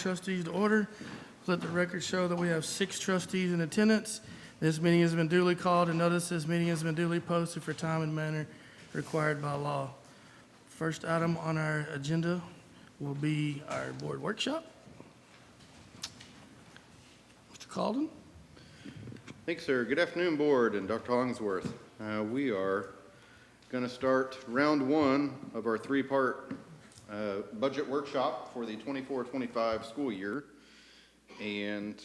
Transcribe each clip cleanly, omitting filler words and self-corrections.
Trustees to order. Let the record show that we have 6 trustees in attendance. This meeting has been duly called and notice this meeting has been duly posted for time and manner required by law. First item on our agenda will be our board workshop. Mr. Calden? Thanks, sir. Good afternoon, board and Dr. Hollingsworth. We are going to start round 1 of our 3-part budget workshop for the 24-25 school year, and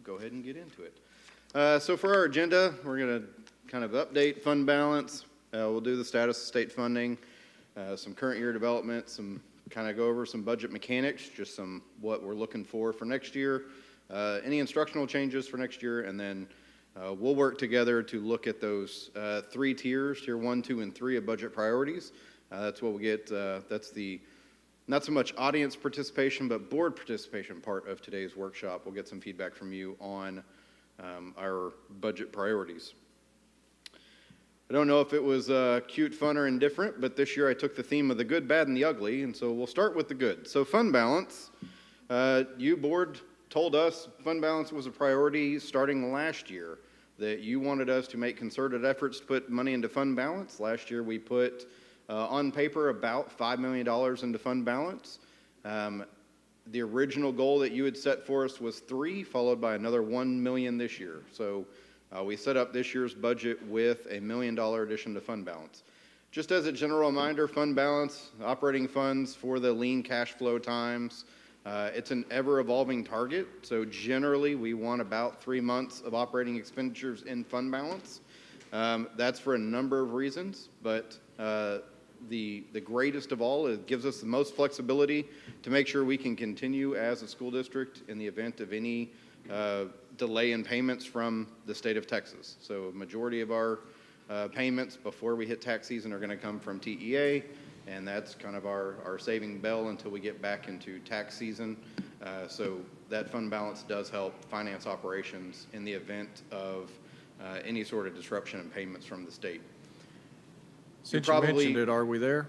go ahead and get into it. So for our agenda, we're going to kind of update fund balance. We'll do the status of state funding, some current year development, some kind of go over some budget mechanics, just some what we're looking for next year, any instructional changes for next year, and then we'll work together to look at those 3 tiers, tier 1, 2, and 3 of budget priorities. That's what we get, that's the not so much audience participation, but board participation part of today's workshop. We'll get some feedback from you on our budget priorities. I don't know if it was cute, fun, or indifferent, but this year I took the theme of the good, bad, and the ugly, and so we'll start with the good. So fund balance, you board told us fund balance was a priority starting last year, that you wanted us to make concerted efforts to put money into fund balance. Last year we put on paper about $5 million into fund balance. The original goal that you had set for us was 3, followed by another 1 million this year. So we set up this year's budget with a $1 million addition to fund balance. Just as a general reminder, fund balance, operating funds for the lean cash flow times, it's an ever-evolving target. So generally, we want about 3 months of operating expenditures in fund balance. That's for a number of reasons, but the greatest of all, it gives us the most flexibility to make sure we can continue as a school district in the event of any delay in payments from the state of Texas. So a majority of our payments before we hit tax season are going to come from TEA, and that's kind of our saving bell until we get back into tax season. So that fund balance does help finance operations in the event of any sort of disruption in payments from the state. Since you mentioned it, are we there?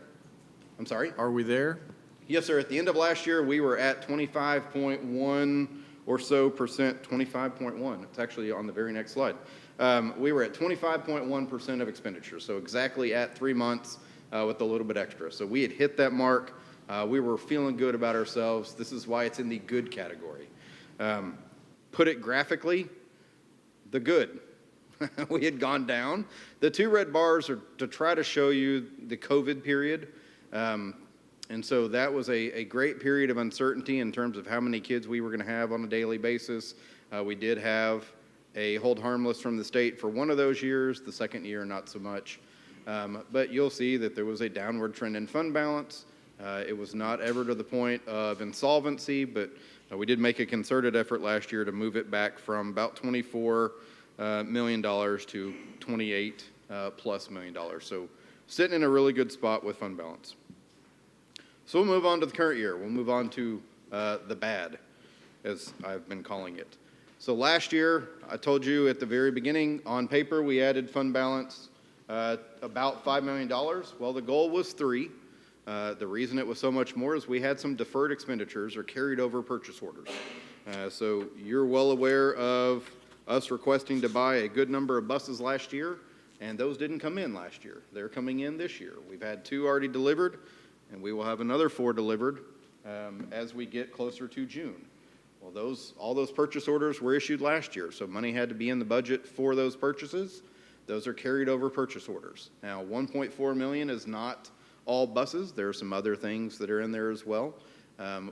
I'm sorry? Are we there? Yes, sir. At the end of last year, we were at 25.1 or so percent, 25.1. It's actually on the very next slide. We were at 25.1% of expenditures, so exactly at 3 months with a little bit extra. So we had hit that mark. We were feeling good about ourselves. This is why it's in the good category. Put it graphically, the good. We had gone down. The 2 red bars are to try to show you the COVID period. And so that was a great period of uncertainty in terms of how many kids we were going to have on a daily basis. We did have a hold harmless from the state for one of those years, the second year not so much. But you'll see that there was a downward trend in fund balance. It was not ever to the point of insolvency, but we did make a concerted effort last year to move it back from about $24 million to $28 plus million. So sitting in a really good spot with fund balance. So we'll move on to the current year. We'll move on to the bad, as I've been calling it. So last year, I told you at the very beginning, on paper, we added fund balance about $5 million. Well, the goal was 3. The reason it was so much more is we had some deferred expenditures or carried over purchase orders. So you're well aware of us requesting to buy a good number of buses last year, and those didn't come in last year. They're coming in this year. We've had 2 already delivered, and we will have another 4 delivered as we get closer to June. Well, all those purchase orders were issued last year, so money had to be in the budget for those purchases. Those are carried over purchase orders. Now, 1.4 million is not all buses. There are some other things that are in there as well.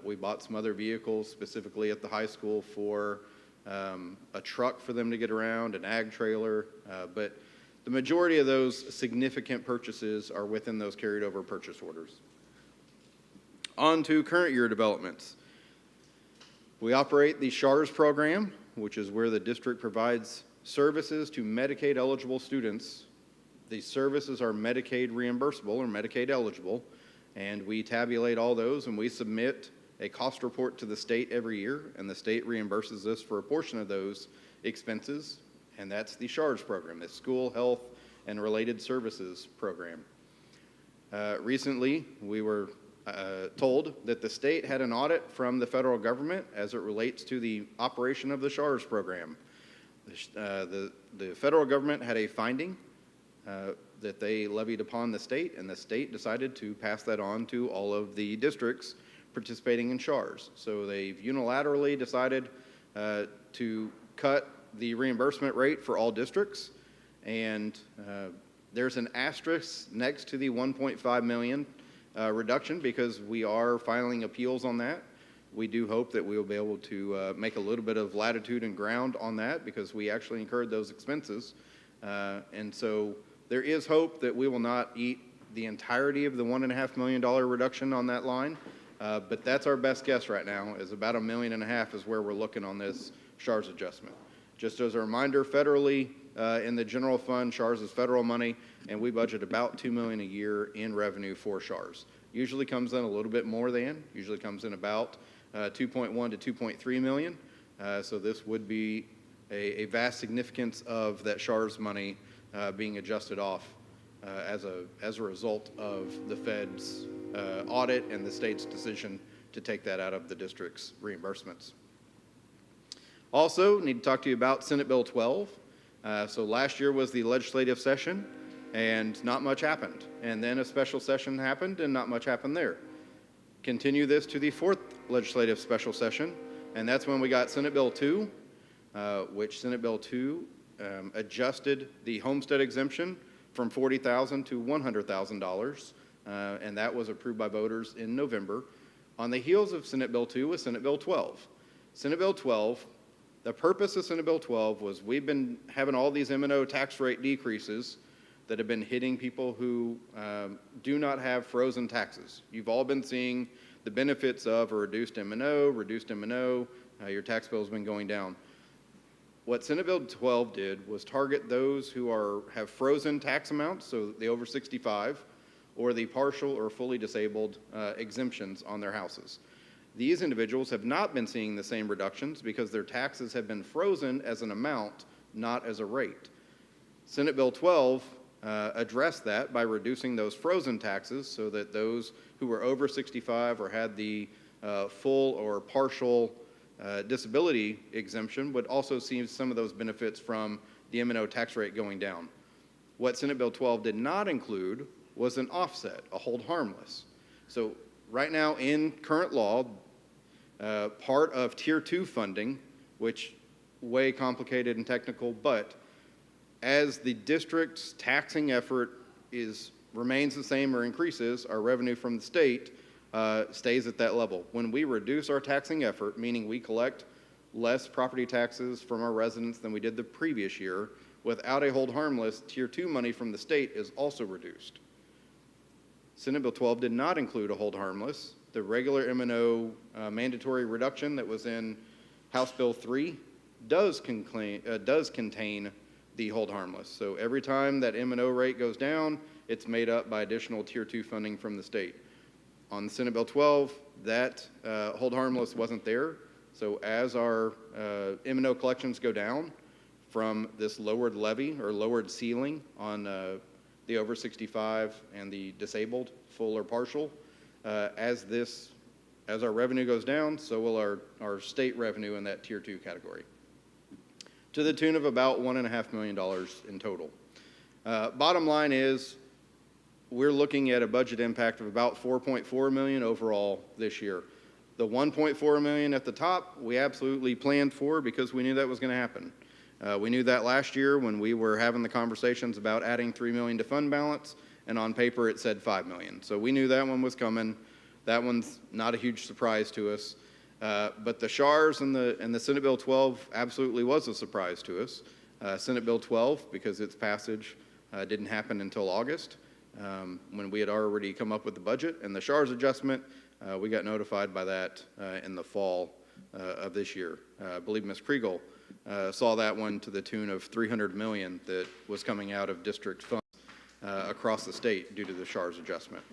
We bought some other vehicles specifically at the high school for a truck for them to get around, an ag trailer, but the majority of those significant purchases are within those carried over purchase orders. On to current year developments. We operate the SHARS program, which is where the district provides services to Medicaid eligible students. The services are Medicaid reimbursable or Medicaid eligible, and we tabulate all those and we submit a cost report to the state every year, and the state reimburses us for a portion of those expenses, and that's the SHARS program, the School Health and Related Services program. Recently, we were told that the state had an audit from the federal government as it relates to the operation of the SHARS program. The federal government had a finding that they levied upon the state, and the state decided to pass that on to all of the districts participating in SHARS. So they've unilaterally decided to cut the reimbursement rate for all districts, and there's an asterisk next to the 1.5 million reduction because we are filing appeals on that. We do hope that we will be able to make a little bit of latitude and ground on that because we actually incurred those expenses. And so there is hope that we will not eat the entirety of the $1.5 million reduction on that line. But that's our best guess right now, is about $1.5 million is where we're looking on this SHARS adjustment. Just as a reminder, federally, in the general fund, SHARS is federal money, and we budget about $2 million a year in revenue for SHARS. Usually comes in a little bit more than, usually comes in about 2.1 to 2.3 million. So this would be a vast significance of that SHARS money being adjusted off as a result of the Fed's audit and the state's decision to take that out of the district's reimbursements. Also, need to talk to you about Senate Bill 12. So last year was the legislative session, and not much happened. And then a special session happened, and not much happened there. Continue this to the fourth legislative special session, and that's when we got Senate Bill 2, which Senate Bill 2 adjusted the homestead exemption from $40,000 to $100,000, and that was approved by voters in November. On the heels of Senate Bill 2 was Senate Bill 12. Senate Bill 12, the purpose of Senate Bill 12 was we've been having all these M&O tax rate decreases that have been hitting people who do not have frozen taxes. You've all been seeing the benefits of a reduced M&O, your tax bill has been going down. What Senate Bill 12 did was target those who have frozen tax amounts, so the over 65, or the partial or fully disabled exemptions on their houses. These individuals have not been seeing the same reductions because their taxes have been frozen as an amount, not as a rate. Senate Bill 12 addressed that by reducing those frozen taxes so that those who were over 65 or had the full or partial disability exemption would also see some of those benefits from the M&O tax rate going down. What Senate Bill 12 did not include was an offset, a hold harmless. So right now in current law, part of Tier 2 funding, which way complicated and technical, but as the district's taxing effort remains the same or increases, our revenue from the state stays at that level. When we reduce our taxing effort, meaning we collect less property taxes from our residents than we did the previous year, without a hold harmless, Tier 2 money from the state is also reduced. Senate Bill 12 did not include a hold harmless. The regular M&O mandatory reduction that was in House Bill 3 does contain the hold harmless. So every time that M&O rate goes down, it's made up by additional Tier 2 funding from the state. On Senate Bill 12, that hold harmless wasn't there. So as our M&O collections go down from this lowered levy or lowered ceiling on the over 65 and the disabled, full or partial, as our revenue goes down, so will our state revenue in that Tier 2 category, to the tune of about $1.5 million in total. Bottom line is, we're looking at a budget impact of about $4.4 million overall this year. The $1.4 million at the top, we absolutely planned for because we knew that was going to happen. We knew that last year when we were having the conversations about adding $3 million to fund balance, and on paper it said $5 million. So we knew that one was coming. That one's not a huge surprise to us. But the SHARS and the Senate Bill 12 absolutely was a surprise to us. Senate Bill 12, because its passage didn't happen until August, when we had already come up with the budget, and the SHARS adjustment, we got notified by that in the fall of this year. I believe Ms. Kriegel saw that one to the tune of $300 million that was coming out of district funds across the state due to the SHARS adjustment.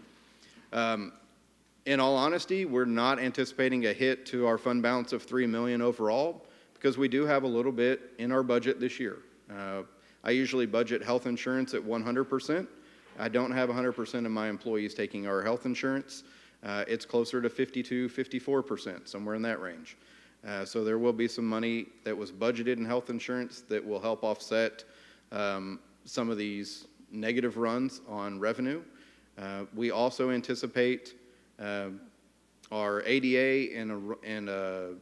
In all honesty, we're not anticipating a hit to our fund balance of $3 million overall because we do have a little bit in our budget this year. I usually budget health insurance at 100%. I don't have 100% of my employees taking our health insurance. It's closer to 52, 54%, somewhere in that range. So there will be some money that was budgeted in health insurance that will help offset some of these negative runs on revenue. We also anticipate our ADA and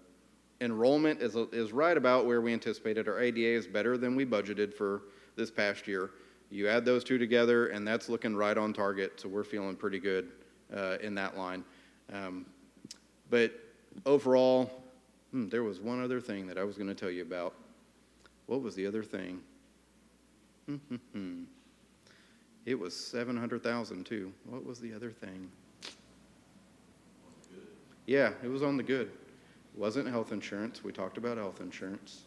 enrollment is right about where we anticipated. Our ADA is better than we budgeted for this past year. You add those two together, and that's looking right on target, so we're feeling pretty good in that line. But overall, there was one other thing that I was going to tell you about. What was the other thing? It was $700,000 too. What was the other thing? Yeah, it was on the good. It wasn't health insurance. We talked about health insurance.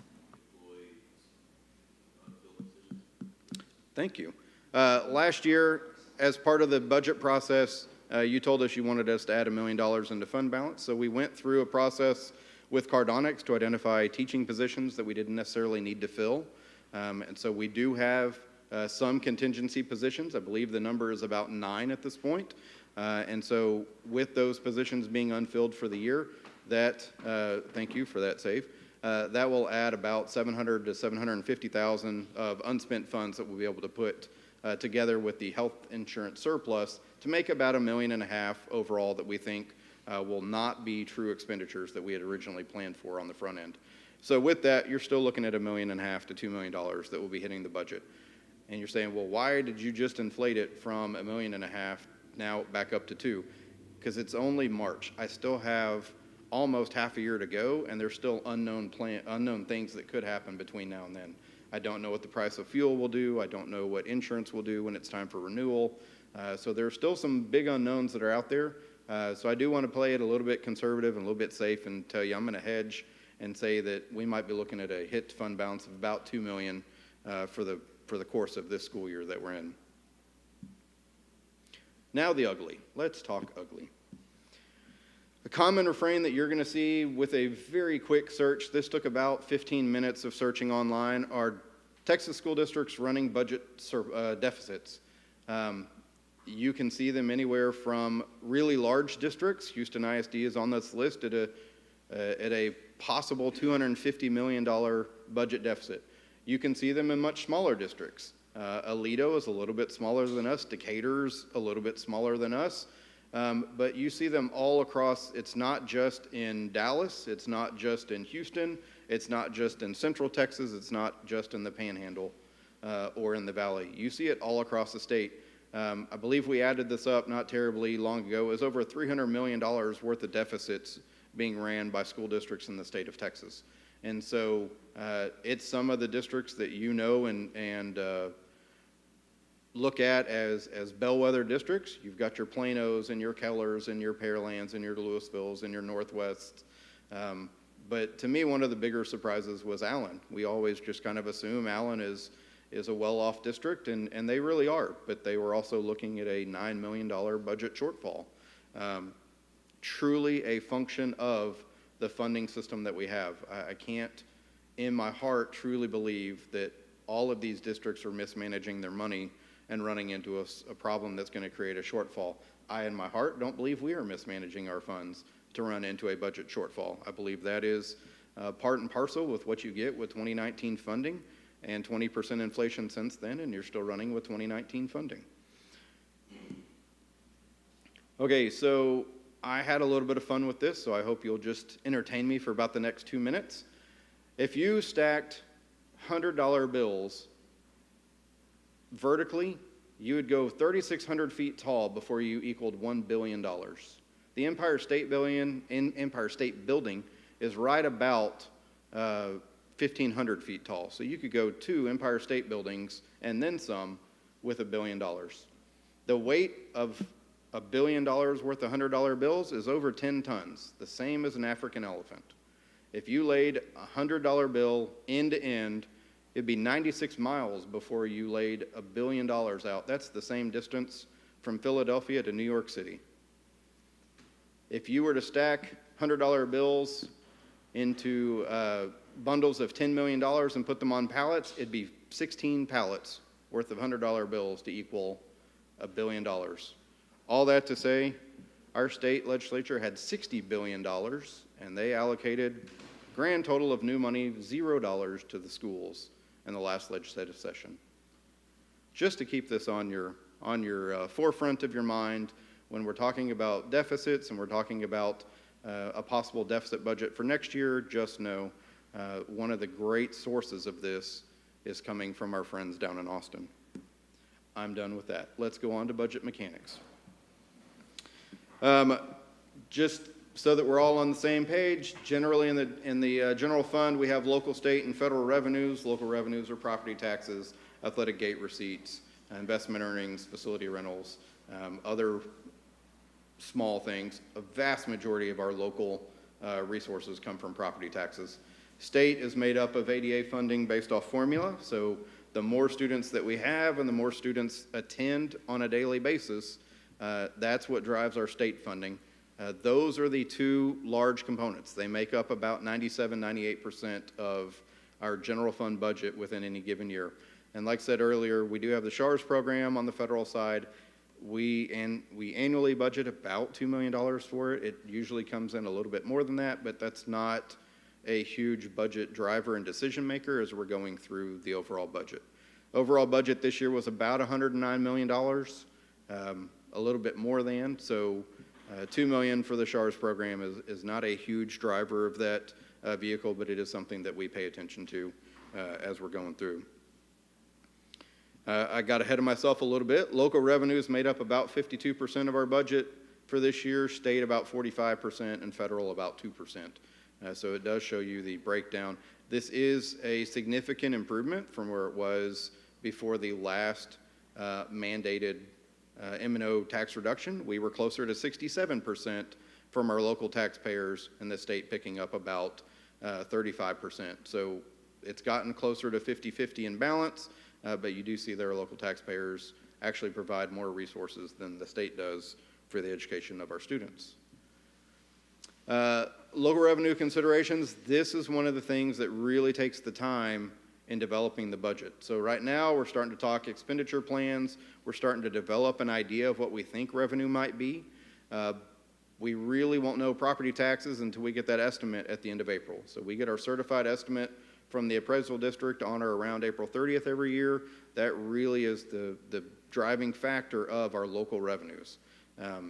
Thank you. Last year, as part of the budget process, you told us you wanted us to add $1 million into fund balance. So we went through a process with Cardonics to identify teaching positions that we didn't necessarily need to fill. And so we do have some contingency positions. I believe the number is about 9 at this point. And so with those positions being unfilled for the year, that, thank you for that save, that will add about $700,000 to $750,000 of unspent funds that we'll be able to put together with the health insurance surplus to make about $1.5 million overall that we think will not be true expenditures that we had originally planned for on the front end. So with that, you're still looking at $1.5 million to $2 million that will be hitting the budget. And you're saying, well, why did you just inflate it from $1.5 million now back up to 2? Because it's only March. I still have almost half a year to go, and there's still unknown things that could happen between now and then. I don't know what the price of fuel will do. I don't know what insurance will do when it's time for renewal. So there's still some big unknowns that are out there. So I do want to play it a little bit conservative and a little bit safe and tell you I'm going to hedge and say that we might be looking at a hit to fund balance of about $2 million for the course of this school year that we're in. Now the ugly. Let's talk ugly. A common refrain that you're going to see with a very quick search, this took about 15 minutes of searching online, are Texas school districts running budget deficits. You can see them anywhere from really large districts. Houston ISD is on this list at a possible $250 million budget deficit. You can see them in much smaller districts. Aledo is a little bit smaller than us. Decatur's a little bit smaller than us. But you see them all across. It's not just in Dallas. It's not just in Houston. It's not just in Central Texas. It's not just in the Panhandle or in the Valley. You see it all across the state. I believe we added this up not terribly long ago. It was over $300 million worth of deficits being ran by school districts in the state of Texas. And so it's some of the districts that you know and look at as bellwether districts. You've got your Planos and your Kellers and your Pearlands and your Lewisvilles and your Northwests. But to me, one of the bigger surprises was Allen. We always just kind of assume Allen is a well-off district, and they really are. But they were also looking at a $9 million budget shortfall. Truly a function of the funding system that we have. I can't, in my heart, truly believe that all of these districts are mismanaging their money and running into a problem that's going to create a shortfall. I, in my heart, don't believe we are mismanaging our funds to run into a budget shortfall. I believe that is part and parcel with what you get with 2019 funding and 20% inflation since then, and you're still running with 2019 funding. Okay, so I had a little bit of fun with this, so I hope you'll just entertain me for about the next 2 minutes. If you stacked $100 bills vertically, you would go 3,600 feet tall before you equaled $1 billion. The Empire State Building is right about 1,500 feet tall. So you could go 2 Empire State Buildings and then some with $1 billion. The weight of $1 billion worth of $100 bills is over 10 tons, the same as an African elephant. If you laid a $100 bill end to end, it'd be 96 miles before you laid $1 billion out. That's the same distance from Philadelphia to New York City. If you were to stack $100 bills into bundles of $10 million and put them on pallets, it'd be 16 pallets worth of $100 bills to equal $1 billion. All that to say, Our state legislature had $60 billion, and they allocated grand total of new money, $0 to the schools in the last legislative session. Just to keep this on your forefront of your mind when we're talking about deficits and we're talking about a possible deficit budget for next year, just know one of the great sources of this is coming from our friends down in Austin. I'm done with that. Let's go on to budget mechanics. Just so that we're all on the same page, generally in the general fund, we have local, state, and federal revenues. Local revenues are property taxes, athletic gate receipts, investment earnings, facility rentals, other small things. A vast majority of our local resources come from property taxes. State is made up of ADA funding based off formula, so the more students that we have and the more students attend on a daily basis, that's what drives our state funding. Those are the two large components. They make up about 97–98% of our general fund budget within any given year. And like I said earlier, we do have the SHARS program on the federal side. We annually budget about $2 million for it. It usually comes in a little bit more than that, but that's not a huge budget driver and decision maker as we're going through the overall budget. Overall budget this year was about $109 million, a little bit more than, so $2 million for the SHARS program is not a huge driver of that vehicle, but it is something that we pay attention to as we're going through. I got ahead of myself a little bit. Local revenues made up about 52% of our budget for this year, state about 45%, and federal about 2%. So it does show you the breakdown. This is a significant improvement from where it was before the last mandated M&O tax reduction. We were closer to 67% from our local taxpayers, and the state picking up about 35%. So it's gotten closer to 50-50 in balance, but you do see that our local taxpayers actually provide more resources than the state does for the education of our students. Local revenue considerations, this is one of the things that really takes the time in developing the budget. So right now we're starting to talk expenditure plans. We're starting to develop an idea of what we think revenue might be. We really won't know property taxes until we get that estimate at the end of April. So we get our certified estimate from the appraisal district on or around April 30th every year. That really is the driving factor of our local revenues.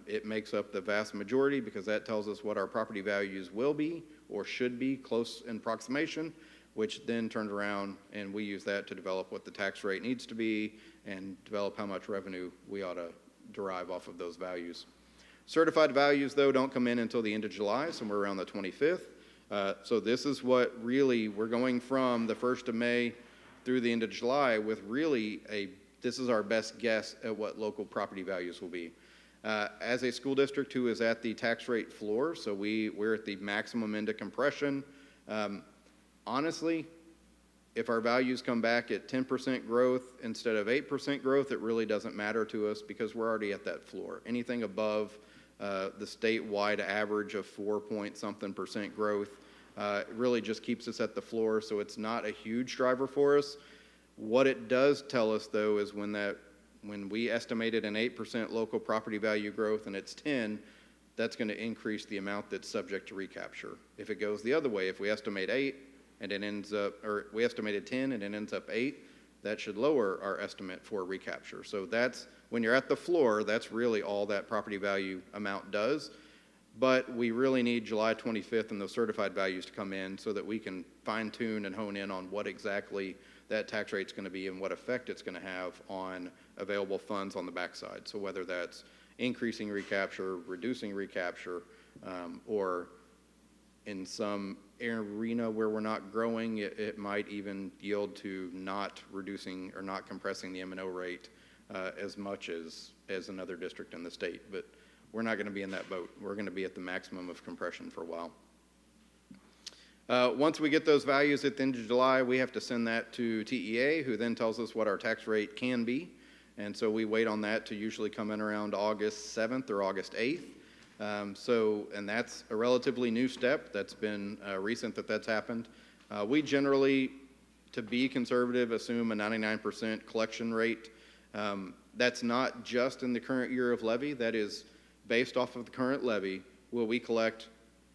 It makes up the vast majority because that tells us what our property values will be or should be close in approximation, which then turns around and we use that to develop what the tax rate needs to be and develop how much revenue we ought to derive off of those values. Certified values, though, don't come in until the end of July, somewhere around the 25th. So this is what really, we're going from the 1st of May through the end of July with really this is our best guess at what local property values will be. As a school district who is at the tax rate floor, so we're at the maximum end of compression. Honestly, if our values come back at 10% growth instead of 8% growth, it really doesn't matter to us because we're already at that floor. Anything above the statewide average of 4-point-something% growth really just keeps us at the floor, so it's not a huge driver for us. What it does tell us, though, is when we estimated an 8% local property value growth and it's 10, that's going to increase the amount that's subject to recapture. If it goes the other way, if we estimate 8 and it ends up, or we estimated 10 and it ends up 8, that should lower our estimate for recapture. So that's, when you're at the floor, that's really all that property value amount does. But we really need July 25th and those certified values to come in so that we can fine tune and hone in on what exactly that tax rate's going to be and what effect it's going to have on available funds on the backside. So whether that's increasing recapture, reducing recapture, or in some arena where we're not growing, it might even yield to not reducing or not compressing the M&O rate as much as another district in the state. But we're not going to be in that boat. We're going to be at the maximum of compression for a while. Once we get those values at the end of July, we have to send that to TEA, who then tells us what our tax rate can be. And so we wait on that to usually come in around August 7th or August 8th. And that's a relatively new step. That's been recent that's happened. We generally, to be conservative, assume a 99% collection rate. That's not just in the current year of levy. That is based off of the current levy, will we collect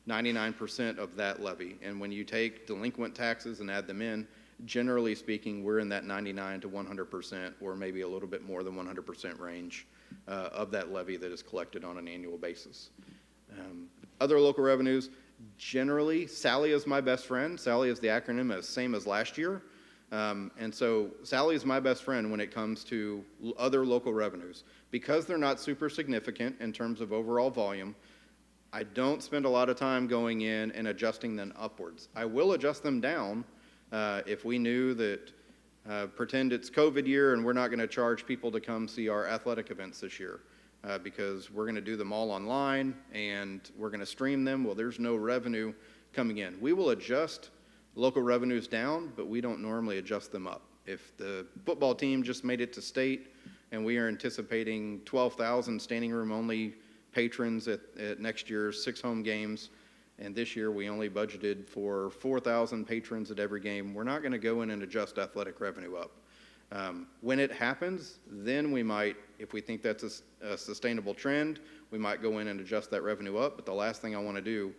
99% of that levy? And when you take delinquent taxes and add them in, generally speaking, we're in that 99 to 100%, or maybe a little bit more than 100% range of that levy that is collected on an annual basis. Other local revenues, generally, Sally is my best friend. Sally is the acronym, same as last year. And so Sally is my best friend when it comes to other local revenues. Because they're not super significant in terms of overall volume, I don't spend a lot of time going in and adjusting them upwards. I will adjust them down if we knew that, pretend it's COVID year and we're not going to charge people to come see our athletic events this year because we're going to do them all online and we're going to stream them. Well, there's no revenue coming in. We will adjust local revenues down, but we don't normally adjust them up. If the football team just made it to state and we are anticipating 12,000 standing room only patrons at next year's 6 home games, and this year we only budgeted for 4,000 patrons at every game, we're not going to go in and adjust athletic revenue up. When it happens, then we might, if we think that's a sustainable trend, we might go in and adjust that revenue up. But the last thing I want to do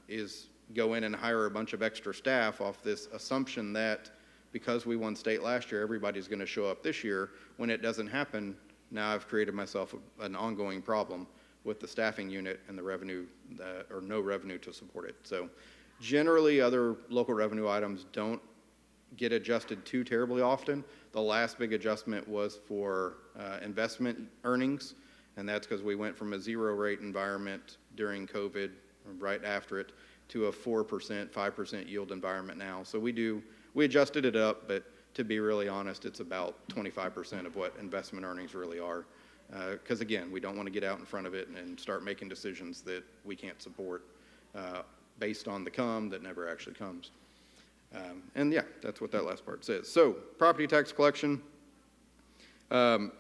is go in and hire a bunch of extra staff off this assumption that because we won state last year, everybody's going to show up this year. When it doesn't happen, now I've created myself an ongoing problem with the staffing unit and the revenue, or no revenue to support it. So generally, other local revenue items don't get adjusted too terribly often. The last big adjustment was for investment earnings, and that's because we went from a 0 rate environment during COVID, right after it, to a 4%, 5% yield environment now. So we adjusted it up, but to be really honest, it's about 25% of what investment earnings really are. Because again, we don't want to get out in front of it and start making decisions that we can't support based on the come that never actually comes. And yeah, that's what that last part says. So property tax collection. In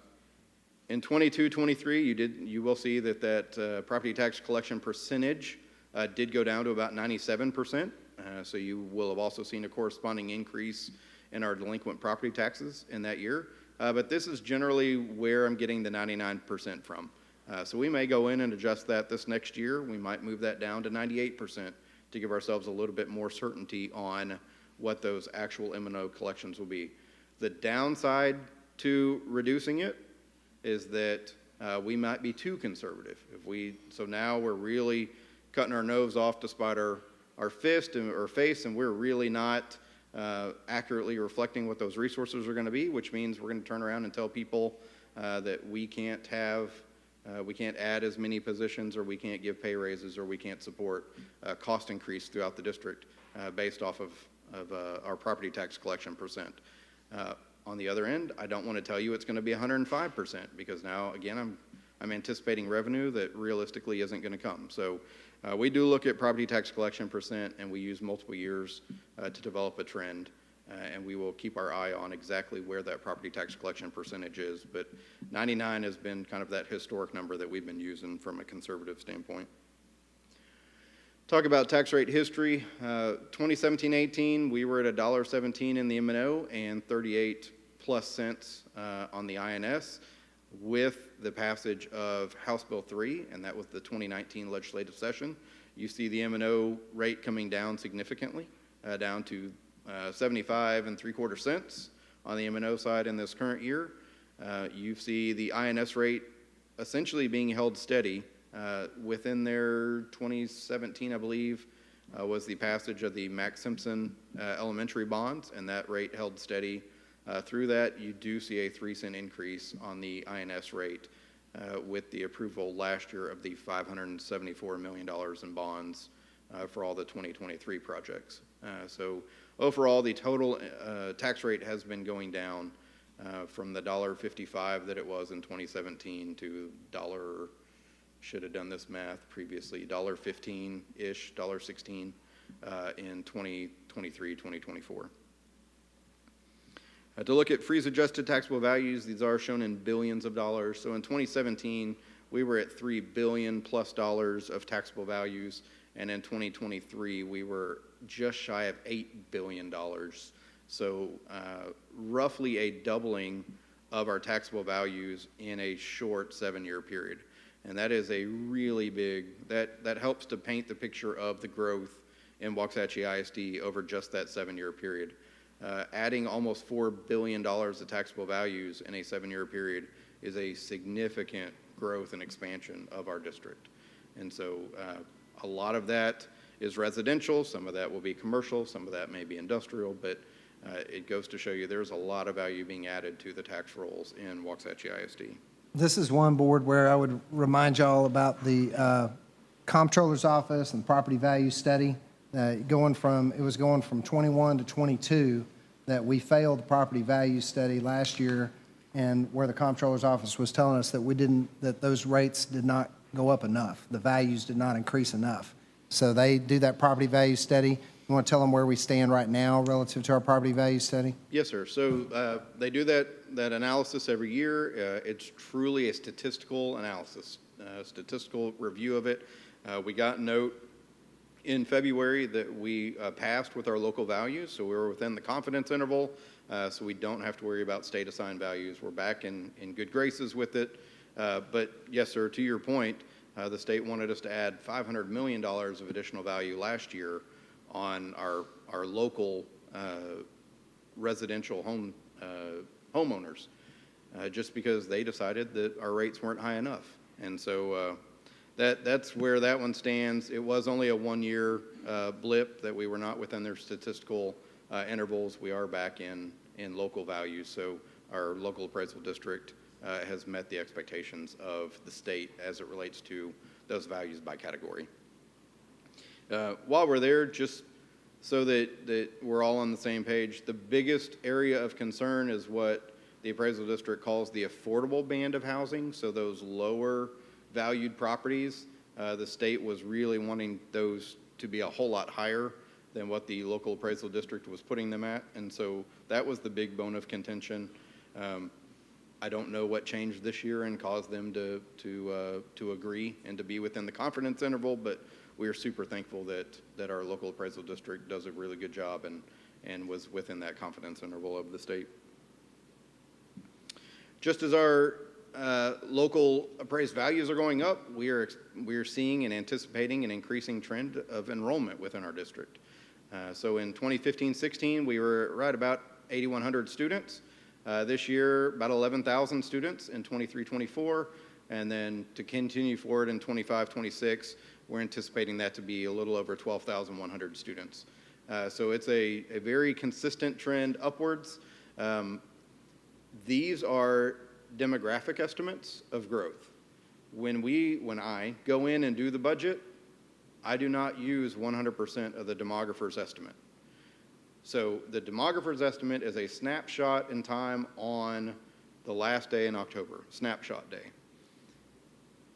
22-23, you will see that property tax collection percentage did go down to about 97%. So you will have also seen a corresponding increase in our delinquent property taxes in that year. But this is generally where I'm getting the 99% from. So we may go in and adjust that this next year. We might move that down to 98% to give ourselves a little bit more certainty on what those actual M&O collections will be. The downside to reducing it is that we might be too conservative. So now we're really cutting our nose off to spite our fist or face, and we're really not accurately reflecting what those resources are going to be, which means we're going to turn around and tell people that we can't add as many positions, or we can't give pay raises, or we can't support cost increase throughout the district based off of our property tax collection percent. On the other end, I don't want to tell you it's going to be 105% because now, again, I'm anticipating revenue that realistically isn't going to come. So we do look at property tax collection percent, and we use multiple years to develop a trend, and we will keep our eye on exactly where that property tax collection percentage is. But 99 has been kind of that historic number that we've been using from a conservative standpoint. Talk about tax rate history. 2017-18, we were at $1.17 in the M&O and 38+ cents on the INS. With the passage of House Bill 3, and that was the 2019 legislative session, you see the M&O rate coming down significantly, down to 75.75 cents on the M&O side in this current year. You see the INS rate essentially being held steady. Within their 2017, I believe, was the passage of the Max Simpson elementary bonds, and that rate held steady. Through that, you do see a 3-cent increase on the INS rate with the approval last year of the $574 million in bonds for all the 2023 projects. So overall, the total tax rate has been going down from the $1.55 that it was in 2017 to should have done this math previously, $1.15-ish, $1.16 in 2023, 2024. To look at freeze-adjusted taxable values, these are shown in billions of dollars. So in 2017, we were at $3 billion+ of taxable values, and in 2023, we were just shy of $8 billion. So roughly a doubling of our taxable values in a short 7-year period. And that is a really big, that helps to paint the picture of the growth in Waxahachie ISD over just that 7-year period. Adding almost $4 billion of taxable values in a 7-year period is a significant growth and expansion of our district. And so a lot of that is residential, some of that will be commercial, some of that may be industrial, but it goes to show you there's a lot of value being added to the tax rolls in Waxahachie ISD. This is one board where I would remind y'all about the comptroller's office and property value study. It was going from 21 to 22 that we failed the property value study last year, and where the comptroller's office was telling us that those rates did not go up enough. The values did not increase enough. So they do that property value study. You want to tell them where we stand right now relative to our property value study? Yes, sir. So they do that analysis every year. It's truly a statistical analysis, statistical review of it. We got note in February that we passed with our local values, so we were within the confidence interval, so we don't have to worry about state assigned values. We're back in good graces with it. But yes, sir, to your point, the state wanted us to add $500 million of additional value last year on our local residential homeowners, just because they decided that our rates weren't high enough. And so that's where that one stands. It was only a 1-year blip that we were not within their statistical intervals. We are back in local values, so our local appraisal district has met the expectations of the state as it relates to those values by category. While we're there, just so that we're all on the same page, the biggest area of concern is what the appraisal district calls the affordable band of housing, so those lower valued properties. The state was really wanting those to be a whole lot higher than what the local appraisal district was putting them at, and so that was the big bone of contention. I don't know what changed this year and caused them to agree and to be within the confidence interval, but we are super thankful that our local appraisal district does a really good job and was within that confidence interval of the state. Just as our local appraised values are going up, we are seeing and anticipating an increasing trend of enrollment within our district. So in 2015-16, we were right about 8,100 students. This year, about 11,000 students in 23-24, and then to continue forward in 25-26, we're anticipating that to be a little over 12,100 students. So it's a very consistent trend upwards. These are demographic estimates of growth. When I go in and do the budget, I do not use 100% of the demographer's estimate. So the demographer's estimate is a snapshot in time on the last day in October, snapshot day.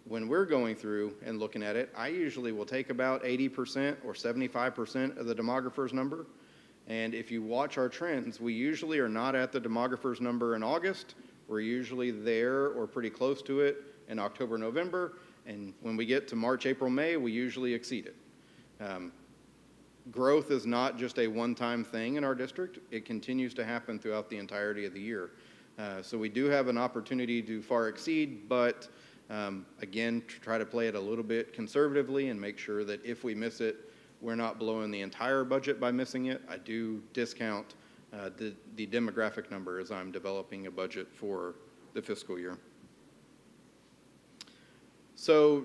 When we're going through and looking at it, I usually will take about 80% or 75% of the demographer's number. And if you watch our trends, we usually are not at the demographer's number in August. We're usually there or pretty close to it in October, November. And when we get to March, April, May, we usually exceed it. Growth is not just a one-time thing in our district. It continues to happen throughout the entirety of the year. So we do have an opportunity to far exceed, but again, try to play it a little bit conservatively and make sure that if we miss it, we're not blowing the entire budget by missing it. I do discount the demographic number as I'm developing a budget for the fiscal year. So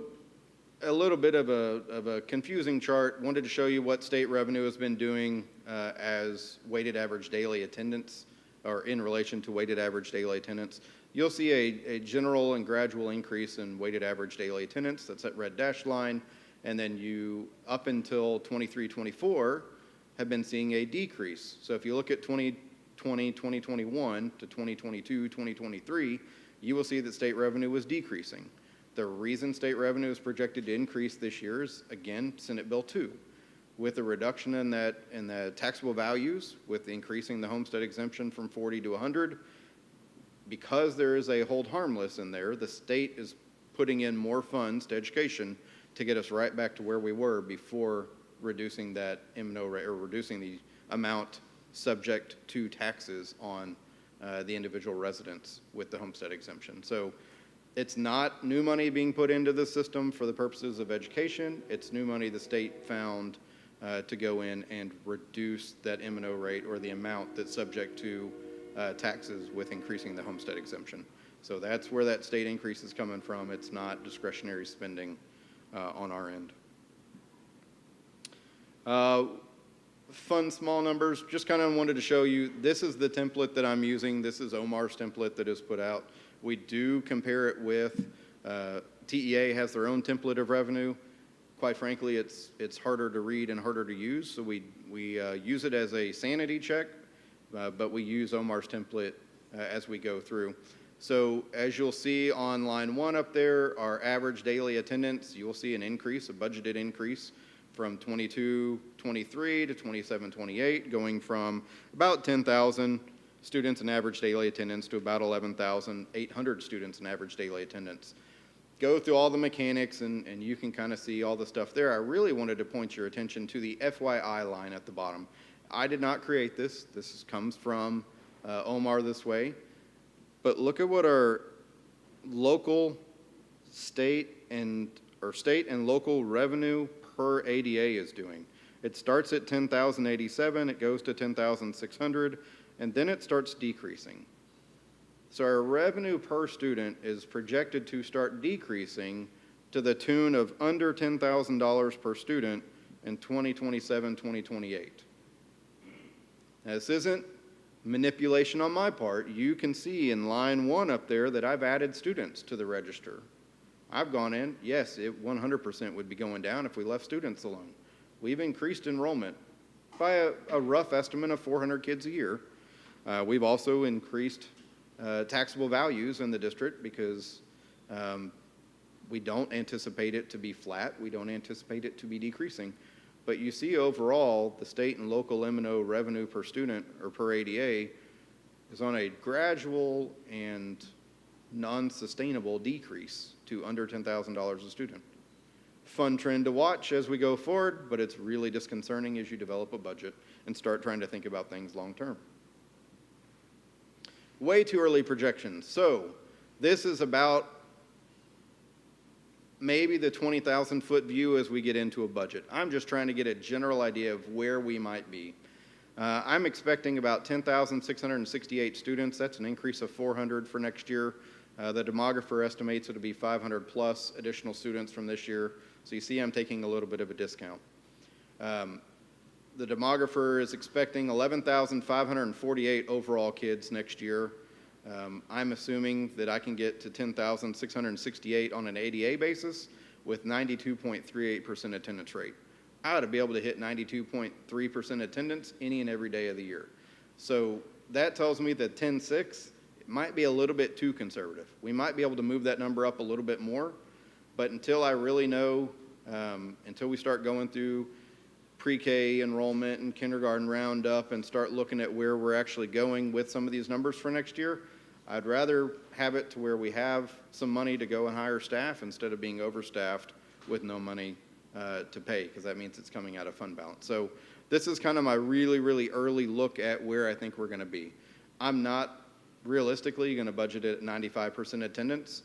a little bit of a confusing chart. Wanted to show you what state revenue has been doing as weighted average daily attendance, or in relation to weighted average daily attendance. You'll see a general and gradual increase in weighted average daily attendance. That's that red dashed line. And then you, up until 23-24, have been seeing a decrease. So if you look at 2020, 2021 to 2022, 2023, you will see that state revenue was decreasing. The reason state revenue is projected to increase this year is, again, Senate Bill 2. With a reduction in the taxable values, with increasing the homestead exemption from 40 to 100, because there is a hold harmless in there, the state is putting in more funds to education to get us right back to where we were before reducing that M&O rate, or reducing the amount subject to taxes on the individual residents with the homestead exemption. So It's not new money being put into the system for the purposes of education. It's new money the state found to go in and reduce that M&O rate or the amount that's subject to taxes with increasing the homestead exemption. So that's where that state increase is coming from. It's not discretionary spending on our end. Fun small numbers, just kind of wanted to show you, this is the template that I'm using. This is Omar's template that is put out. We do compare it with, TEA has their own template of revenue. Quite frankly, it's harder to read and harder to use, so we use it as a sanity check, but we use Omar's template as we go through. So as you'll see on line 1 up there, our average daily attendance, you will see an increase, a budgeted increase from 22-23 to 27-28, going from about 10,000 students in average daily attendance to about 11,800 students in average daily attendance. Go through all the mechanics and you can kind of see all the stuff there. I really wanted to point your attention to the FYI line at the bottom. I did not create this. This comes from Omar this way. But look at what our local, state and local revenue per ADA is doing. It starts at 10,087, it goes to 10,600, and then it starts decreasing. So our revenue per student is projected to start decreasing to the tune of under $10,000 per student in 2027, 2028. Now, this isn't manipulation on my part. You can see in line 1 up there that I've added students to the register. I've gone in, yes, it 100% would be going down if we left students alone. We've increased enrollment by a rough estimate of 400 kids a year. We've also increased taxable values in the district because we don't anticipate it to be flat. We don't anticipate it to be decreasing. But you see overall, the state and local M&O revenue per student or per ADA is on a gradual and non-sustainable decrease to under $10,000 a student. Fun trend to watch as we go forward, but it's really disconcerting as you develop a budget and start trying to think about things long term. Way too early projections. So this is about maybe the 20,000 foot view as we get into a budget. I'm just trying to get a general idea of where we might be. I'm expecting about 10,668 students. That's an increase of 400 for next year. The demographer estimates it'll be 500 plus additional students from this year. So you see I'm taking a little bit of a discount. The demographer is expecting 11,548 overall kids next year. I'm assuming that I can get to 10,668 on an ADA basis with 92.38% attendance rate. I ought to be able to hit 92.3% attendance any and every day of the year. So that tells me that 10.6 might be a little bit too conservative. We might be able to move that number up a little bit more, but until I really know, until we start going through pre-K enrollment and kindergarten roundup and start looking at where we're actually going with some of these numbers for next year, I'd rather have it to where we have some money to go and hire staff instead of being overstaffed with no money to pay, because that means it's coming out of fund balance. So this is kind of my really, really early look at where I think we're going to be. I'm not realistically going to budget it at 95% attendance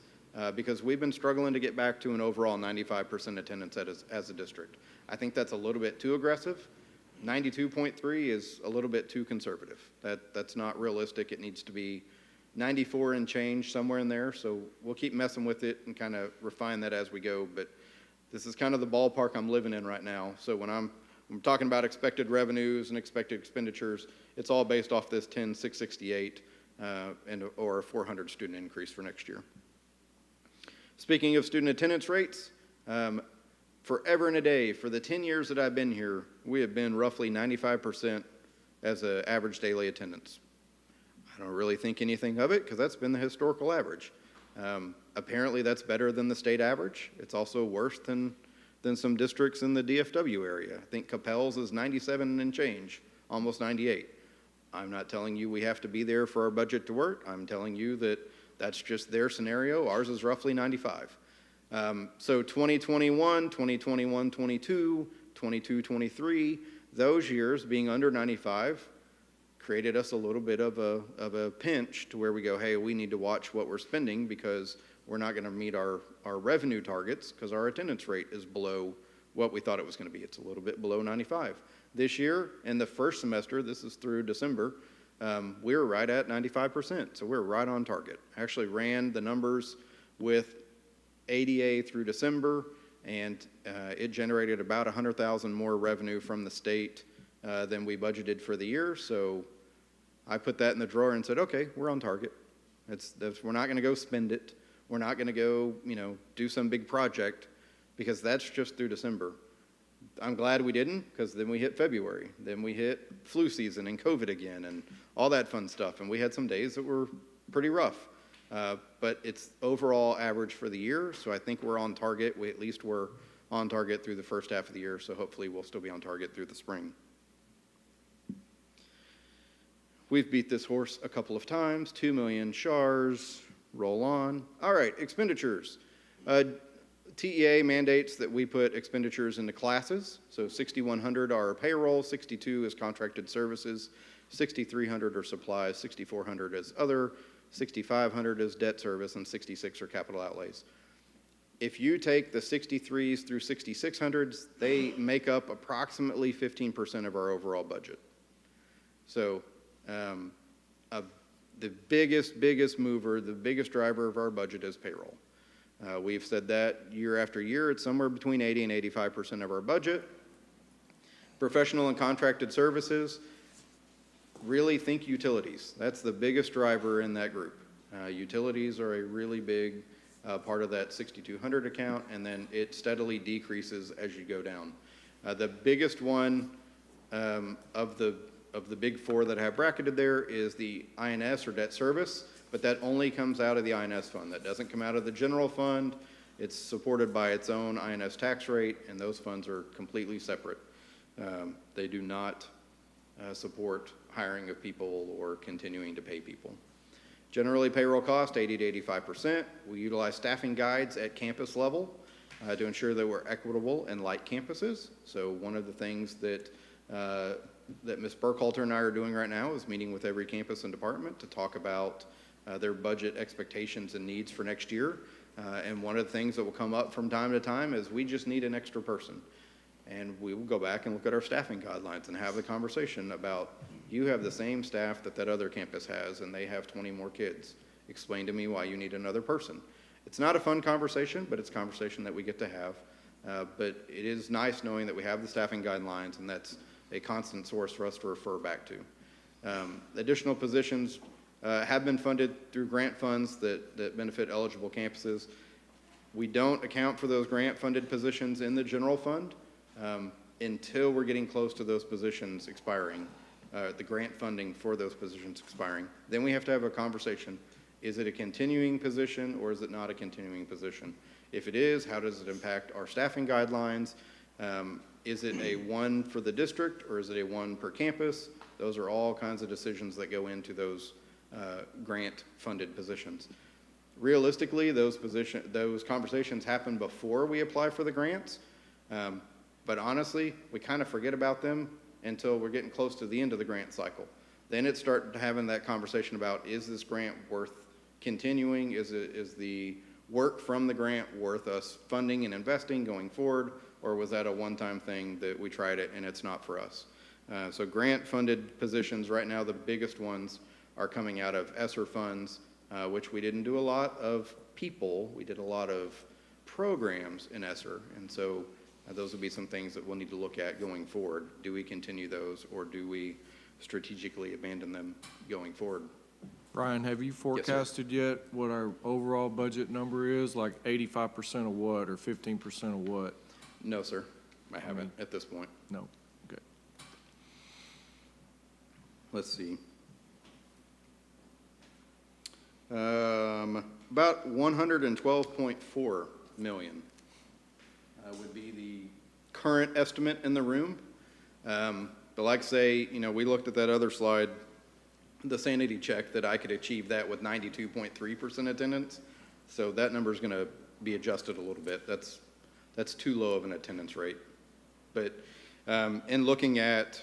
because we've been struggling to get back to an overall 95% attendance as a district. I think that's a little bit too aggressive. 92.3 is a little bit too conservative. That's not realistic. It needs to be 94 and change, somewhere in there. So we'll keep messing with it and kind of refine that as we go. But this is kind of the ballpark I'm living in right now. So when I'm talking about expected revenues and expected expenditures, it's all based off this 10,668 or a 400 student increase for next year. Speaking of student attendance rates, forever and a day, for the 10 years that I've been here, we have been roughly 95% as an average daily attendance. I don't really think anything of it because that's been the historical average. Apparently that's better than the state average. It's also worse than some districts in the DFW area. I think Capel's is 97 and change, almost 98. I'm not telling you we have to be there for our budget to work. I'm telling you that that's just their scenario. Ours is roughly 95. So 2021, 2021-22, 22-23, those years being under 95 created us a little bit of a pinch to where we go, hey, we need to watch what we're spending because we're not going to meet our revenue targets because our attendance rate is below what we thought it was going to be. It's a little bit below 95. This year, in the first semester, this is through December, we were right at 95%, so we're right on target. I actually ran the numbers with ADA through December, and it generated about $100,000 more revenue from the state than we budgeted for the year. So I put that in the drawer and said, okay, we're on target. We're not going to go spend it. We're not going to go, do some big project because that's just through December. I'm glad we didn't, because then we hit February. Then we hit flu season and COVID again and all that fun stuff. And we had some days that were pretty rough. But it's overall average for the year, so I think we're on target. We at least were on target through the first half of the year, so hopefully we'll still be on target through the spring. We've beat this horse a couple of times. 2 million SHARs, roll on. All right, expenditures. TEA mandates that we put expenditures into classes. So 6,100 are payroll, 62 is contracted services, 6,300 are supplies, 6,400 is other, 6,500 is debt service, and 66 are capital outlays. If you take the 63s through 6,600s, they make up approximately 15% of our overall budget. So the biggest mover, the biggest driver of our budget is payroll. We've said that year after year. It's somewhere between 80 and 85% of our budget. Professional and contracted services, really think utilities. That's the biggest driver in that group. Utilities are a really big part of that 6,200 account, and then it steadily decreases as you go down. The biggest one of the big four that I have bracketed there is the INS or debt service, but that only comes out of the INS fund. That doesn't come out of the general fund. It's supported by its own INS tax rate, and those funds are completely separate. They do not support hiring of people or continuing to pay people. Generally, payroll cost 80 to 85%. We utilize staffing guides at campus level to ensure that we're equitable and like campuses. So one of the things that Ms. Burkhalter and I are doing right now is meeting with every campus and department to talk about their budget expectations and needs for next year. And one of the things that will come up from time to time is we just need an extra person. And we will go back and look at our staffing guidelines and have the conversation about, you have the same staff that other campus has, and they have 20 more kids. Explain to me why you need another person. It's not a fun conversation, but it's a conversation that we get to have. But it is nice knowing that we have the staffing guidelines, and that's a constant source for us to refer back to. Additional positions have been funded through grant funds that benefit eligible campuses. We don't account for those grant-funded positions in the general fund until we're getting close to those positions expiring, the grant funding for those positions expiring. Then we have to have a conversation. Is it a continuing position or is it not a continuing position? If it is, how does it impact our staffing guidelines? Is it a one for the district or is it a one per campus? Those are all kinds of decisions that go into those grant-funded positions. Realistically, those conversations happen before we apply for the grants. But honestly, we kind of forget about them until we're getting close to the end of the grant cycle. Then it starts having that conversation about, is this grant worth continuing? Is the work from the grant worth us funding and investing going forward? Or was that a one-time thing that we tried it and it's not for us? So grant-funded positions right now, the biggest ones are coming out of ESSER funds, which we didn't do a lot of people. We did a lot of programs in ESSER. And so those would be some things that we'll need to look at going forward. Do we continue those or do we strategically abandon them going forward? Brian, have you forecasted yet what our overall budget number is? Like 85% of what or 15% of what? No, sir. I haven't at this point. No. Okay. Let's see. About 112.4 million would be the current estimate in the room. But like I say, we looked at that other slide, the sanity check, that I could achieve that with 92.3% attendance. So that number is going to be adjusted a little bit. That's too low of an attendance rate. But in looking at,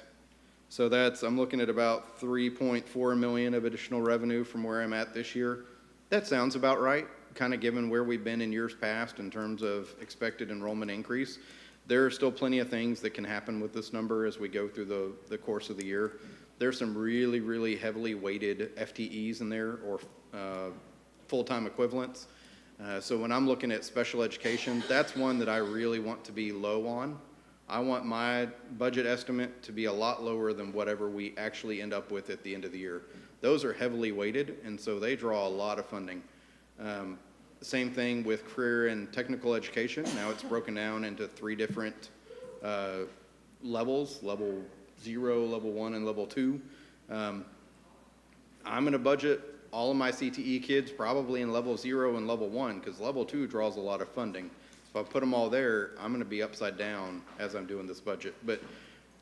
I'm looking at about 3.4 million of additional revenue from where I'm at this year. That sounds about right, kind of given where we've been in years past in terms of expected enrollment increase, there are still plenty of things that can happen with this number as we go through the course of the year. There's some really, really heavily weighted FTEs in there, or full-time equivalents. So when I'm looking at special education, that's one that I really want to be low on. I want my budget estimate to be a lot lower than whatever we actually end up with at the end of the year. Those are heavily weighted, and so they draw a lot of funding. Same thing with career and technical education. Now it's broken down into 3 different levels, level 0, level 1, and level 2. I'm going to budget all of my CTE kids probably in level 0 and level 1, because level 2 draws a lot of funding. If I put them all there, I'm going to be upside down as I'm doing this budget. But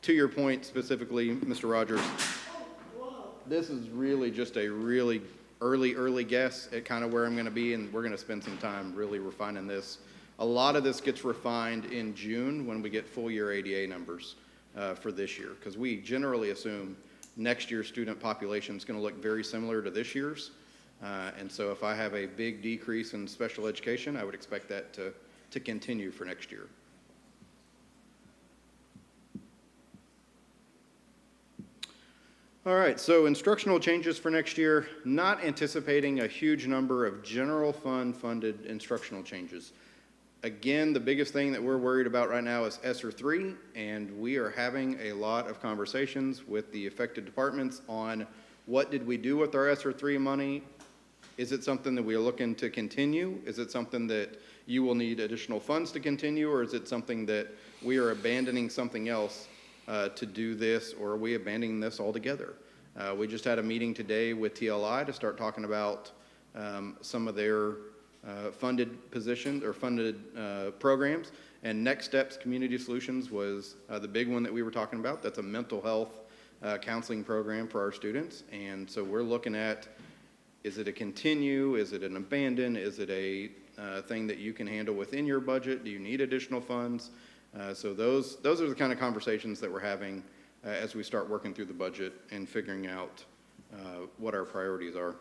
to your point specifically, Mr. Rogers, this is really just a really early guess at kind of where I'm going to be, and we're going to spend some time really refining this. A lot of this gets refined in June when we get full year ADA numbers for this year, because we generally assume next year's student population is going to look very similar to this year's. And so if I have a big decrease in special education, I would expect that to continue for next year. All right, so instructional changes for next year, not anticipating a huge number of general fund funded instructional changes. Again, the biggest thing that we're worried about right now is ESSER 3, and we are having a lot of conversations with the affected departments on what did we do with our ESSER 3 money. Is it something that we are looking to continue? Is it something that you will need additional funds to continue, or is it something that we are abandoning something else to do this, or are we abandoning this altogether? We just had a meeting today with TLI to start talking about some of their funded positions or funded programs, and Next Steps Community Solutions was the big one that we were talking about. That's a mental health counseling program for our students, and so we're looking at, is it a continue, is it an abandon, is it a thing that you can handle within your budget, do you need additional funds? So those are the kind of conversations that we're having as we start working through the budget and figuring out what our priorities are.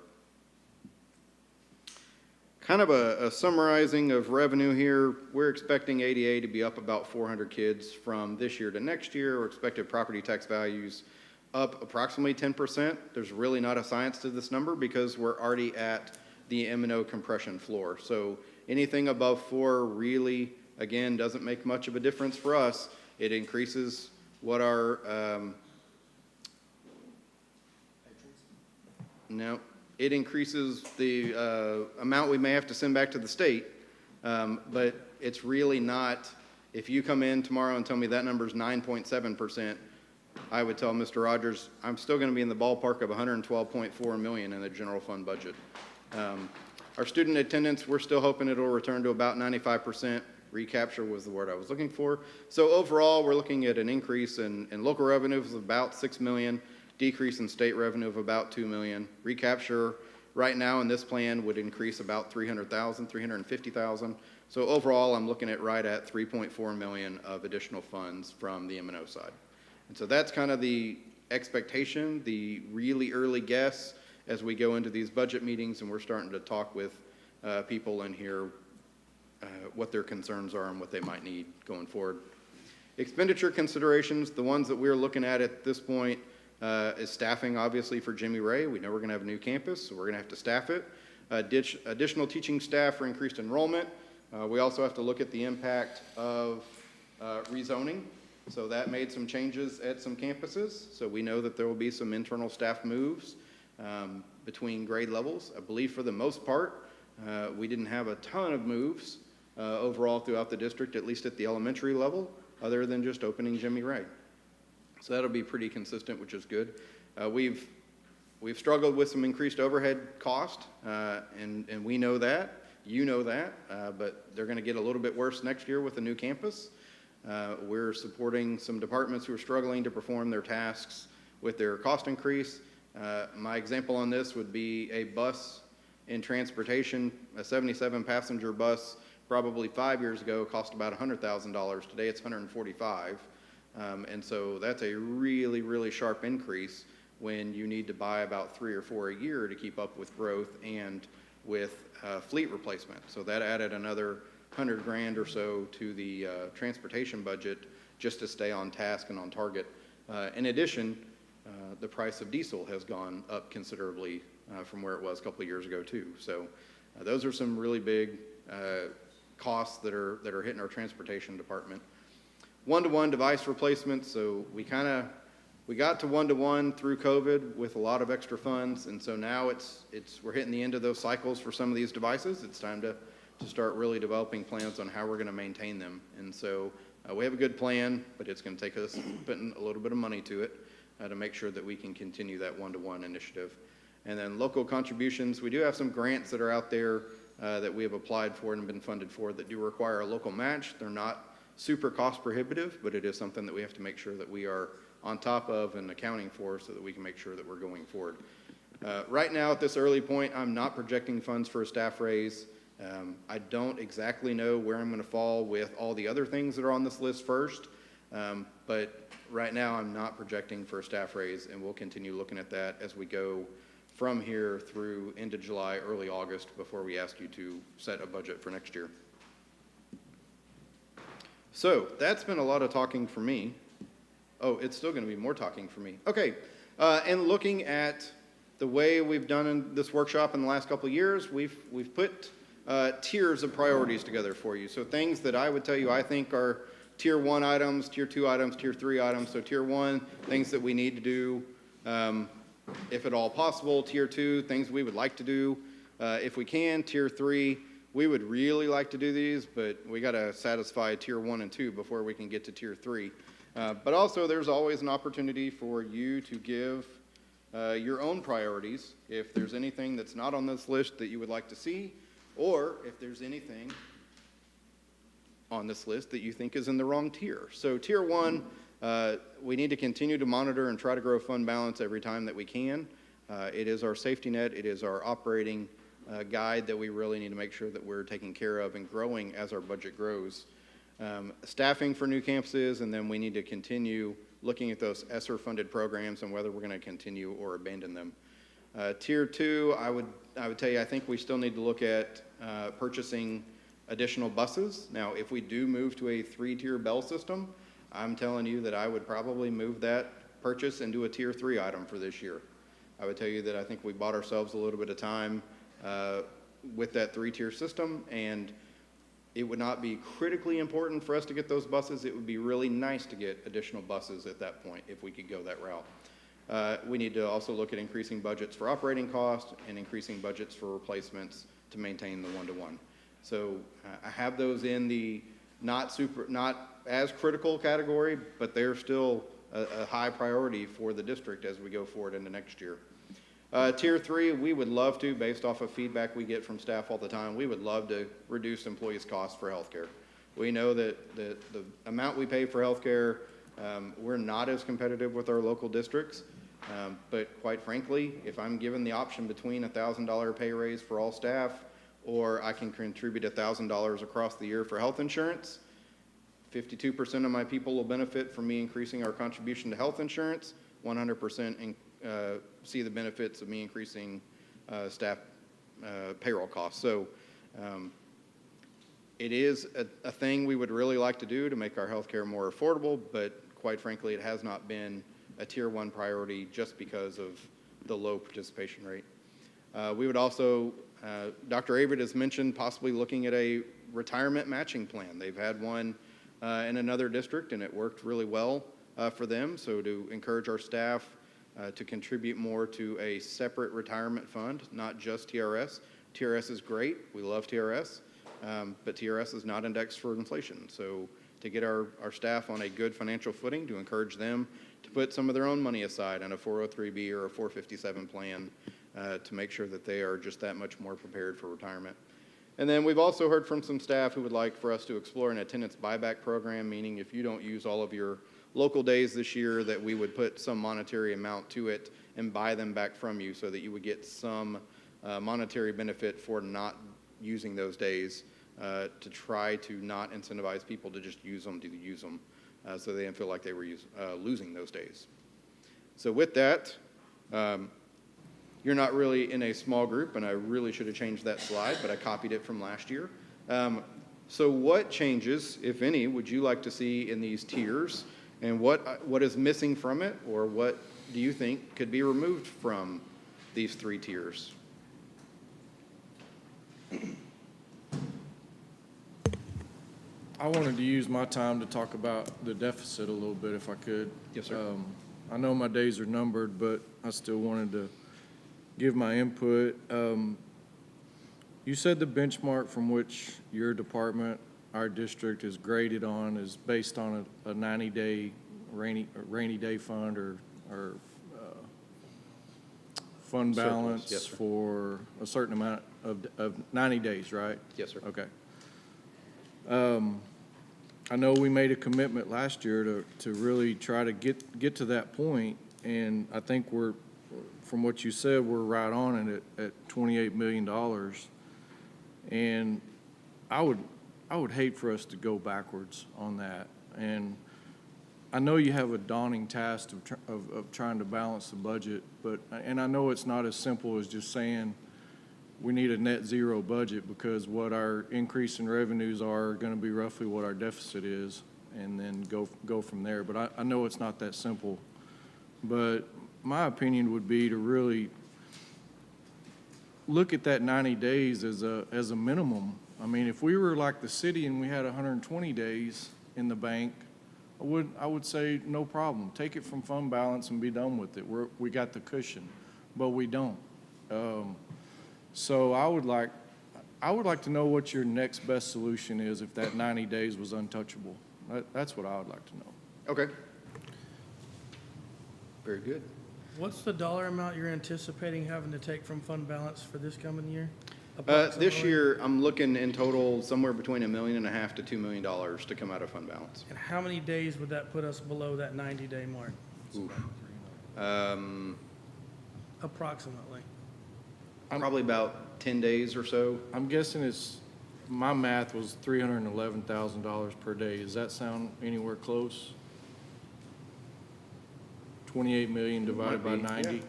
Kind of a summarizing of revenue here. We're expecting ADA to be up about 400 kids from this year to next year. We're expected property tax values up approximately 10%. There's really not a science to this number because we're already at the M&O compression floor. So anything above 4 really, again, doesn't make much of a difference for us. It increases what our, it increases the amount we may have to send back to the state, but it's really not, if you come in tomorrow and tell me that number is 9.7%, I would tell Mr. Rogers, I'm still going to be in the ballpark of $112.4 million in the general fund budget. Our student attendance, we're still hoping it'll return to about 95%. Recapture was the word I was looking for. So overall, we're looking at an increase in local revenue of about $6 million, decrease in state revenue of about $2 million. Recapture right now in this plan would increase about $300,000, $350,000. So overall, I'm looking at right at $3.4 million of additional funds from the M&O side. And so that's kind of the expectation, the really early guess as we go into these budget meetings and we're starting to talk with people in here what their concerns are and what they might need going forward. Expenditure considerations, the ones that we're looking at this point is staffing, obviously, for Jimmy Ray. We know we're going to have a new campus, so we're going to have to staff it. Additional teaching staff for increased enrollment. We also have to look at the impact of rezoning. So that made some changes at some campuses. So we know that there will be some internal staff moves between grade levels. I believe for the most part, we didn't have a ton of moves overall throughout the district, at least at the elementary level, other than just opening Jimmy Ray. So that'll be pretty consistent, which is good. We've struggled with some increased overhead cost, and we know that, you know that, but they're going to get a little bit worse next year with the new campus. We're supporting some departments who are struggling to perform their tasks with their cost increase. My example on this would be a bus in transportation, a 77-passenger bus probably 5 years ago cost about $100,000. Today it's $145,000. And so that's a really, really sharp increase when you need to buy about 3 or 4 a year to keep up with growth and with fleet replacement. So that added another 100 grand or so to the transportation budget just to stay on task and on target. In addition, the price of diesel has gone up considerably from where it was a couple of years ago too. So those are some really big costs that are hitting our transportation department. One-to-one device replacement. So we got to one-to-one through COVID with a lot of extra funds, and so now we're hitting the end of those cycles for some of these devices. It's time to start really developing plans on how we're going to maintain them. And so we have a good plan, but it's going to take us putting a little bit of money to it to make sure that we can continue that one-to-one initiative. And then local contributions, we do have some grants that are out there that we have applied for and been funded for that do require a local match. They're not super cost prohibitive, but it is something that we have to make sure that we are on top of and accounting for so that we can make sure that we're going forward. Right now, at this early point, I'm not projecting funds for a staff raise. I don't exactly know where I'm going to fall with all the other things that are on this list first, but right now I'm not projecting for a staff raise, and we'll continue looking at that as we go from here through into July, early August, before we ask you to set a budget for next year. So that's been a lot of talking for me. Oh, it's still going to be more talking for me. Okay, and looking at the way we've done in this workshop in the last couple of years, we've put tiers of priorities together for you. So things that I would tell you I think are tier 1 items, tier 2 items, tier 3 items. So tier 1, things that we need to do if at all possible. Tier 2, things we would like to do if we can. Tier 3, we would really like to do these, but we got to satisfy tier 1 and 2 before we can get to tier 3. But also there's always an opportunity for you to give your own priorities if there's anything that's not on this list that you would like to see, or if there's anything on this list that you think is in the wrong tier. So tier 1, we need to continue to monitor and try to grow fund balance every time that we can. It is our safety net. It is our operating guide that we really need to make sure that we're taking care of and growing as our budget grows. Staffing for new campuses, and then we need to continue looking at those ESSER-funded programs and whether we're going to continue or abandon them. Tier 2, I would tell you, I think we still need to look at purchasing additional buses. Now, if we do move to a 3-tier bell system, I'm telling you that I would probably move that purchase into a tier 3 item for this year. I would tell you that I think we bought ourselves a little bit of time with that 3-tier system, and it would not be critically important for us to get those buses. It would be really nice to get additional buses at that point if we could go that route. We need to also look at increasing budgets for operating costs and increasing budgets for replacements to maintain the one-to-one. So I have those in the not as critical category, but they're still a high priority for the district as we go forward into next year. Tier 3, we would love to, based off of feedback we get from staff all the time, we would love to reduce employees' costs for healthcare. We know that the amount we pay for healthcare, we're not as competitive with our local districts, but quite frankly, if I'm given the option between a $1,000 pay raise for all staff, or I can contribute $1,000 across the year for health insurance, 52% of my people will benefit from me increasing our contribution to health insurance, 100% see the benefits of me increasing staff payroll costs. So it is a thing we would really like to do to make our healthcare more affordable, but quite frankly, it has not been a tier 1 priority just because of the low participation rate. We would also, Dr. Averitt has mentioned possibly looking at a retirement matching plan. They've had one in another district, and it worked really well for them. So to encourage our staff to contribute more to a separate retirement fund, not just TRS. TRS is great. We love TRS, but TRS is not indexed for inflation. So to get our staff on a good financial footing, to encourage them to put some of their own money aside on a 403B or a 457 plan to make sure that they are just that much more prepared for retirement. And then we've also heard from some staff who would like for us to explore an attendance buyback program, meaning if you don't use all of your local days this year, that we would put some monetary amount to it and buy them back from you so that you would get some monetary benefit for not using those days to try to not incentivize people to just use them so they didn't feel like they were losing those days. So with that, you're not really in a small group, and I really should have changed that slide, but I copied it from last year. So what changes, if any, would you like to see in these tiers? And what is missing from it, or what do you think could be removed from these 3 tiers? I wanted to use my time to talk about the deficit a little bit, if I could. Yes, sir. I know my days are numbered, but I still wanted to give my input. You said the benchmark from which your department, our district, is graded on is based on a 90-day rainy day fund or fund Surplus, balance yes, sir. for a certain amount of 90 days, right? Yes, sir. Okay. I know we made a commitment last year to really try to get to that point, and I think from what you said, we're right on it at $28 million. And I would hate for us to go backwards on that. And I know you have a daunting task of trying to balance the budget, and I know it's not as simple as just saying we need a net zero budget, because what our increase in revenues are going to be roughly what our deficit is, and then go from there. But I know it's not that simple. But my opinion would be to really look at that 90 days as a minimum. I mean, if we were like the city and we had 120 days in the bank, I would say no problem. Take it from fund balance and be done with it. We got the cushion, but we don't. So I would like to know what your next best solution is if that 90 days was untouchable. That's what I would like to know. Okay. Very good. What's the dollar amount you're anticipating having to take from fund balance for this coming year? This Approximately? year, I'm looking in total somewhere between $1.5 million to $2 million to come out of fund balance. And how many days would that put us below that 90-day mark, approximately? Probably about 10 days or so. I'm guessing my math was $311,000 per day. Does that sound anywhere close? 28 million divided by Might be, 90?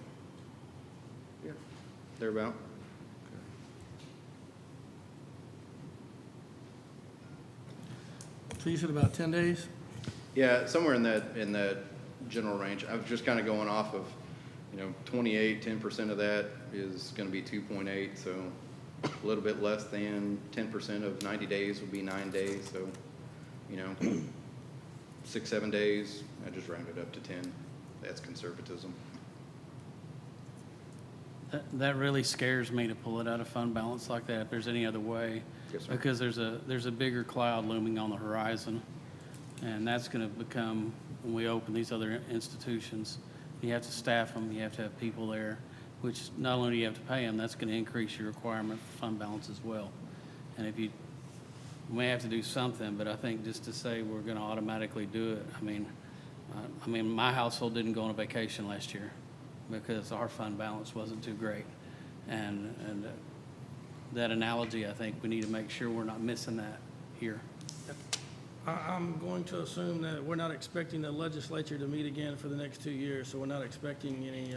Yeah. Thereabout. So you said about 10 days? Yeah, somewhere in that general range. I was just kind of going off of, 28, 10% of that is going to be 2.8, so a little bit less than 10% of 90 days would be 9 days, so, 6, 7 days, I just rounded up to 10. That's conservatism. That really scares me to pull it out of fund balance like that, if there's any other way. Yes, sir. Because there's a bigger cloud looming on the horizon, and that's gonna become, when we open these other institutions, you have to staff them, you have to have people there, which not only do you have to pay them, that's gonna increase your requirement for fund balance as well. And we may have to do something, but I think just to say we're gonna automatically do it, I mean, my household didn't go on a vacation last year because our fund balance wasn't too great. And that analogy, I think we need to make sure we're not missing that here. I'm going to assume that we're not expecting the legislature to meet again for the next 2 years, so we're not expecting any,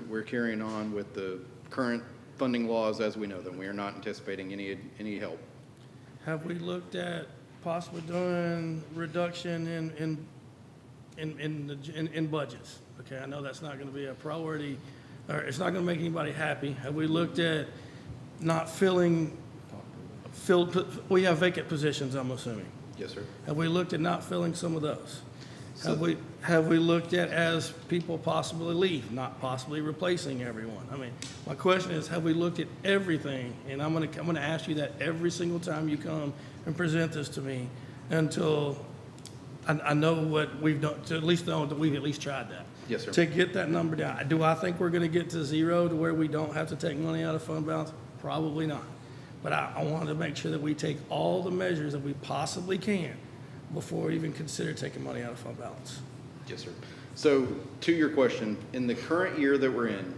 We're carrying on with the current funding laws as we know them. We are not anticipating any help. have we looked at possibly doing reduction in budgets? Okay, I know that's not going to be a priority, or it's not going to make anybody happy. Have we looked at not we have vacant positions, I'm assuming. Yes, sir. Have we looked at not filling some of those? So- Have we looked at, as people possibly leave, not possibly replacing everyone? I mean, my question is, have we looked at everything? And I'm gonna ask you that every single time you come and present this to me until I know what we've done, to at least know that we've at least tried that. Yes, sir. To get that number down. Do I think we're gonna get to zero to where we don't have to take money out of fund balance? Probably not. But I wanted to make sure that we take all the measures that we possibly can before we even consider taking money out of fund balance. Yes, sir. So to your question, in the current year that we're in,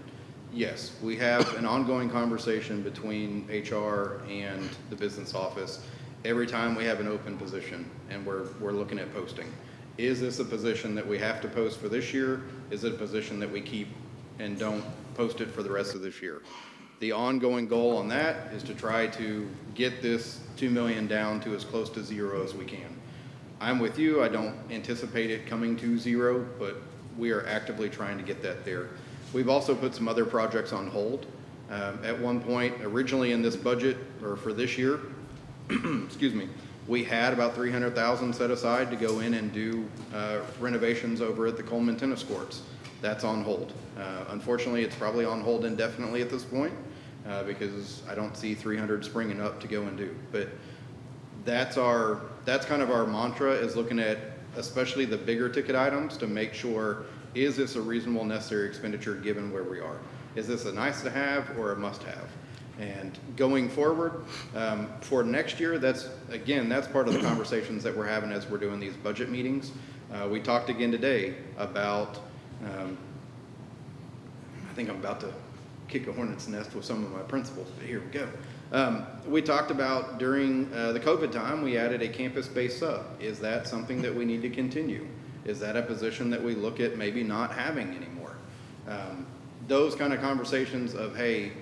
yes, we have an ongoing conversation between HR and the business office every time we have an open position and we're looking at posting. Is this a position that we have to post for this year? Is it a position that we keep and don't post it for the rest of this year. The ongoing goal on that is to try to get this 2 million down to as close to zero as we can. I'm with you. I don't anticipate it coming to zero, but we are actively trying to get that there. We've also put some other projects on hold. At one point, originally in this budget, or for this year, excuse me, we had about $300,000 set aside to go in and do renovations over at the Coleman tennis courts. That's on hold. Unfortunately, it's probably on hold indefinitely at this point because I don't see 300 springing up to go and do. But that's kind of our mantra, is looking at especially the bigger ticket items to make sure, is this a reasonable, necessary expenditure given where we are? Is this a nice to have or a must have? And going forward, for next year, that's part of the conversations that we're having as we're doing these budget meetings. We talked again today about, I think I'm about to kick a hornet's nest with some of my principals, but here we go. We talked about during the COVID time, we added a campus-based sub. Is that something that we need to continue? Is that a position that we look at maybe not having anymore? Those kind of conversations of, hey,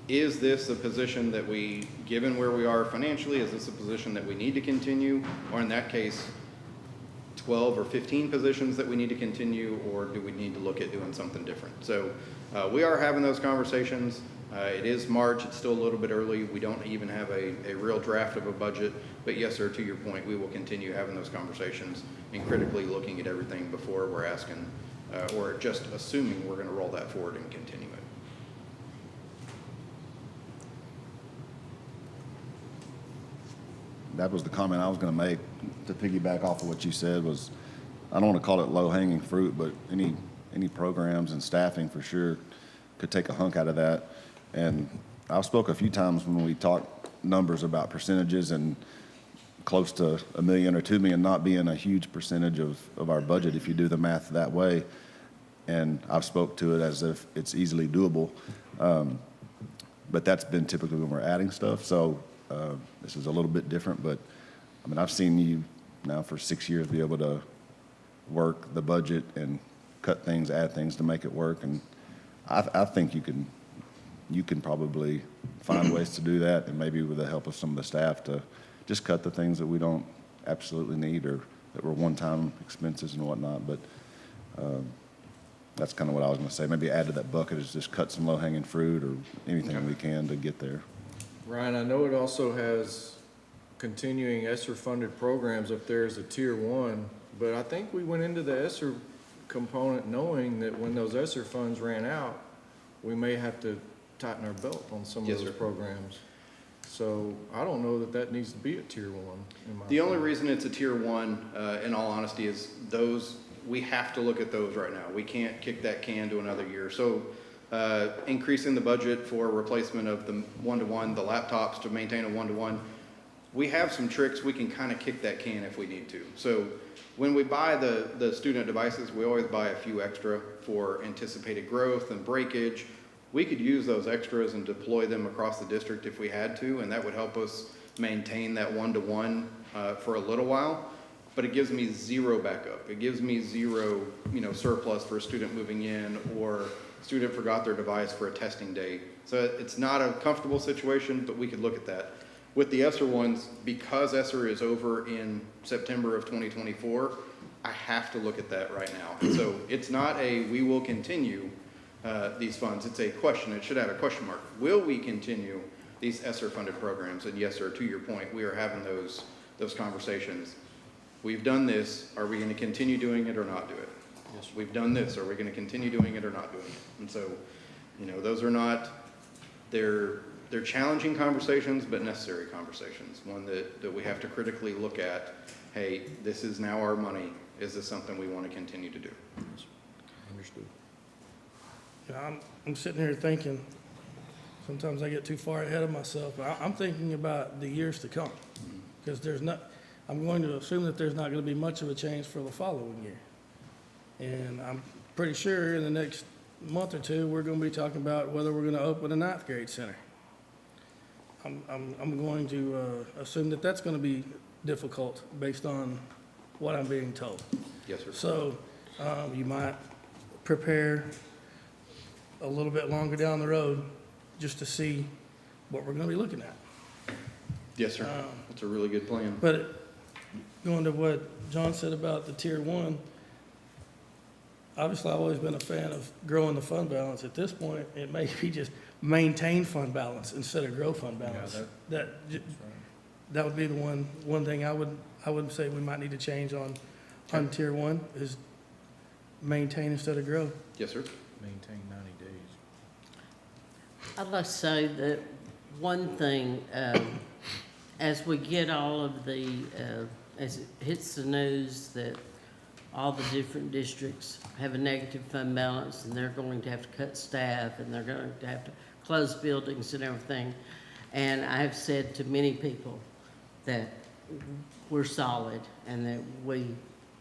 is this a position that we, given where we are financially, is this a position that we need to continue? Or in that case, 12 or 15 positions that we need to continue, or do we need to look at doing something different? So we are having those conversations. It is March, it's still a little bit early. We don't even have a real draft of a budget, but yes, sir, to your point, we will continue having those conversations and critically looking at everything before we're asking, or just assuming we're gonna roll that forward and continue it. That was the comment I was going to make, to piggyback off of what you said. Was, I don't want to call it low-hanging fruit, but any programs and staffing for sure could take a hunk out of that. And I've spoke a few times when we talk numbers about percentages, and close to $1 million or $2 million not being a huge percentage of our budget if you do the math that way. And I've spoke to it as if it's easily doable. But that's been typically when we're adding stuff. So this is a little bit different, but I mean, I've seen you now for 6 years be able to work the budget and cut things, add things to make it work. And I think you can probably find ways to do that, and maybe with the help of some of the staff to just cut the things that we don't absolutely need or that were one-time expenses and whatnot. But that's kind of what I was going to say. Maybe add to that bucket is just cut some low-hanging fruit or anything we can to get there. Ryan, I know it also has continuing ESSER-funded programs up there as a tier 1, but I think we went into the ESSER component knowing that when those ESSER funds ran out, we may have to tighten our belt on some of Yes, those sir. programs. So I don't know that that needs to be a tier 1. In my The only opinion. reason it's a tier 1, in all honesty, is those, we have to look at those right now. We can't kick that can to another year. So increasing the budget for replacement of the one-to-one, the laptops to maintain a one-to-one, we have some tricks. We can kind of kick that can if we need to. So when we buy the student devices, we always buy a few extra for anticipated growth and breakage. We could use those extras and deploy them across the district if we had to, and that would help us maintain that one-to-one for a little while. But it gives me zero backup. It gives me zero, surplus for a student moving in, or student forgot their device for a testing day. So it's not a comfortable situation, but we could look at that. With the ESSER ones, because ESSER is over in September of 2024, I have to look at that right now. So it's not a, we will continue these funds. It's a question. It should have a question mark. Will we continue these ESSER-funded programs? And yes, sir, to your point, we are having those conversations. We've done this. Are we going to continue doing it or not do it? Yes. We've done this. Are we going to continue doing it or not doing it? And so, those are not, they're challenging conversations, but necessary conversations. One that we have to critically look at. Hey, this is now our money. Is this something we want to continue to do? Understood. I'm sitting here thinking, sometimes I get too far ahead of myself, but I'm thinking about the years to come. Because I'm going to assume that there's not going to be much of a change for the following year. And I'm pretty sure in the next month or two, we're going to be talking about whether we're going to open a ninth grade center. I'm going to assume that that's going to be difficult based on what I'm being told. Yes, sir. So you might prepare a little bit longer down the road, just to see what we're gonna be looking at. Yes, sir. That's a really good plan. But going to what John said about the tier one, obviously, I've always been a fan of growing the fund balance. At this point, it may be just maintain fund balance instead of grow fund balance. That would be the one thing I would say we might need to change on tier one is maintain instead of grow. Yes, sir. Maintain 90 days. I'd like to say that one thing, as we get all of the, as it hits the news that all the different districts have a negative fund balance and they're going to have to cut staff and they're going to have to close buildings and everything. And I have said to many people that we're solid and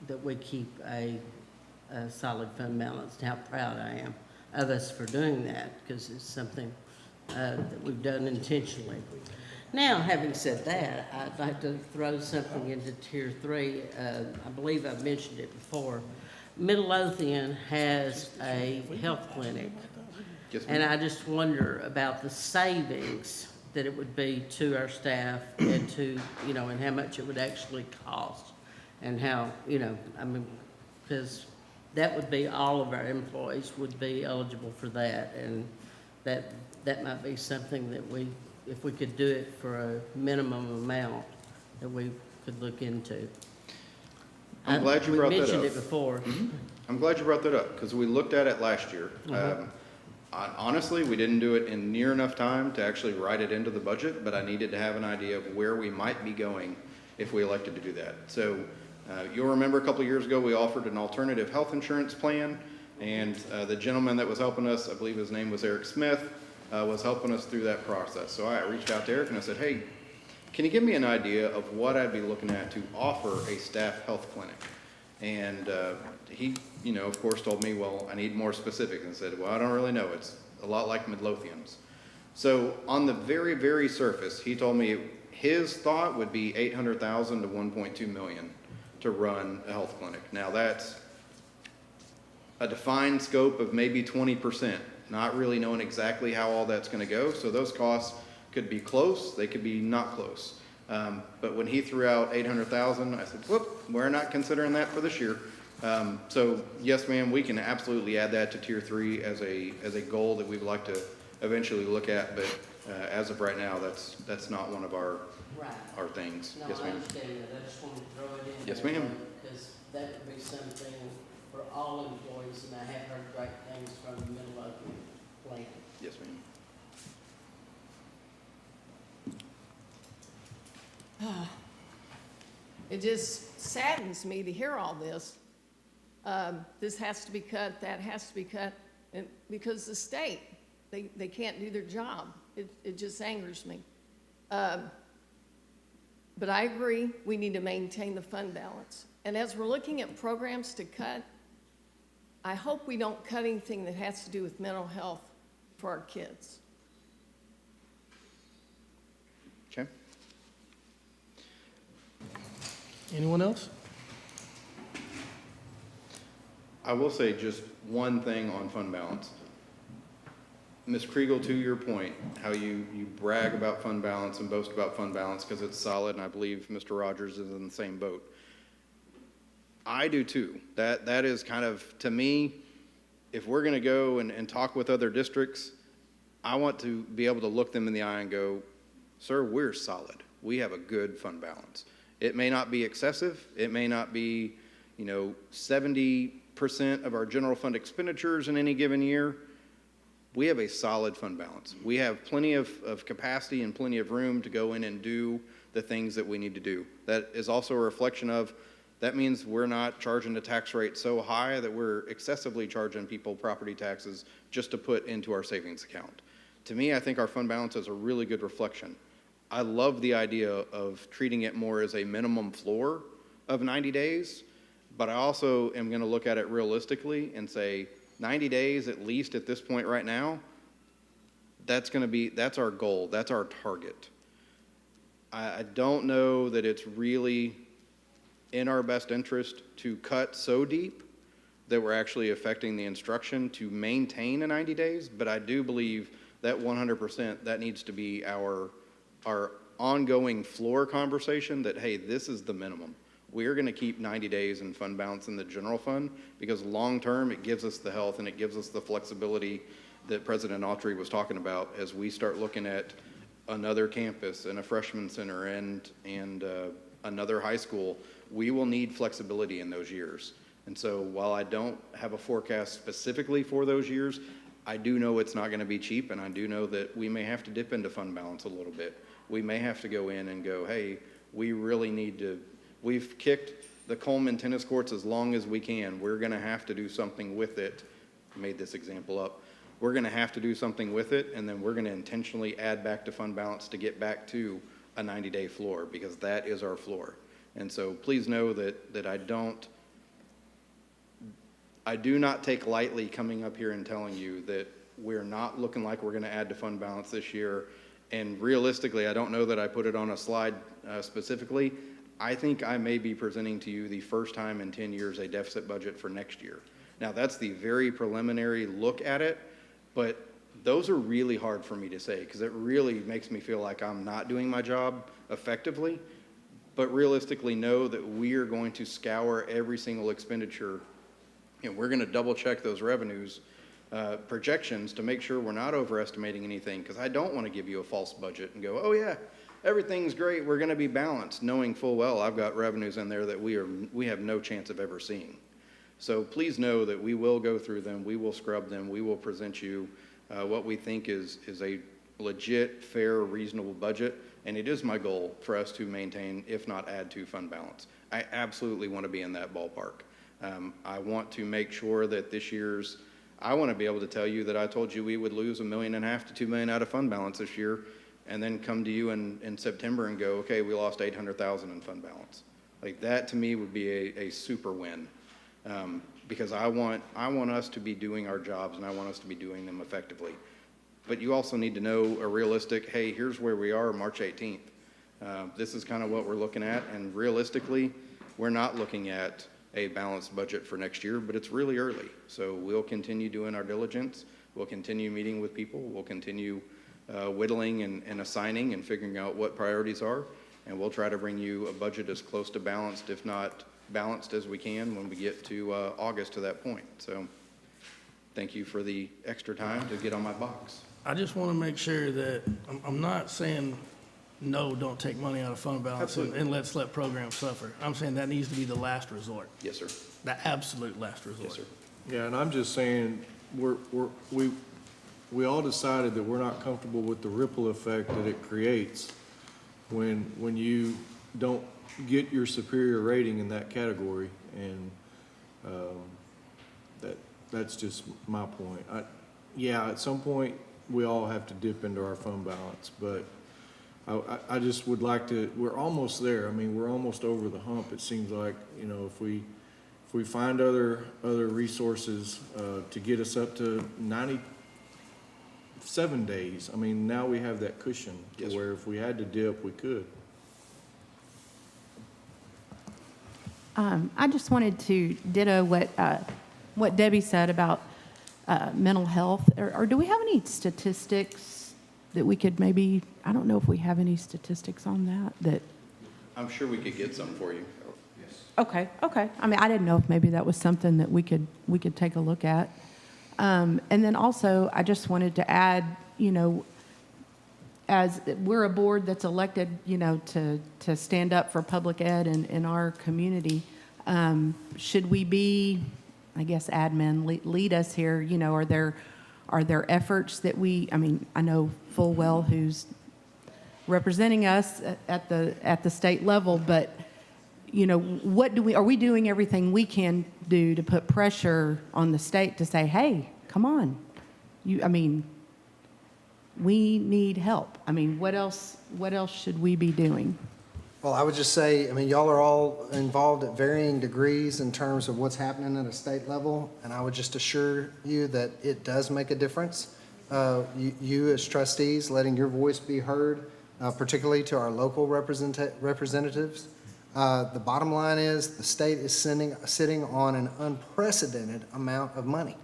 that we keep a solid fund balance, and how proud I am of us for doing that, because it's something that we've done intentionally. Now, having said that, I'd like to throw something into tier three. I believe I've mentioned it before. Midlothian has a health clinic, Yes, and ma'am. I just wonder about the savings that it would be to our staff and to, and how much it would actually cost, and how, I mean, because that would be, all of our employees would be eligible for that, and that might be something that if we could do it for a minimum amount, that we could look into. I'm glad you brought that We mentioned up. it before. I'm glad you brought that up, because we looked at it last year. Honestly, we didn't do it in near enough time to actually write it into the budget, but I needed to have an idea of where we might be going if we elected to do that. So you'll remember a couple of years ago, we offered an alternative health insurance plan, and the gentleman that was helping us, I believe his name was Eric Smith, was helping us through that process. So I reached out to Eric and I said, hey, can you give me an idea of what I'd be looking at to offer a staff health clinic? And he, of course, told me, well, I need more specific, and said, well, I don't really know. It's a lot like Midlothian's. So on the very, very surface, he told me his thought would be $800,000 to $1.2 million to run a health clinic. Now that's a defined scope of maybe 20%, not really knowing exactly how all that's going to go. So those costs could be close, they could be not close. But when he threw out 800,000, I said, whoop, we're not considering that for this year. So yes, ma'am, we can absolutely add that to tier three as a goal that we would like to eventually look at. But as of right now, that's not one of our things. No, Yes, I ma'am. understand that. I just wanted to throw it in. Yes, there, ma'am. Because that would be something for all employees, and I have heard great things from the Midlothian plan. Yes, ma'am. It just saddens me to hear all this. This has to be cut, that has to be cut, and because the state, they can't do their job. It just angers me. But I agree, we need to maintain the fund balance. And as we're looking at programs to cut, I hope we don't cut anything that has to do with mental health for our kids. Okay. Anyone else? I will say just one thing on fund balance. Ms. Kriegel, to your point, how you brag about fund balance and boast about fund balance because it's solid, and I believe Mr. Rogers is in the same boat. I do too. That is kind of, to me, if we're going to go and talk with other districts, I want to be able to look them in the eye and go, sir, we're solid. We have a good fund balance. It may not be excessive. It may not be, 70% of our general fund expenditures in any given year. We have a solid fund balance. We have plenty of capacity and plenty of room to go in and do the things that we need to do. That is also a reflection of, that means we're not charging the tax rate so high that we're excessively charging people property taxes just to put into our savings account. To me, I think our fund balance is a really good reflection. I love the idea of treating it more as a minimum floor of 90 days, but I also am going to look at it realistically and say 90 days, at least at this point right now, that's our goal, that's our target. I don't know that it's really in our best interest to cut so deep that we're actually affecting the instruction to maintain a 90 days, but I do believe that 100%, that needs to be our ongoing floor conversation that, hey, this is the minimum. We're going to keep 90 days in fund balance in the general fund because long-term, it gives us the health and it gives us the flexibility that President Autry was talking about as we start looking at another campus and a freshman center and another high school. We will need flexibility in those years. And so while I don't have a forecast specifically for those years, I do know it's not going to be cheap, and I do know that we may have to dip into fund balance a little bit. We may have to go in and go, hey, we really need to, we've kicked the Coleman tennis courts as long as we can. We're going to have to do something with it. I made this example up. We're going to have to do something with it, and then we're going to intentionally add back to fund balance to get back to a 90-day floor, because that is our floor. And so please know that I do not take lightly coming up here and telling you that we're not looking like we're going to add to fund balance this year. And realistically, I don't know that I put it on a slide specifically. I think I may be presenting to you the first time in 10 years a deficit budget for next year. Now, that's the very preliminary look at it, but those are really hard for me to say because it really makes me feel like I'm not doing my job effectively. But realistically, know that we are going to scour every single expenditure, and we're going to double check those revenues projections to make sure we're not overestimating anything, because I don't want to give you a false budget and go, oh yeah, everything's great, we're going to be balanced, knowing full well I've got revenues in there that we have no chance of ever seeing. So please know that we will go through them, we will scrub them, we will present you what we think is a legit, fair, reasonable budget, and it is my goal for us to maintain, if not add to, fund balance. I absolutely want to be in that ballpark. I want to make sure that this year's, I want to be able to tell you that I told you we would lose $1.5 million to $2 million out of fund balance this year, and then come to you in September and go, okay, we lost $800,000 in fund balance. Like that to me would be a super win, because I want us to be doing our jobs and I want us to be doing them effectively. But you also need to know a realistic, hey, here's where we are March 18th. This is kind of what we're looking at, and realistically, we're not looking at a balanced budget for next year, but it's really early. So we'll continue doing our diligence. We'll continue meeting with people. We'll continue whittling and assigning and figuring out what priorities are. And we'll try to bring you a budget as close to balanced, if not balanced as we can when we get to August to that point. So thank you for the extra time to get on my box. I just want to make sure that, I'm not saying, no, don't take money out of fund balance and let's let programs suffer. I'm saying that needs to be the last resort, Yes, sir. the absolute last resort. Yes, sir. Yeah, and I'm just saying, we all decided that we're not comfortable with the ripple effect that it creates when you don't get your superior rating in that category, and that's just my point. Yeah, at some point, we all have to dip into our fund balance, but I just would like to, we're almost there. I mean, we're almost over the hump. It seems like, you know, if we find other resources to get us up to 97 days, I mean, now we have that cushion to Yes, sir. where if we had to dip, we could. I just wanted to ditto what Debbie said about mental health. Or do we have any statistics that we could maybe, I don't know if we have any statistics on that. I'm sure we could get some for you. Okay. I mean, I didn't know if maybe that was something that we could take a look at. And then also, I just wanted to add, you know, as we're a board that's elected, you know, to stand up for public ed in our community, should we be, I guess, admin, lead us here, you know, are there efforts that I mean, I know full well who's representing us at the state level, but, you know, are we doing everything we can do to put pressure on the state to say, hey, come on, we need help. I mean, what else should we be doing? Well, I would just say, I mean, y'all are all involved at varying degrees in terms of what's happening at a state level, and I would just assure you that it does make a difference. You as trustees, letting your voice be heard, particularly to our local representatives, The bottom line is, the state is sitting on an unprecedented amount of money.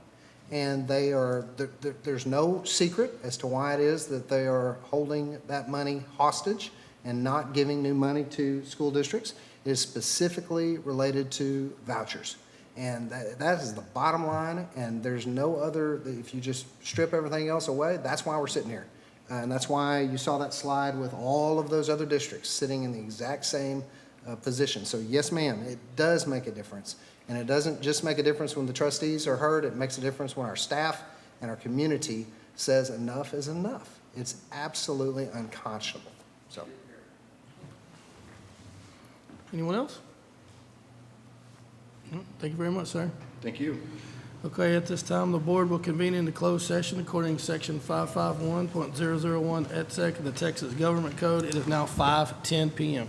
And there's no secret as to why it is that they are holding that money hostage and not giving new money to school districts. It is specifically related to vouchers. And that is the bottom line, and there's no other, if you just strip everything else away, that's why we're sitting here. And that's why you saw that slide with all of those other districts sitting in the exact same position. So yes, ma'am, it does make a difference. And it doesn't just make a difference when the trustees are heard, it makes a difference when our staff and our community says enough is enough. It's absolutely unconscionable. So. Anyone else? No? Thank you very much, sir. Thank you. Okay, at this time, the board will convene into closed session according to section 551.001 et sec of the Texas Government Code. It is now 5:10 PM.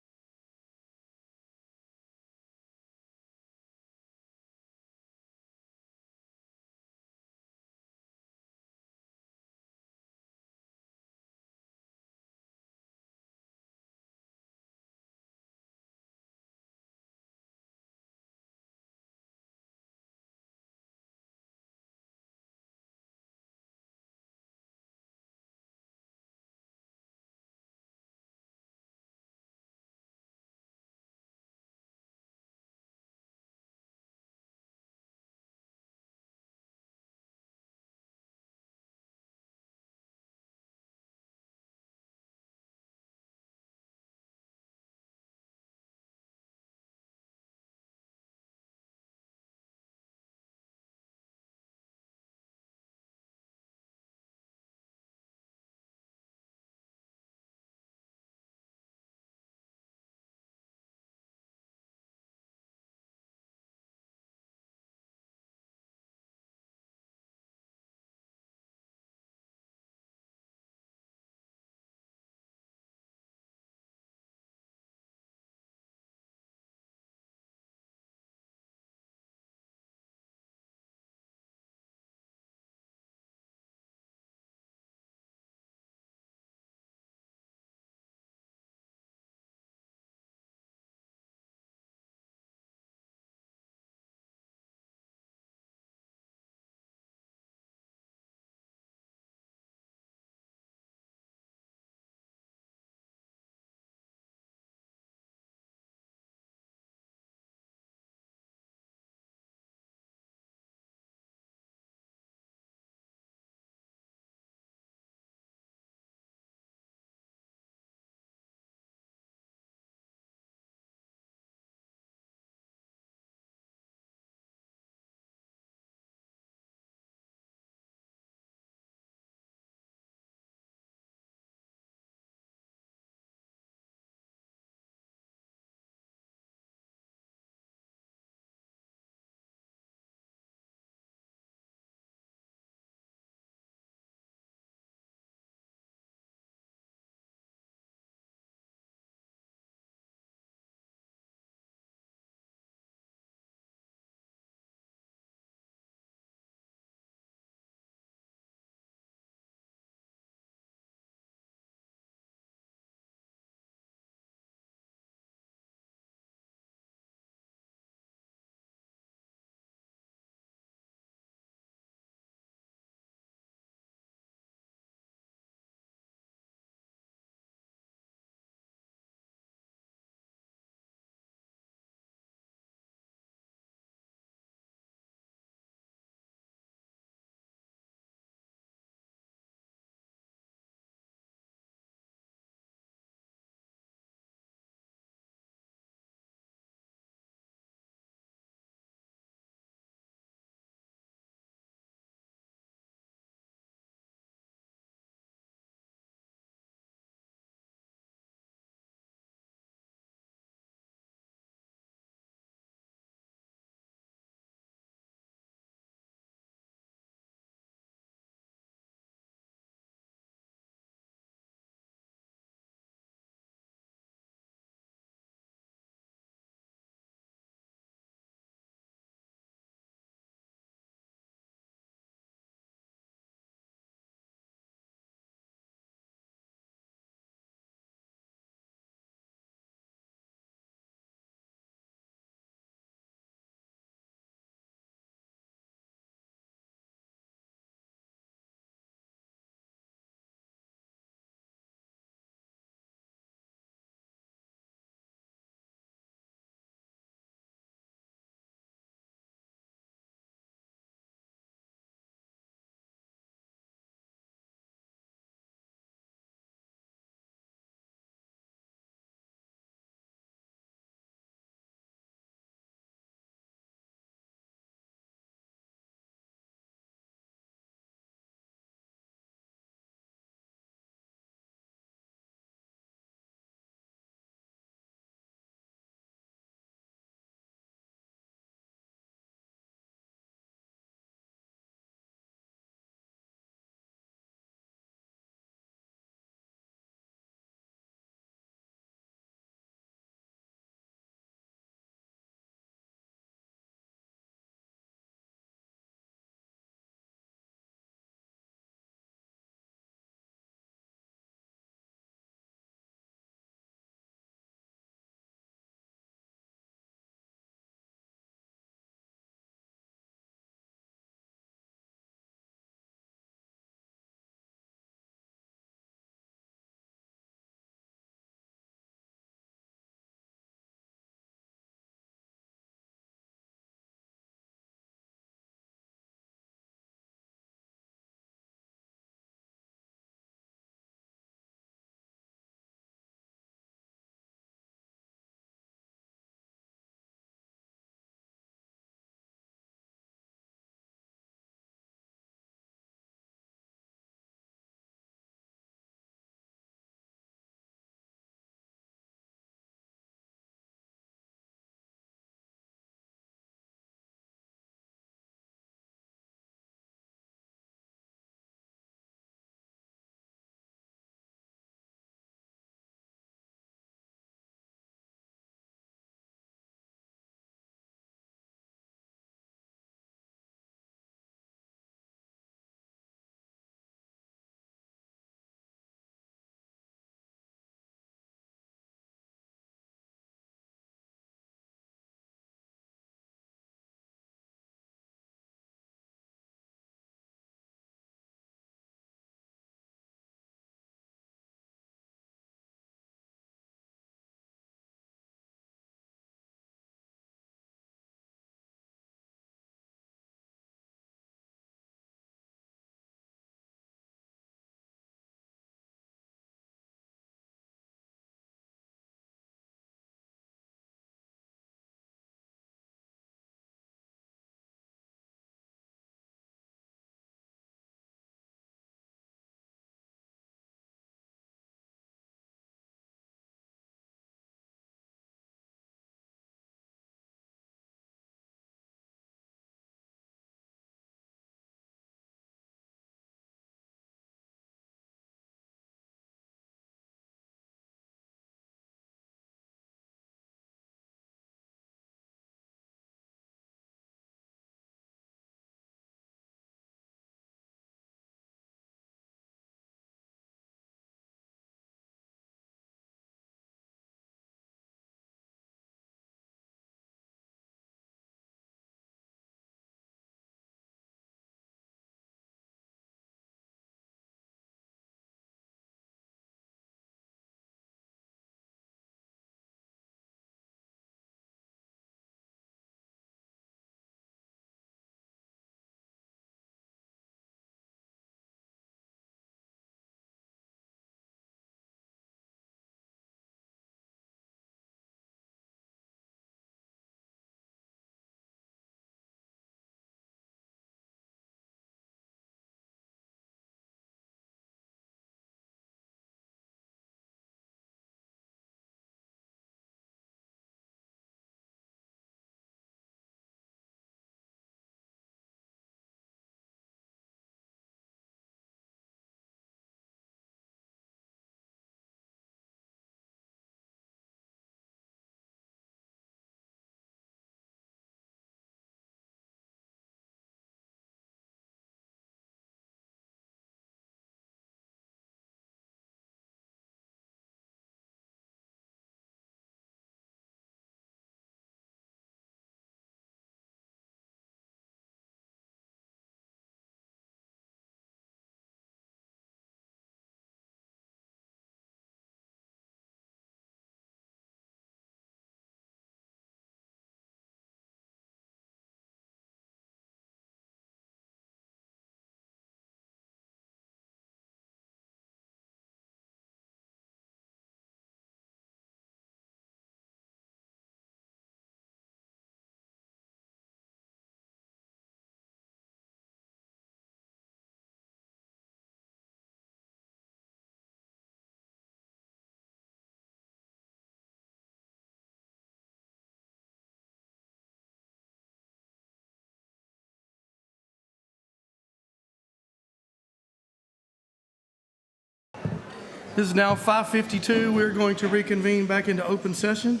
This is now 5:52. We're going to reconvene back into open session.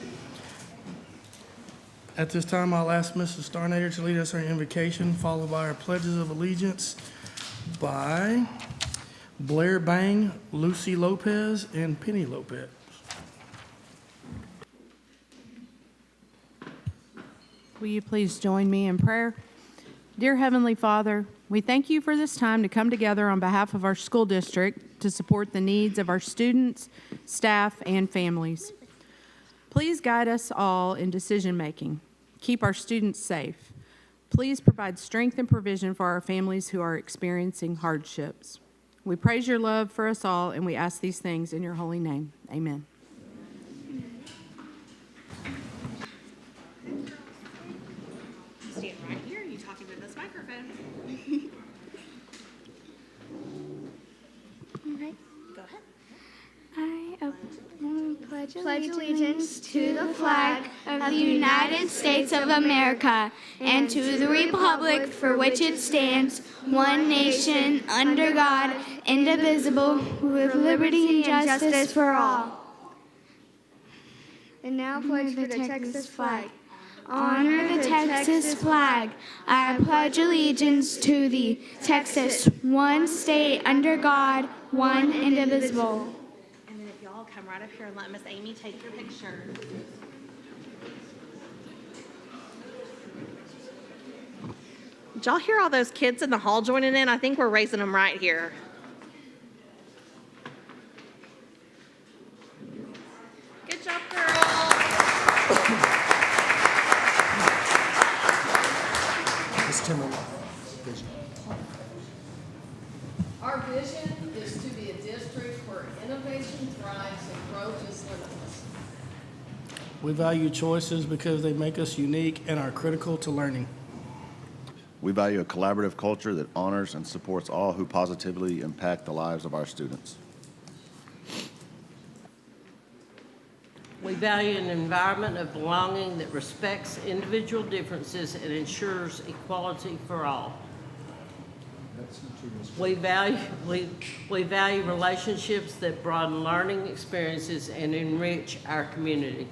At this time, I'll ask Mrs. Starnader to lead us in our invocation, followed by our pledges of allegiance by Blair Bang, Lucy Lopez, and Penny Lopez. Will you please join me in prayer? Dear Heavenly Father, we thank you for this time to come together on behalf of our school district to support the needs of our students, staff, and families. Please guide us all in decision-making. Keep our students safe. Please provide strength and provision for our families who are experiencing hardships. We praise your love for us all, and we ask these things in your holy name. Amen. Stand right here, you talking to this microphone. All right. Go ahead. I pledge allegiance to the flag of the United States of America and to the republic for which it stands, one nation, under God, indivisible, with liberty and justice for all. And now pledge for the Texas flag. Honor the Texas flag. I pledge allegiance to the Texas, one state under God, one indivisible. And then if y'all come right up here and let Miss Amy take your picture. Did y'all hear all those kids in the hall joining in? I think we're raising them right here. Good job, girl. Our vision is to be a district where innovation thrives and growth is limitless. We value choices because they make us unique and are critical to learning. We value a collaborative culture that honors and supports all who positively impact the lives of our students. We value an environment of belonging that respects individual differences and ensures equality for all. We value relationships that broaden learning experiences and enrich our community.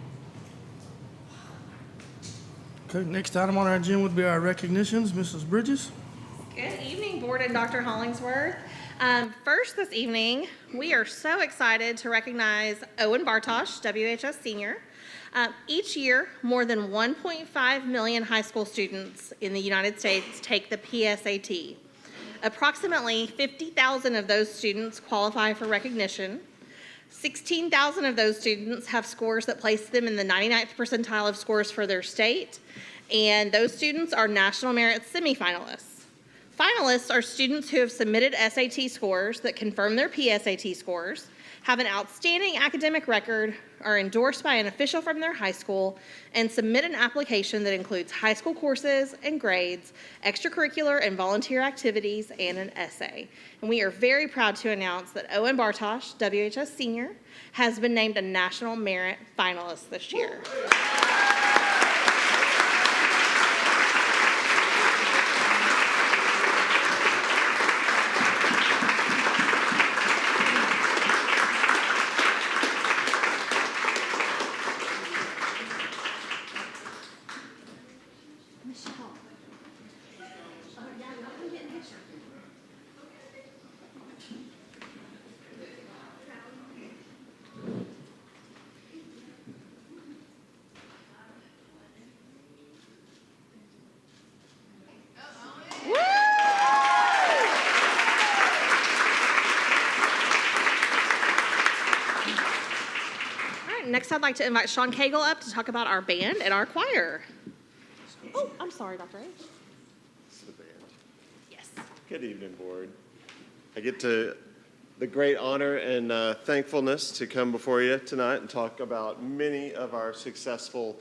Okay, next item on our agenda would be our recognitions. Mrs. Bridges. Good evening, Board and Dr. Hollingsworth. First this evening, we are so excited to recognize Owen Bartosh, WHS Senior. Each year, more than 1.5 million high school students in the United States take the PSAT. Approximately 50,000 of those students qualify for recognition. 16,000 of those students have scores that place them in the 99th percentile of scores for their state, and those students are National Merit semifinalists. Finalists are students who have submitted SAT scores that confirm their PSAT scores, have an outstanding academic record, are endorsed by an official from their high school, and submit an application that includes high school courses and grades, extracurricular and volunteer activities, and an essay. And we are very proud to announce that Owen Bartosh, WHS Senior, has been named a National Merit finalist this year. Next, I'd like to invite Sean Cagle up to talk about our band and our choir. Oh, I'm sorry, Dr. H. This is the band. Yes. Good evening, Board. I get the great honor and thankfulness to come before you tonight and talk about many of our successful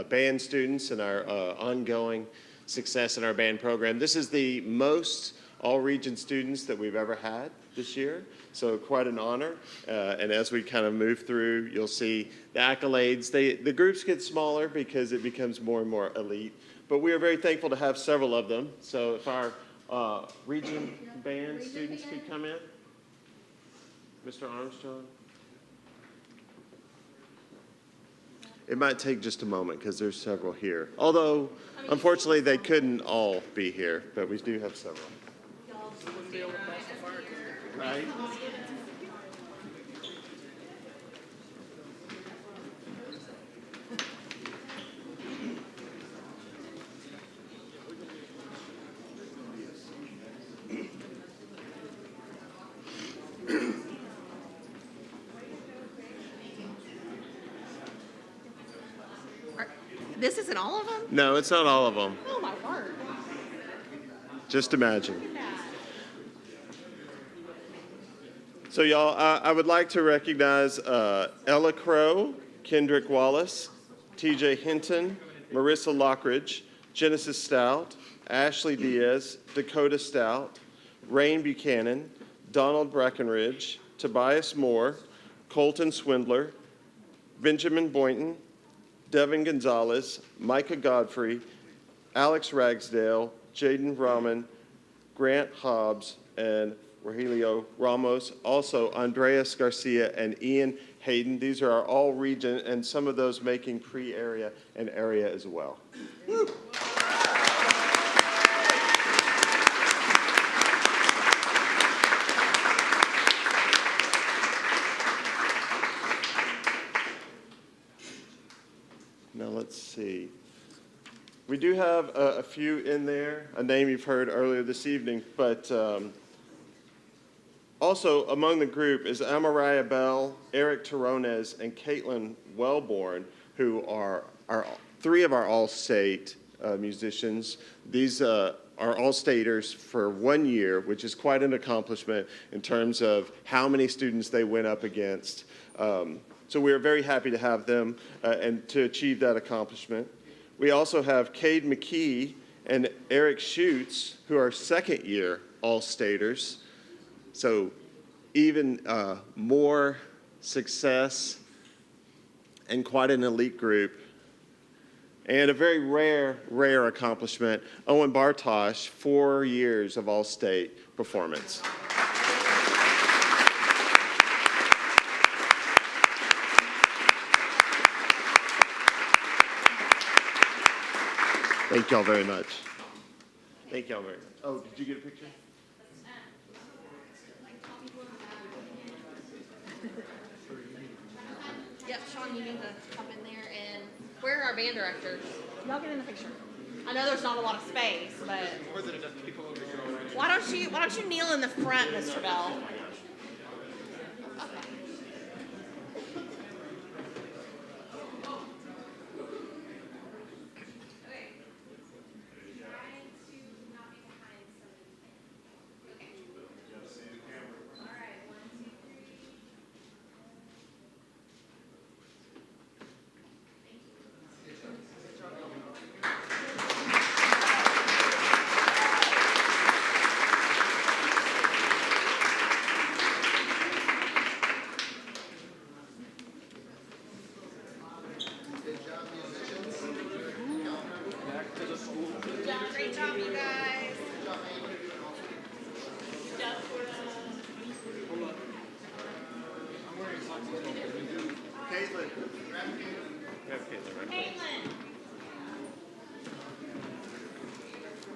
band students and our ongoing success in our band program. This is the most all-region students that we've ever had this year, so quite an honor. And as we kind of move through, you'll see the accolades. The groups get smaller because it becomes more and more elite, but we are very thankful to have several of them. So if our region band students could come in. Mr. Armstrong. it might take just a moment because there's several here. Although, unfortunately, they couldn't all be here, but we do have several. Right? This isn't all of them? No, it's not all of them. Oh, my word. Just imagine. So, y'all, I would like to recognize Ella Crow, Kendrick Wallace, TJ Hinton, Marissa Lockridge, Genesis Stout, Ashley Diaz, Dakota Stout, Rain Buchanan, Donald Breckenridge, Tobias Moore, Colton Swindler, Benjamin Boynton, Devin Gonzalez, Micah Godfrey, Alex Ragsdale, Jaden Rahman, Grant Hobbs, and Rogelio Ramos, also Andreas Garcia and Ian Hayden. These are our all-region, and some of those making pre-area and area as well. Woo. Now let's see. We do have a few in there, a name you've heard earlier this evening, but also among the group is Amariah Bell, Eric Terronez, and Caitlin Wellborn, who are three of our all-state musicians. These are all-staters for 1 year, which is quite an accomplishment in terms of how many students they went up against. So we are very happy to have them and to achieve that accomplishment. We also have Cade McKee and Eric Schutz, who are second-year all-staters. So even more success and quite an elite group. And a very rare accomplishment, Owen Bartosh, 4 years of all-state performance. Thank y'all very much. Thank y'all very much. Oh, did you get a picture? Yep, Sean, you need to come in there, and where are our band directors? Y'all get in the picture. I know there's not a lot of space, but why don't you kneel in the front, Mr. Bell? Great job, you guys. Caitlin. We have Caitlin, right? Caitlin.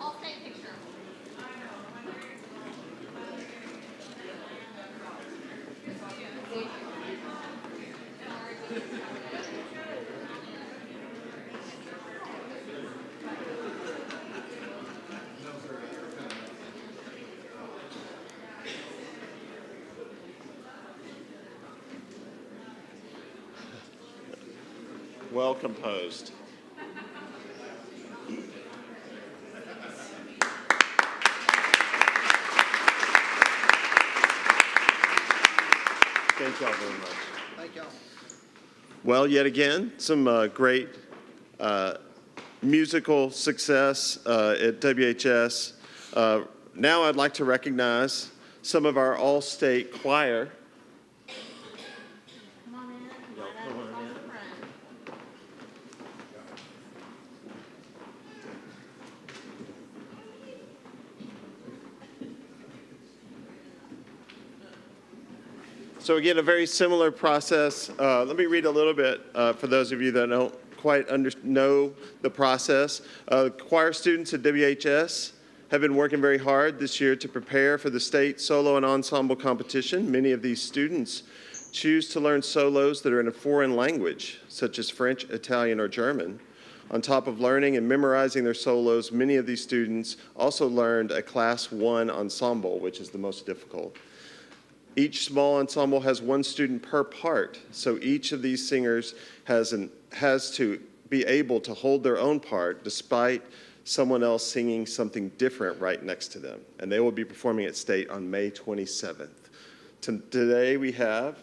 I'll take a picture. Well composed. Thank y'all very much. Thank y'all. Well, yet again, some great musical success at WHS. Now I'd like to recognize some of our all-state choir. Come on in. Come on in. So again, a very similar process. Let me read a little bit for those of you that don't quite know the process. Choir students at WHS have been working very hard this year to prepare for the state solo and ensemble competition. Many of these students choose to learn solos that are in a foreign language, such as French, Italian, or German. On top of learning and memorizing their solos, many of these students also learned a Class 1 ensemble, which is the most difficult. Each small ensemble has one student per part, so each of these singers has to be able to hold their own part despite someone else singing something different right next to them. And they will be performing at State on May 27th. Today we have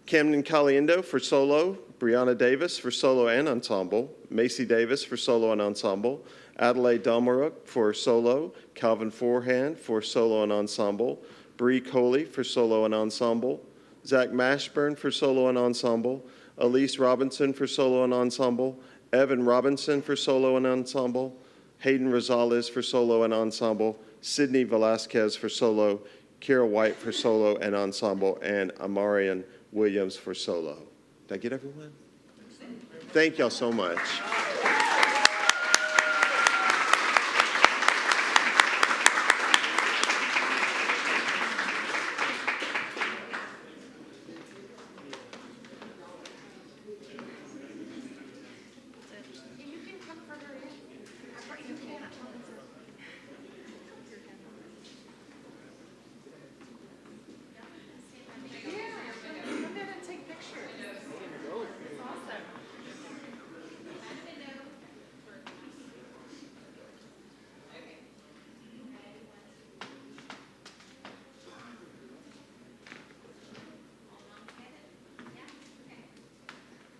Camden Caliendo for solo, Brianna Davis for solo and ensemble, Macy Davis for solo and ensemble, Adelaide Dalmaruk for solo, Calvin Forehand for solo and ensemble, Bree Coley for solo and ensemble, Zach Mashburn for solo and ensemble, Elise Robinson for solo and ensemble, Evan Robinson for solo and ensemble, Hayden Rosales for solo and ensemble, Sydney Velasquez for solo, Kira White for solo and ensemble, and Amarian Williams for solo. Did I get everyone? Thank y'all so much.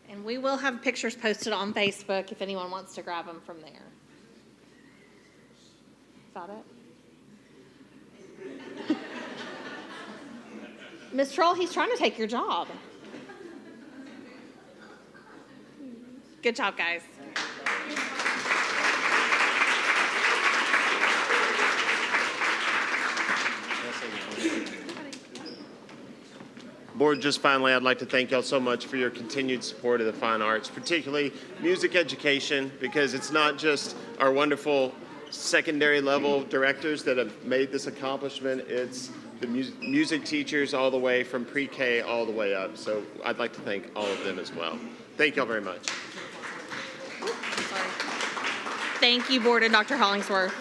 And we will have pictures posted on Facebook if anyone wants to grab them from there. Is that it? Ms. Troll, he's trying to take your job. Good job, guys. Board, just finally, I'd like to thank y'all so much for your continued support of the fine arts, particularly music education, because it's not just our wonderful secondary level directors that have made this accomplishment, it's the music teachers all the way from pre-K all the way up. So I'd like to thank all of them as well. Thank y'all very much. Thank you, Board and Dr. Hollingsworth.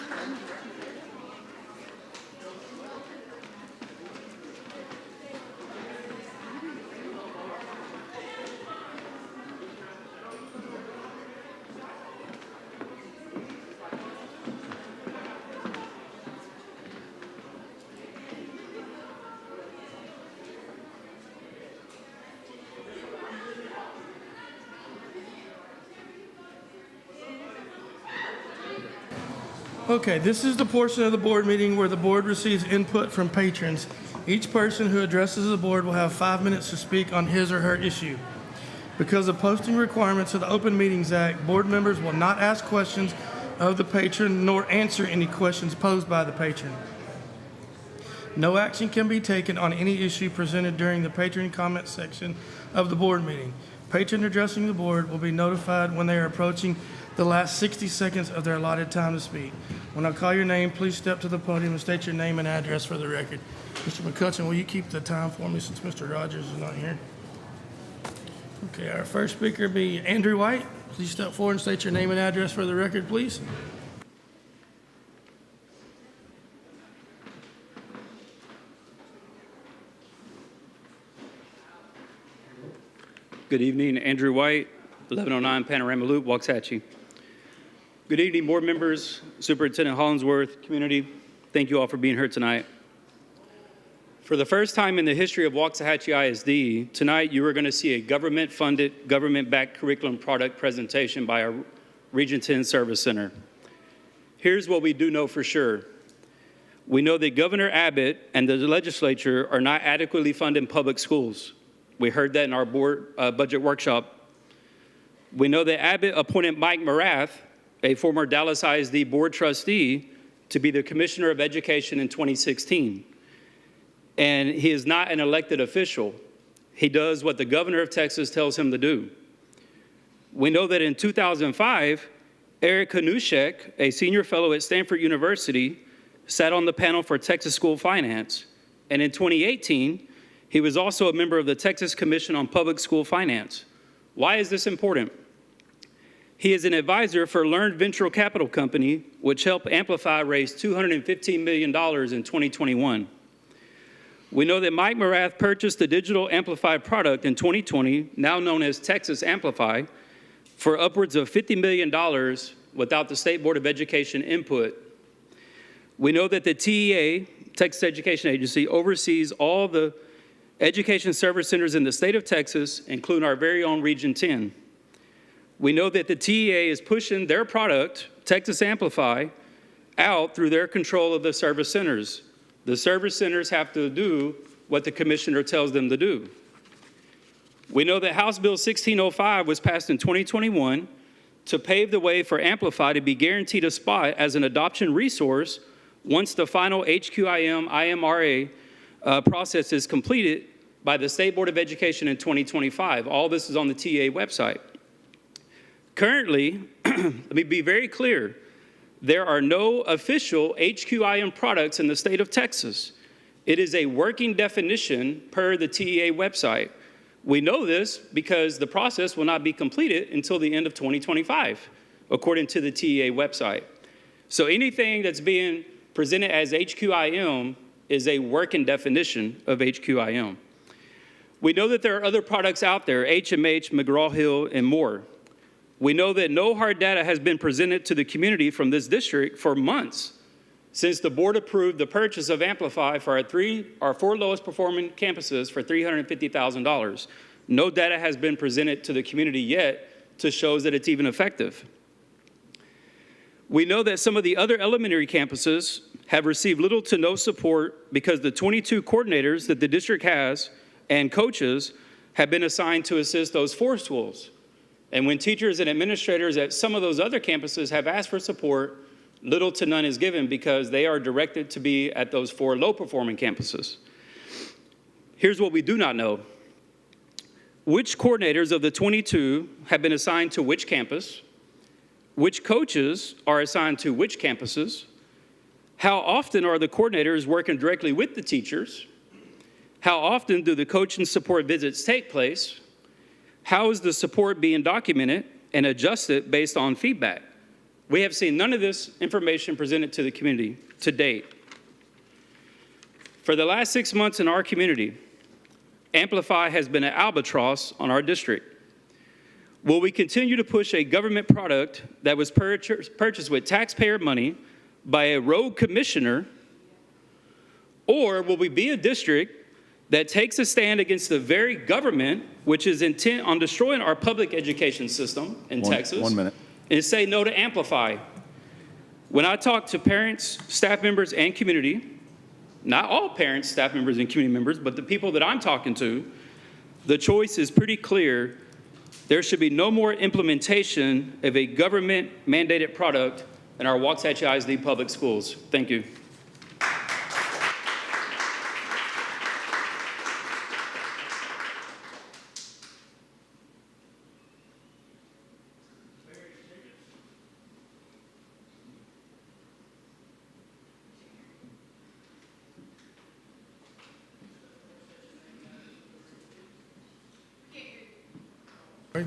Okay, this is the portion of the board meeting where the board receives input from patrons. Each person who addresses the board will have 5 minutes to speak on his or her issue. Because of posting requirements of the Open Meetings Act, board members will not ask questions of the patron nor answer any questions posed by the patron. No action can be taken on any issue presented during the patron comment section of the board meeting. Patron addressing the board will be notified when they are approaching the last 60 seconds of their allotted time to speak. When I call your name, please step to the podium and state your name and address for the record. Mr. McCutcheon, will you keep the time for me since Mr. Rogers is not here? Okay, our first speaker will be Andrew White. Please step forward and state your name and address for the record, please. Good evening, Andrew White, 1109 Panorama Loop, Waxahachie. Good evening, board members, Superintendent Hollingsworth, community. Thank you all for being here tonight. For the first time in the history of Waxahachie ISD, tonight you are going to see a government-funded, government-backed curriculum product presentation by our Region 10 Service Center. Here's what we do know for sure. We know that Governor Abbott and the legislature are not adequately funding public schools. We heard that in our board budget workshop. We know that Abbott appointed Mike Morath, a former Dallas ISD board trustee, to be the Commissioner of Education in 2016. and he is not an elected official. He does what the governor of Texas tells him to do. We know that in 2005, Eric Hanushek, a senior fellow at Stanford University, sat on the panel for Texas School Finance. And in 2018, he was also a member of the Texas Commission on Public School Finance. Why is this important? He is an advisor for Learned Venture Capital Company, which helped Amplify raise $215 million in 2021. We know that Mike Morath purchased the digital Amplify product in 2020, now known as Texas Amplify, for upwards of $50 million without the State Board of Education input. We know that the TEA, Texas Education Agency, oversees all the education service centers in the state of Texas, including our very own Region 10. We know that the TEA is pushing their product, Texas Amplify, out through their control of the service centers. The service centers have to do what the commissioner tells them to do. We know that House Bill 1605 was passed in 2021 to pave the way for Amplify to be guaranteed a spot as an adoption resource once the final HQIM IMRA process is completed by the State Board of Education in 2025. All this is on the TA website. Currently, let me be very clear, there are no official HQIM products in the state of Texas. It is a working definition per the TEA website. We know this because the process will not be completed until the end of 2025, according to the TEA website. So anything that's being presented as HQIM is a working definition of HQIM. We know that there are other products out there, HMH, McGraw-Hill, and more. We know that no hard data has been presented to the community from this district for months since the board approved the purchase of Amplify for our four lowest performing campuses for $350,000. No data has been presented to the community yet to show that it's even effective. We know that some of the other elementary campuses have received little to no support because the 22 coordinators that the district has and coaches have been assigned to assist those 4 schools. And when teachers and administrators at some of those other campuses have asked for support, little to none is given because they are directed to be at those 4 low-performing campuses. Here's what we do not know. Which coordinators of the 22 have been assigned to which campus? Which coaches are assigned to which campuses? How often are the coordinators working directly with the teachers? How often do the coaching support visits take place? How is the support being documented and adjusted based on feedback? We have seen none of this information presented to the community to date. For the last 6 months in our community, Amplify has been an albatross on our district. Will we continue to push a government product that was purchased with taxpayer money by a rogue commissioner, or will we be a district that takes a stand against the very government which is intent on destroying our public education system in Texas? 1 minute. And say no to Amplify? When I talk to parents, staff members, and community, not all parents, staff members, and community members, but the people that I'm talking to, the choice is pretty clear. There should be no more implementation of a government-mandated product in our Waxahachie ISD public schools. Thank you.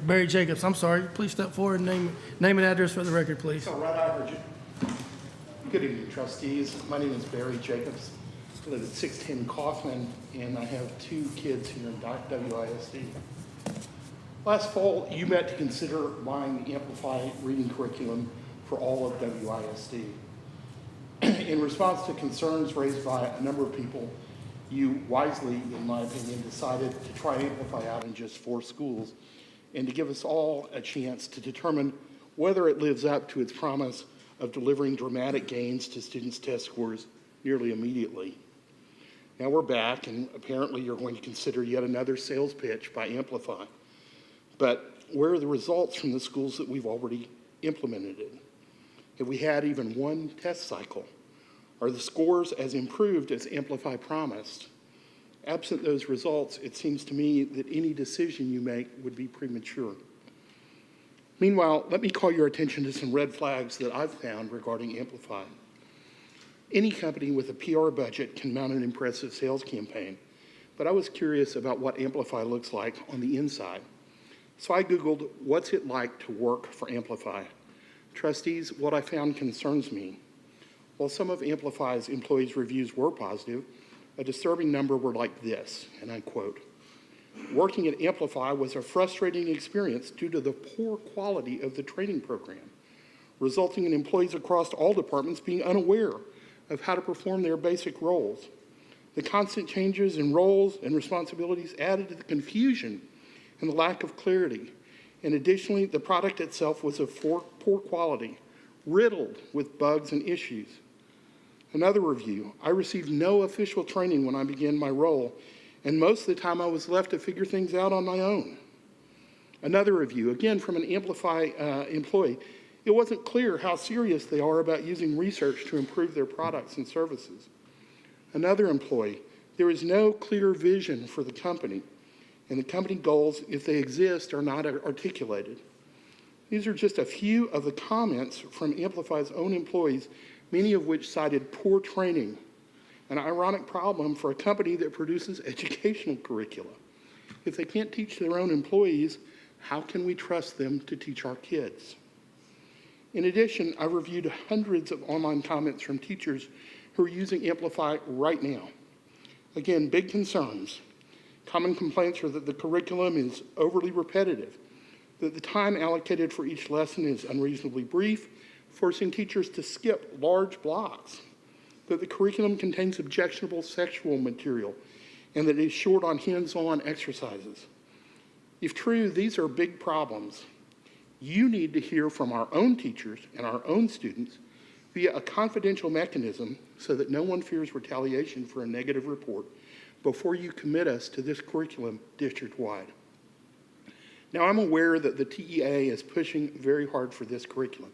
Barry Jacobs, I'm sorry. Please step forward and name and address for the record, please. So right over, good evening, trustees. My name is Barry Jacobs. I live at 610 Kaufman, and I have 2 kids here in WISD. Last fall, you met to consider buying the Amplify reading curriculum for all of WISD. In response to concerns raised by a number of people, you wisely, in my opinion, decided to try Amplify out in just 4 schools and to give us all a chance to determine whether it lives up to its promise of delivering dramatic gains to students' test scores nearly immediately. Now we're back, and apparently you're going to consider yet another sales pitch by Amplify. But where are the results from the schools that we've already implemented it? Have we had even 1 test cycle? Are the scores as improved as Amplify promised? Absent those results, it seems to me that any decision you make would be premature. Meanwhile, let me call your attention to some red flags that I've found regarding Amplify. Any company with a PR budget can mount an impressive sales campaign, but I was curious about what Amplify looks like on the inside. So I Googled, what's it like to work for Amplify? Trustees, what I found concerns me. While some of Amplify's employees' reviews were positive, a disturbing number were like this, and I quote, "Working at Amplify was a frustrating experience due to the poor quality of the training program, resulting in employees across all departments being unaware of how to perform their basic roles. The constant changes in roles and responsibilities added to the confusion and the lack of clarity. And additionally, the product itself was of poor quality, riddled with bugs and issues." Another review, "I received no official training when I began my role, and most of the time I was left to figure things out on my own." Another review, again from an Amplify employee, "It wasn't clear how serious they are about using research to improve their products and services." Another employee, "There is no clear vision for the company, and the company goals, if they exist, are not articulated." These are just a few of the comments from Amplify's own employees, many of which cited poor training, an ironic problem for a company that produces educational curricula. If they can't teach their own employees, how can we trust them to teach our kids? In addition, I reviewed hundreds of online comments from teachers who are using Amplify right now. Again, big concerns. Common complaints are that the curriculum is overly repetitive, that the time allocated for each lesson is unreasonably brief, forcing teachers to skip large blocks, that the curriculum contains objectionable sexual material, and that it is short on hands-on exercises. If true, these are big problems. You need to hear from our own teachers and our own students via a confidential mechanism so that no one fears retaliation for a negative report before you commit us to this curriculum district-wide. Now, I'm aware that the TEA is pushing very hard for this curriculum.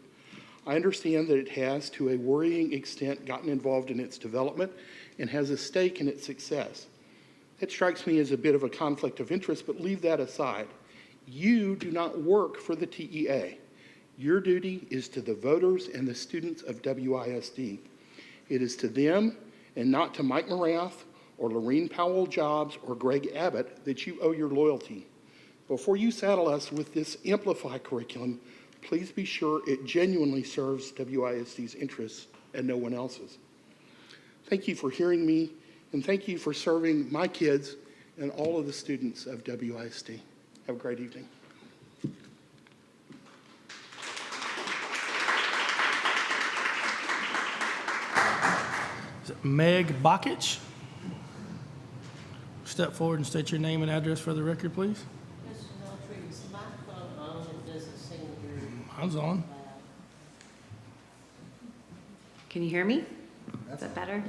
I understand that it has, to a worrying extent, gotten involved in its development and has a stake in its success. It strikes me as a bit of a conflict of interest, but leave that aside. You do not work for the TEA. Your duty is to the voters and the students of WISD. It is to them and not to Mike Morath or Lorene Powell-Jobs or Greg Abbott that you owe your loyalty. Before you saddle us with this Amplify curriculum, please be sure it genuinely serves WISD's interests and no one else's. Thank you for hearing me, and thank you for serving my kids and all of the students of WISD. Have a great evening. Meg Bakich. Step forward and state your name and address for the record, please. Mr. Daltrey, is my phone on? It doesn't seem to. Mine's on. Can you hear me? Is that better?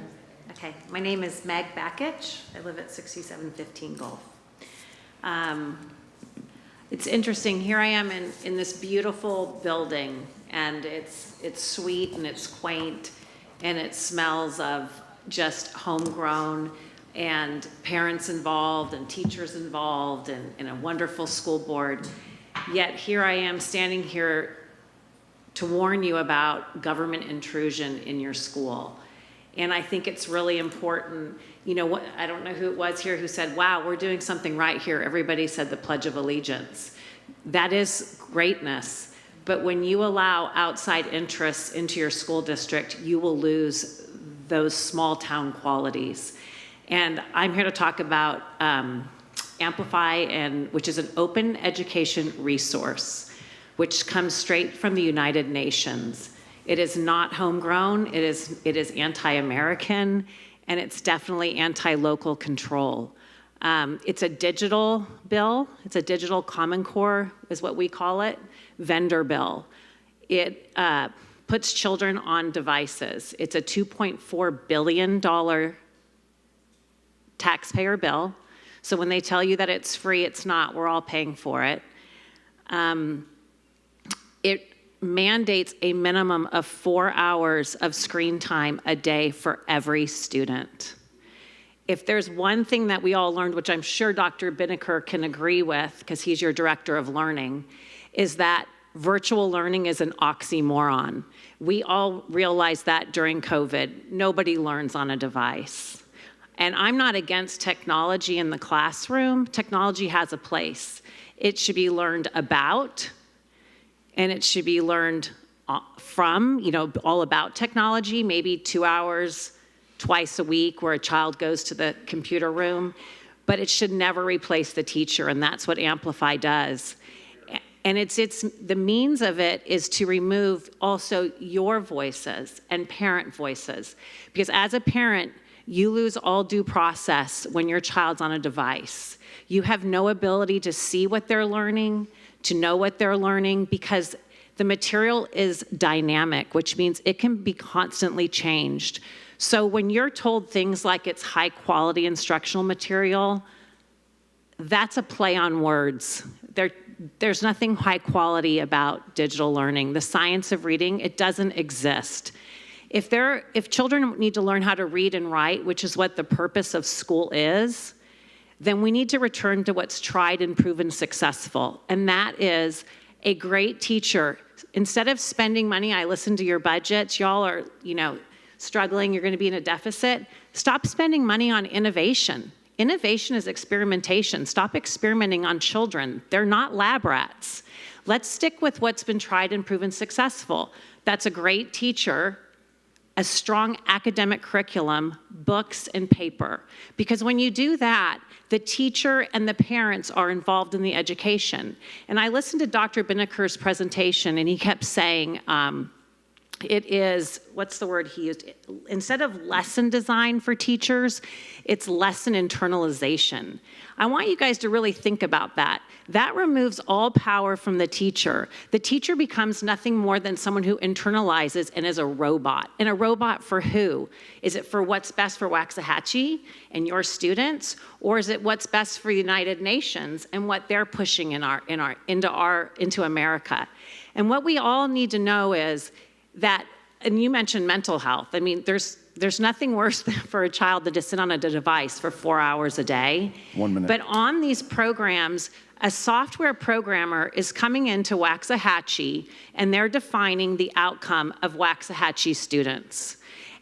Okay. My name is Meg Bakich. I live at 6715 Gulf. It's interesting. Here I am in this beautiful building, and it's sweet and it's quaint, and it smells of just homegrown, and parents involved and teachers involved, and a wonderful school board. Yet here I am standing here to warn you about government intrusion in your school. And I think it's really important. You know what, I don't know who it was here who said, wow, we're doing something right here. Everybody said the Pledge of Allegiance. That is greatness. But when you allow outside interests into your school district, you will lose those small town qualities. And I'm here to talk about Amplify, which is an open education resource, which comes straight from the United Nations. It is not homegrown, it is anti-American, and it's definitely anti-local control. It's a digital bill. It's a digital Common Core is what we call it, vendor bill. It puts children on devices. It's a $2.4 billion taxpayer bill. So when they tell you that it's free, it's not. We're all paying for it. It mandates a minimum of 4 hours of screen time a day for every student. if there's one thing that we all learned, which I'm sure Dr. Binnicker can agree with, because he's your director of learning, is that virtual learning is an oxymoron. We all realized that during COVID. Nobody learns on a device. And I'm not against technology in the classroom. Technology has a place. It should be learned about, and it should be learned from, all about technology, maybe 2 hours twice a week where a child goes to the computer room, but it should never replace the teacher, and that's what Amplify does. And it's the means of it is to remove also your voices and parent voices, because as a parent, you lose all due process when your child's on a device. You have no ability to see what they're learning, to know what they're learning, because the material is dynamic, which means it can be constantly changed. So when you're told things like it's high quality instructional material, that's a play on words. There's nothing high quality about digital learning. The science of reading, it doesn't exist. If children need to learn how to read and write, which is what the purpose of school is, then we need to return to what's tried and proven successful. And that is a great teacher. Instead of spending money, I listen to your budgets, y'all are, struggling, you're gonna be in a deficit. Stop spending money on innovation. Innovation is experimentation. Stop experimenting on children. They're not lab rats. Let's stick with what's been tried and proven successful. That's a great teacher, a strong academic curriculum, books, and paper. Because when you do that, the teacher and the parents are involved in the education. And I listened to Dr. Binnicker's presentation, and he kept saying, it is, what's the word he used? Instead of lesson design for teachers, it's lesson internalization. I want you guys to really think about that. That removes all power from the teacher. The teacher becomes nothing more than someone who internalizes and is a robot. And a robot for who? Is it for what's best for Waxahachie and your students? Or is it what's best for United Nations and what they're pushing into America? And what we all need to know is that, and you mentioned mental health. I mean, there's nothing worse than for a child to just sit on a device for 4 hours a day. 1 minute. But on these programs, a software programmer is coming into Waxahachie, and they're defining the outcome of Waxahachie students.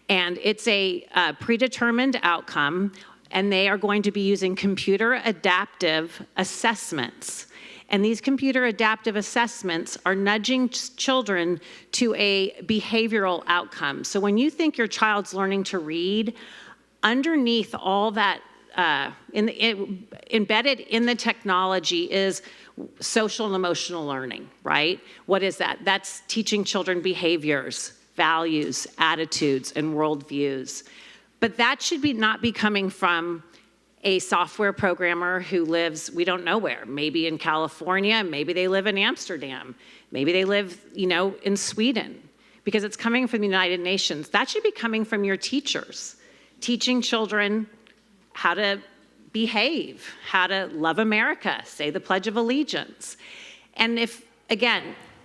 And it's a predetermined outcome, and they are going to be using computer adaptive assessments. And these computer adaptive assessments are nudging children to a behavioral outcome. So when you think your child's learning to read, underneath all that, embedded in the technology is social and emotional learning, right? What is that? That's teaching children behaviors, values, attitudes, and worldviews. But that should not be coming from a software programmer who lives, we don't know where, maybe in California, maybe they live in Amsterdam, maybe they live, in Sweden, because it's coming from the United Nations. That should be coming from your teachers, teaching children how to behave, how to love America, say the Pledge of Allegiance. And if, again,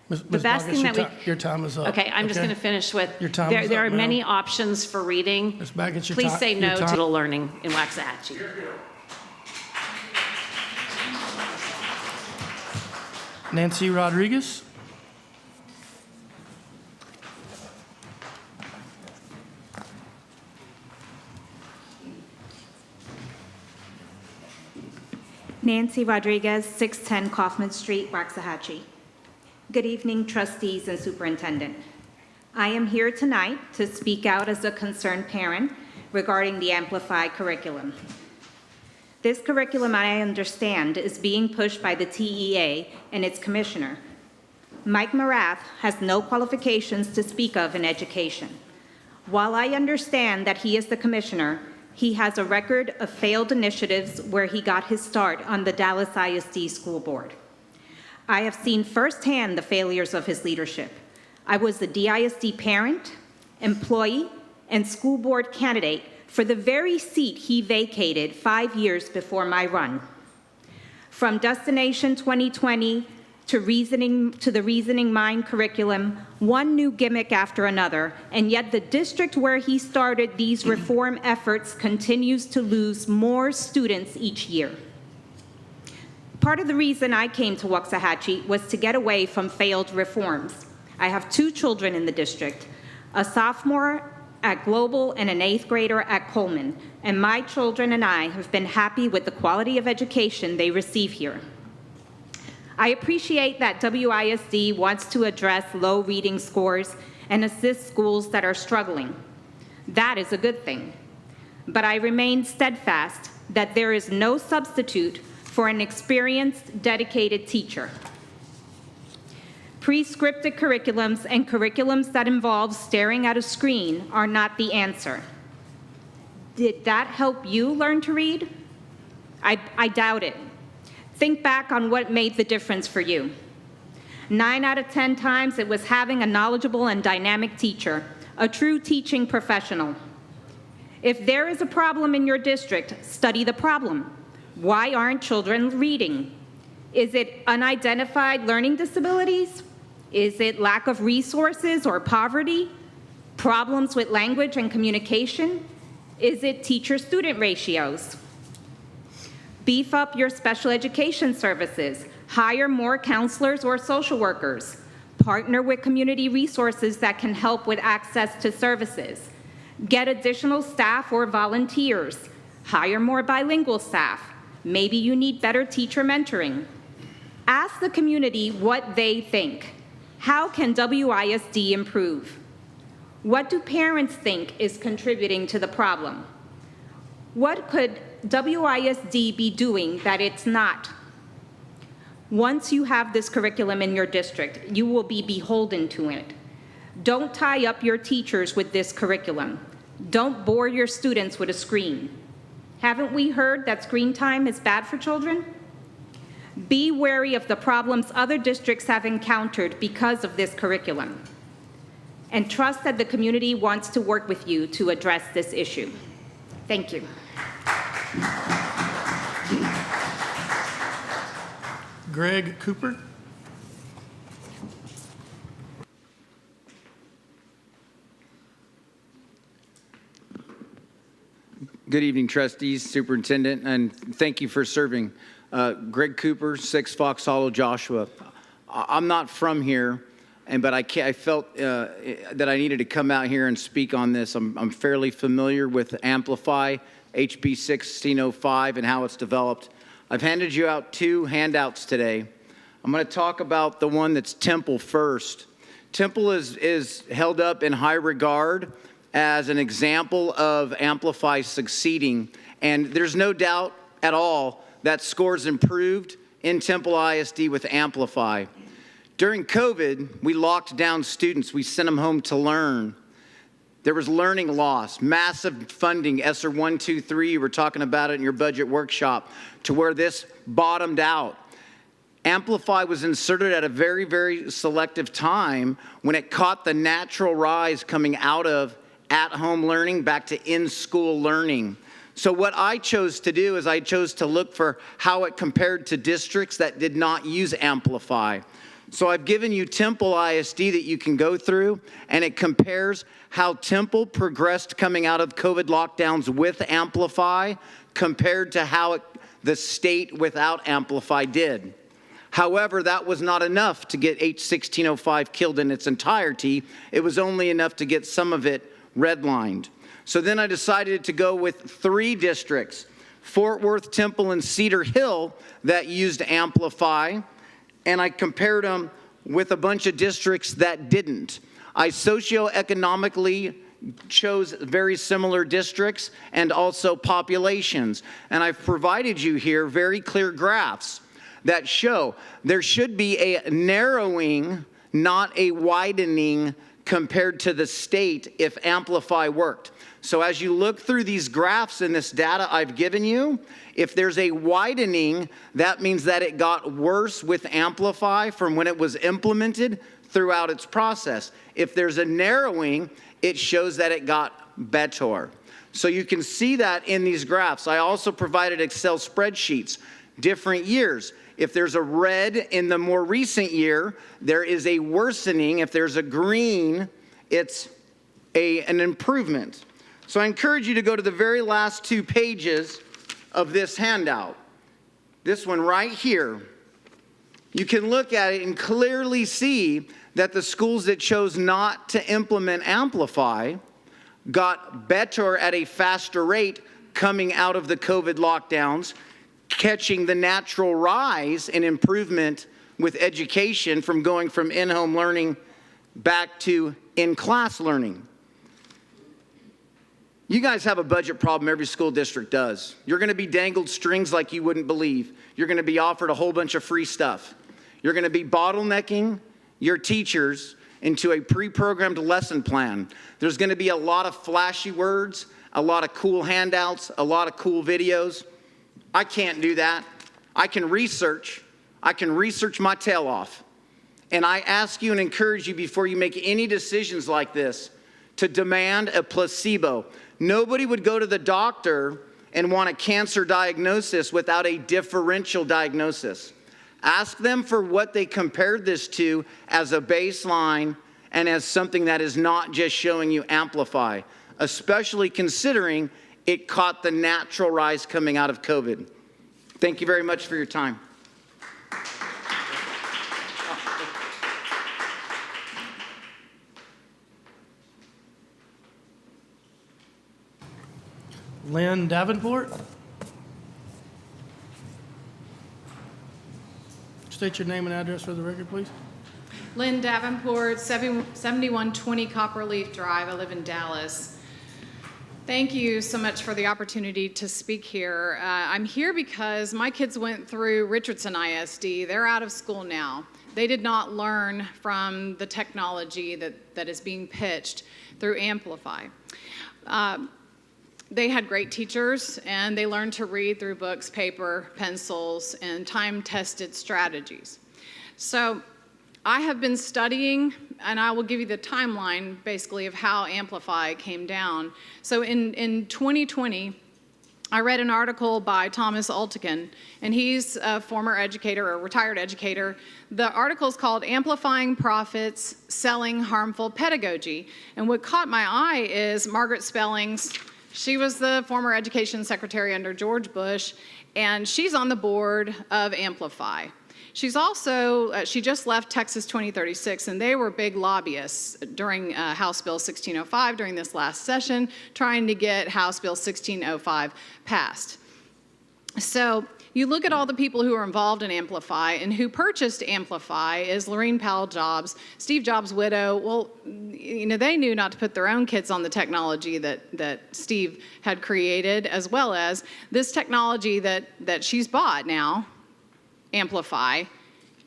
the best thing that your time is up. Okay, I'm just going to finish with, Your time is there up, are many ma'am. options for reading. Ms. Baggett, your Please time- say your no to time- digital learning in Waxahachie. Nancy Rodriguez. Nancy Rodriguez, 610 Kaufman Street, Waxahachie. Good evening, trustees and superintendent. I am here tonight to speak out as a concerned parent regarding the Amplify curriculum. This curriculum, I understand, is being pushed by the TEA and its commissioner. Mike Morath has no qualifications to speak of in education. While I understand that he is the commissioner, he has a record of failed initiatives where he got his start on the Dallas ISD school board. I have seen firsthand the failures of his leadership. I was the DISD parent, employee, and school board candidate for the very seat he vacated 5 years before my run. From Destination 2020 to the reasoning mind curriculum, one new gimmick after another, and yet the district where he started these reform efforts continues to lose more students each year. Part of the reason I came to Waxahachie was to get away from failed reforms. I have 2 children in the district, a sophomore at Global and an 8th grader at Coleman, and my children and I have been happy with the quality of education they receive here. I appreciate that WISD wants to address low reading scores and assist schools that are struggling. That is a good thing. But I remain steadfast that there is no substitute for an experienced, dedicated teacher. Pre-scripted curriculums and curriculums that involve staring at a screen are not the answer. Did that help you learn to read? I doubt it. Think back on what made the difference for you. 9 out of 10 times it was having a knowledgeable and dynamic teacher, a true teaching professional. If there is a problem in your district, study the problem. Why aren't children reading? Is it unidentified learning disabilities? Is it lack of resources or poverty? Problems with language and communication? Is it teacher-student ratios? Beef up your special education services. Hire more counselors or social workers. Partner with community resources that can help with access to services. Get additional staff or volunteers. Hire more bilingual staff. Maybe you need better teacher mentoring. Ask the community what they think. How can WISD improve? What do parents think is contributing to the problem? What could WISD be doing that it's not? Once you have this curriculum in your district, you will be beholden to it. Don't tie up your teachers with this curriculum. Don't bore your students with a screen. Haven't we heard that screen time is bad for children? Be wary of the problems other districts have encountered because of this curriculum, and trust that the community wants to work with you to address this issue. Thank you. Greg Cooper. Good evening, trustees, superintendent, and thank you for serving. Greg Cooper, 6 Fox Hollow, Joshua. I'm not from here, but I felt that I needed to come out here and speak on this. I'm fairly familiar with Amplify, HB 1605, and how it's developed. I've handed you out 2 handouts today. I'm going to talk about the one that's Temple first. Temple is held up in high regard as an example of Amplify succeeding, and there's no doubt at all that scores improved in Temple ISD with Amplify. During COVID, we locked down students. We sent them home to learn. There was learning loss, massive funding, ESSER 1, 2, 3, you were talking about it in your budget workshop, to where this bottomed out. Amplify was inserted at a very, very selective time when it caught the natural rise coming out of at-home learning back to in-school learning. So what I chose to do is I chose to look for how it compared to districts that did not use Amplify. So I've given you Temple ISD that you can go through, and it compares how Temple progressed coming out of COVID lockdowns with Amplify compared to how the state without Amplify did. However, that was not enough to get H1605 killed in its entirety. It was only enough to get some of it redlined. So then I decided to go with 3 districts, Fort Worth, Temple, and Cedar Hill, that used Amplify, and I compared them with a bunch of districts that didn't. I socioeconomically chose very similar districts and also populations, and I've provided you here very clear graphs that show there should be a narrowing, not a widening, compared to the state if Amplify worked. So as you look through these graphs in this data I've given you, if there's a widening, that means that it got worse with Amplify from when it was implemented throughout its process. If there's a narrowing, it shows that it got better. So you can see that in these graphs. I also provided Excel spreadsheets, different years. If there's a red in the more recent year, there is a worsening. If there's a green, it's an improvement. So I encourage you to go to the very last 2 pages of this handout. This one right here. You can look at it and clearly see that the schools that chose not to implement Amplify got better at a faster rate coming out of the COVID lockdowns, catching the natural rise and improvement with education from going from in-home learning back to in-class learning. You guys have a budget problem, every school district does. You're going to be dangled strings like you wouldn't believe. You're going to be offered a whole bunch of free stuff. You're going to be bottlenecking your teachers into a pre-programmed lesson plan. There's going to be a lot of flashy words, a lot of cool handouts, a lot of cool videos. I can't do that. I can research my tail off. And I ask you and encourage you before you make any decisions like this to demand a placebo. Nobody would go to the doctor and want a cancer diagnosis without a differential diagnosis. Ask them for what they compared this to as a baseline and as something that is not just showing you Amplify, especially considering it caught the natural rise coming out of COVID. Thank you very much for your time. Lynn Davenport. State your name and address for the record, please. Lynn Davenport, 7120 Copperleaf Drive. I live in Dallas. Thank you so much for the opportunity to speak here. I'm here because my kids went through Richardson ISD. They're out of school now. They did not learn from the technology that is being pitched through Amplify. They had great teachers, and they learned to read through books, paper, pencils, and time-tested strategies. So I have been studying, and I will give you the timeline, basically, of how Amplify came down. So in 2020, I read an article by Thomas Altikin, and he's a former educator, or retired educator. The article is called Amplifying Profits, Selling Harmful Pedagogy. And what caught my eye is Margaret Spellings. She was the former education secretary under George Bush, and she's on the board of Amplify. She's also, she just left Texas 2036, and they were big lobbyists during House Bill 1605 during this last session, trying to get House Bill 1605 passed. So you look at all the people who are involved in Amplify, and who purchased Amplify is Laurene Powell Jobs, Steve Jobs' widow. Well, you know, they knew not to put their own kids on the technology that Steve had created, as well as this technology that she's bought now, Amplify.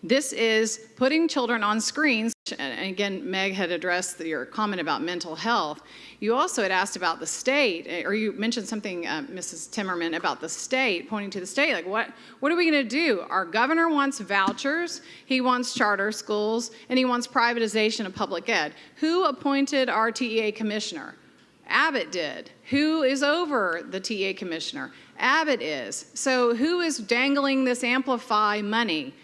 This is putting children on screens. And again, Meg had addressed your comment about mental health. You also had asked about the state, or you mentioned something, Mrs. Timmerman, about the state, pointing to the state. Like, what are we going to do? Our governor wants vouchers, he wants charter schools, and he wants privatization of public ed. Who appointed our TEA commissioner? Abbott did. Who is over the TEA commissioner? Abbott is. So who is dangling this Amplify money?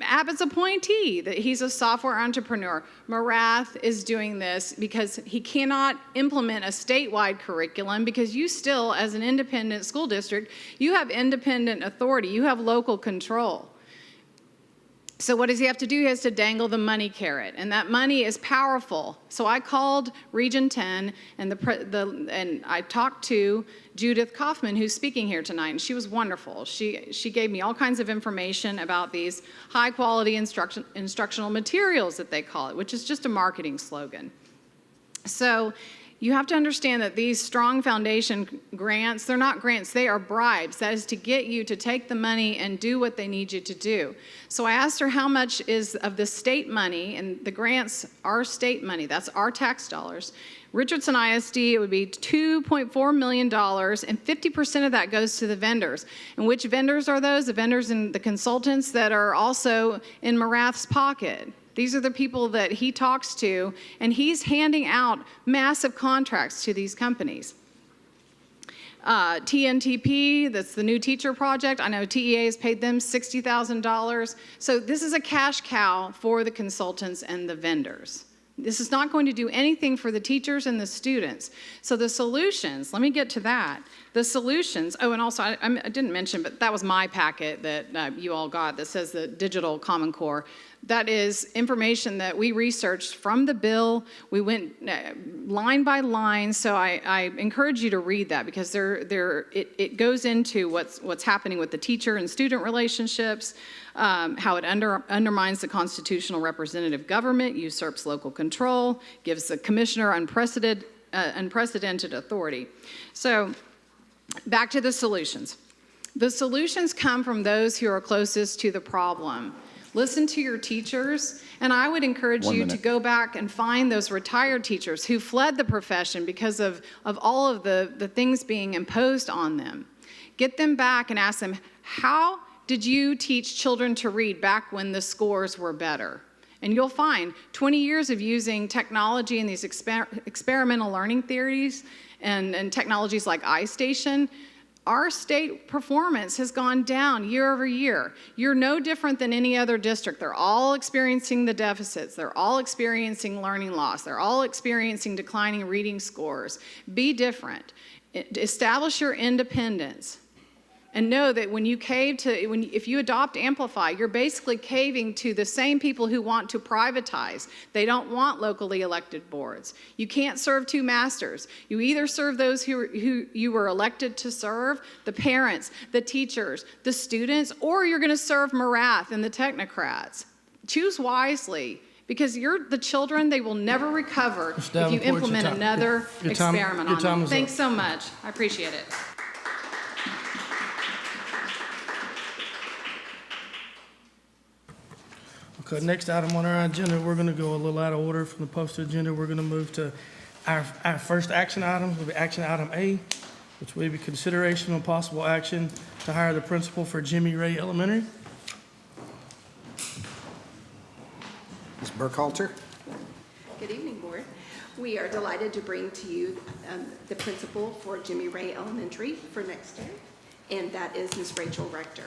Abbott's appointee, that he's a software entrepreneur. Morath is doing this because he cannot implement a statewide curriculum, because you still, as an independent school district, you have independent authority, you have local control. So what does he have to do? He has to dangle the money carrot, and that money is powerful. So I called Region 10, and I talked to Judith Kaufman, who's speaking here tonight, and she was wonderful. She gave me all kinds of information about these high-quality instructional materials that they call it, which is just a marketing slogan. So you have to understand that these strong foundation grants, they're not grants, they are bribes. That is to get you to take the money and do what they need you to do. So I asked her how much is of the state money, and the grants are state money, that's our tax dollars. Richardson ISD, it would be $2.4 million, and 50% of that goes to the vendors. And which vendors are those? The vendors and the consultants that are also in Morath's pocket. These are the people that he talks to, and he's handing out massive contracts to these companies. TNTP, that's the new teacher project. I know TEA has paid them $60,000. So this is a cash cow for the consultants and the vendors. This is not going to do anything for the teachers and the students. So the solutions, let me get to that. The solutions, oh, and also I didn't mention, but that was my packet that you all got that says the digital Common Core. That is information that we researched from the bill. We went line by line, so I encourage you to read that because it goes into what's happening with the teacher and student relationships, how it undermines the constitutional representative government, usurps local control, gives the commissioner unprecedented authority. So back to the solutions. The solutions come from those who are closest to the problem. Listen to your teachers, and I would encourage you to go back and find those retired teachers who fled the profession because of all of the things being imposed on them. Get them back and ask them, how did you teach children to read back when the scores were better? And you'll find 20 years of using technology and these experimental learning theories and technologies like iStation, our state performance has gone down year over year. You're no different than any other district. They're all experiencing the deficits. They're all experiencing learning loss. They're all experiencing declining reading scores. Be different. Establish your independence. And know that when you if you adopt Amplify, you're basically caving to the same people who want to privatize. They don't want locally elected boards. You can't serve two masters. You either serve those who you were elected to serve, the parents, the teachers, the students, or you're going to serve Marath and the technocrats. Choose wisely. Because the children, they will never recover if you implement another experiment on them. Thanks so much. I appreciate it. Okay, next item on our agenda, we're going to go a little out of order from the posted agenda. We're going to move to our first action item, will be action item A, which will be consideration of possible action to hire the principal for Jimmy Ray Elementary. Ms. Burkhalter? Good evening, Board. We are delighted to bring to you the principal for Jimmy Ray Elementary for next year, and that is Ms. Rachel Rector.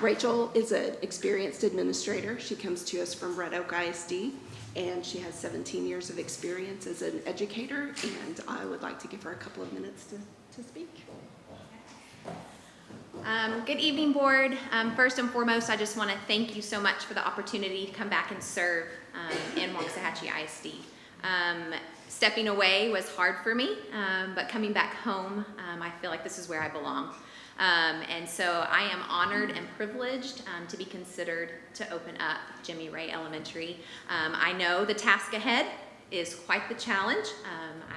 Rachel is an experienced administrator. She comes to us from Red Oak ISD, and she has 17 years of experience as an educator, and I would like to give her a couple of minutes to speak. Good evening, Board. First and foremost, I just want to thank you so much for the opportunity to come back and serve in Waxahachie ISD. Stepping away was hard for me, but coming back home, I feel like this is where I belong. And so I am honored and privileged to be considered to open up Jimmy Ray Elementary. I know the task ahead is quite the challenge.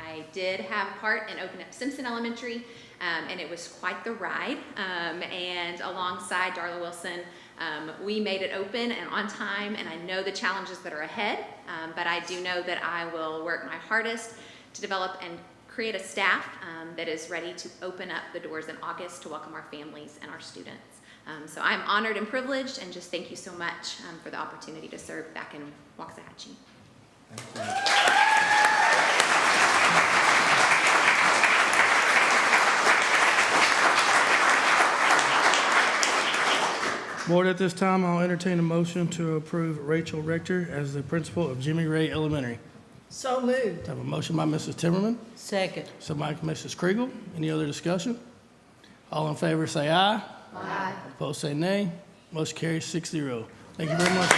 I did have part in opening up Simpson Elementary, and it was quite the ride. And alongside Darla Wilson, we made it open and on time, and I know the challenges that are ahead, but I do know that I will work my hardest to develop and create a staff that is ready to open up the doors in August to welcome our families and our students. So I'm honored and privileged, and just thank you so much for the opportunity to serve back in Waxahachie. Board, at this time, I'll entertain a motion to approve Rachel Rector as the principal of Jimmy Ray Elementary. So moved. I have a motion by Mrs. Timmerman, Second. second by Mrs. Kriegel. Any other discussion? All in favor say aye. Aye. Opposed say nay. Motion carries 6-0. Thank you very much.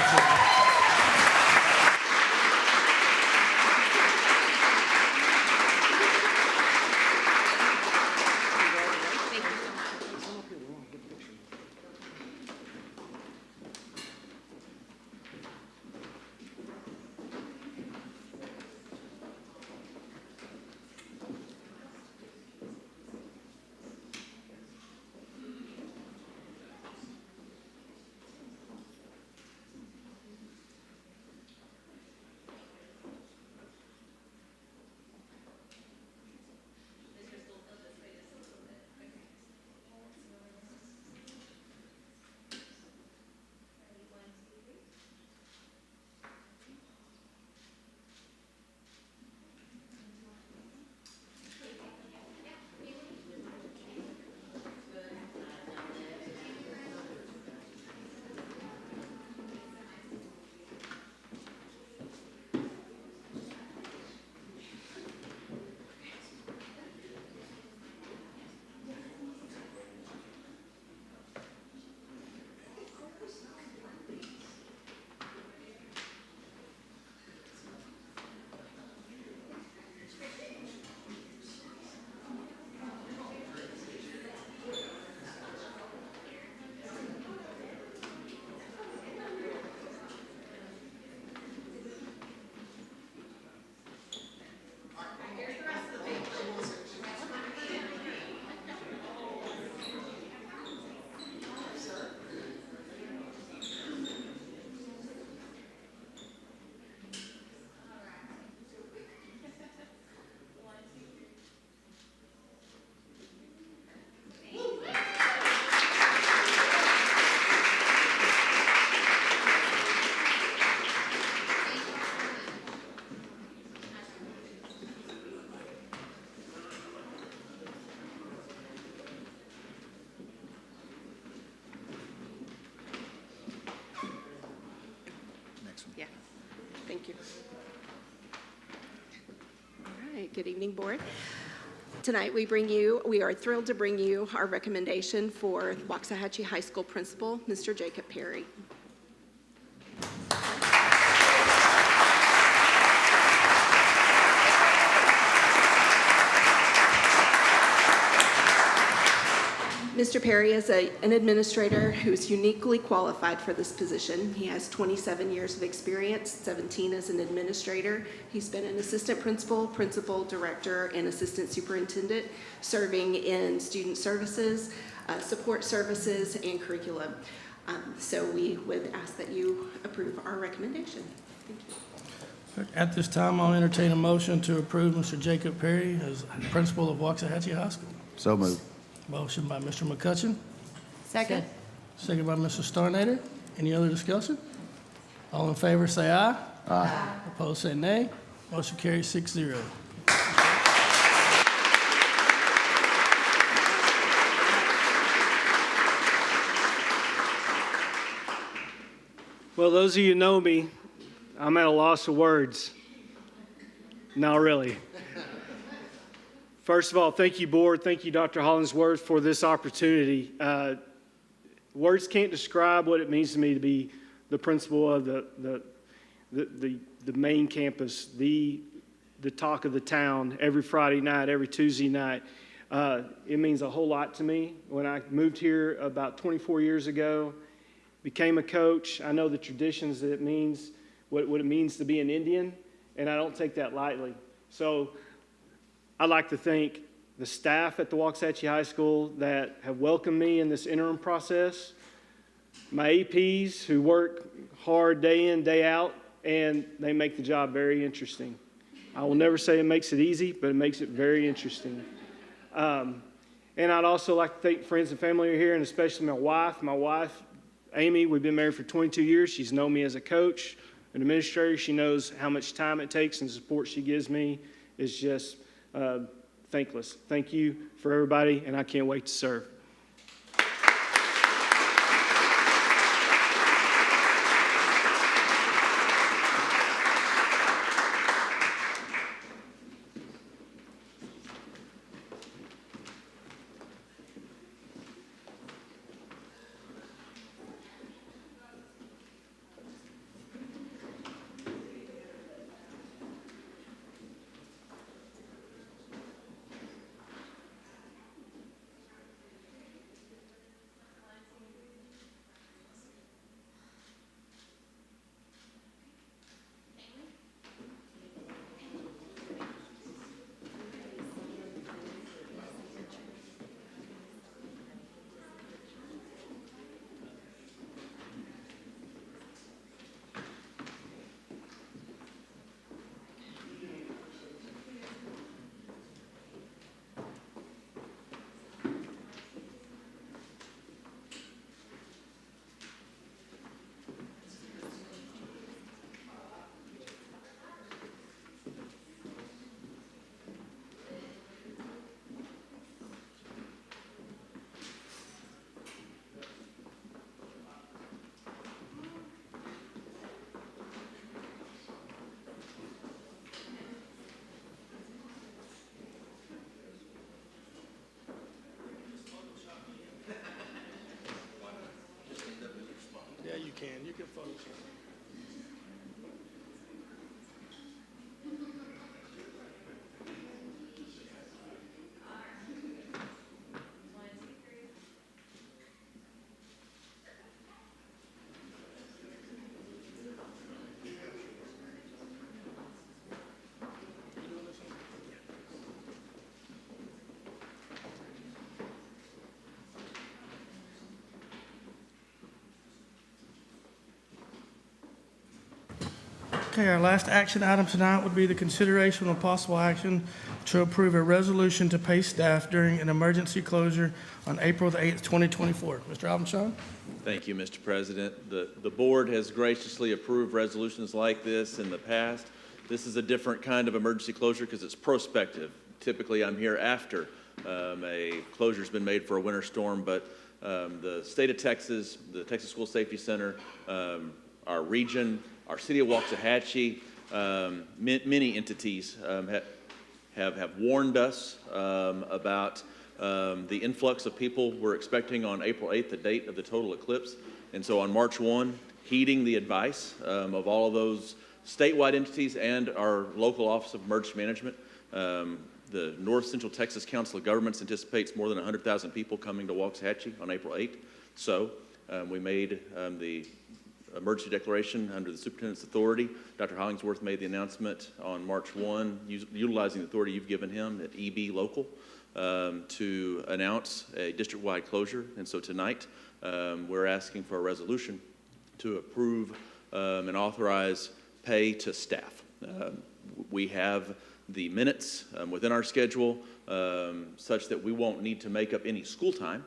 Thank you. All right, good evening, Board. Tonight we are thrilled to bring you our recommendation for Waxahachie High School Principal, Mr. Jacob Perry. Mr. Perry is an administrator who is uniquely qualified for this position. He has 27 years of experience, 17 as an administrator. He's been an assistant principal, principal, director, and assistant superintendent, serving in student services, support services, and curriculum. So we would ask that you approve our recommendation. Thank you. At this time, I'll entertain a motion to approve Mr. Jacob Perry as principal of Waxahachie High School. So moved. Motion by Mr. McCutcheon, Second. second by Mr. Starnader. Any other discussion? All in favor, say aye. Aye. Opposed, say nay. Motion carries 6-0. Well, those of you who know me, I'm at a loss of words. Not really. First of all, thank you, Board. Thank you, Dr. Hollingsworth, for this opportunity. Words can't describe what it means to me to be the principal of the main campus, the talk of the town, every Friday night, every Tuesday night. It means a whole lot to me. When I moved here about 24 years ago, became a coach, I know the traditions that it means, what it means to be an Indian, and I don't take that lightly. So I'd like to thank the staff at the Waxahachie High School that have welcomed me in this interim process, my APs who work hard day in, day out, and they make the job very interesting. I will never say it makes it easy, but it makes it very interesting. And I'd also like to thank friends and family who are here, and especially my wife. My wife, Amy, we've been married for 22 years. She's known me as a coach, an administrator. She knows how much time it takes, and the support she gives me is just thankless. Thank you for everybody, and I can't wait to serve. Yeah, you can. You can Photoshop. Okay, our last action item tonight would be the consideration of possible action to approve a resolution to pay staff during an emergency closure on April the 8th, 2024. Mr. Alvin. Thank you, Mr. President. The board has graciously approved resolutions like this in the past. This is a different kind of emergency closure because it's prospective. Typically, I'm here after a closure's been made for a winter storm, but the state of Texas, the Texas School Safety Center, our region, our city of Waxahachie, many entities have warned us about the influx of people we're expecting on April 8th, the date of the total eclipse. And so on March 1, heeding the advice of all of those statewide entities and our local Office of Emergency Management, the North Central Texas Council of Governments anticipates more than 100,000 people coming to Waxahachie on April 8th. So we made the emergency declaration under the superintendent's authority. Dr. Hollingsworth made the announcement on March 1, utilizing the authority you've given him at EB Local to announce a district-wide closure. And so tonight, we're asking for a resolution to approve and authorize pay to staff. We have the minutes within our schedule such that we won't need to make up any school time,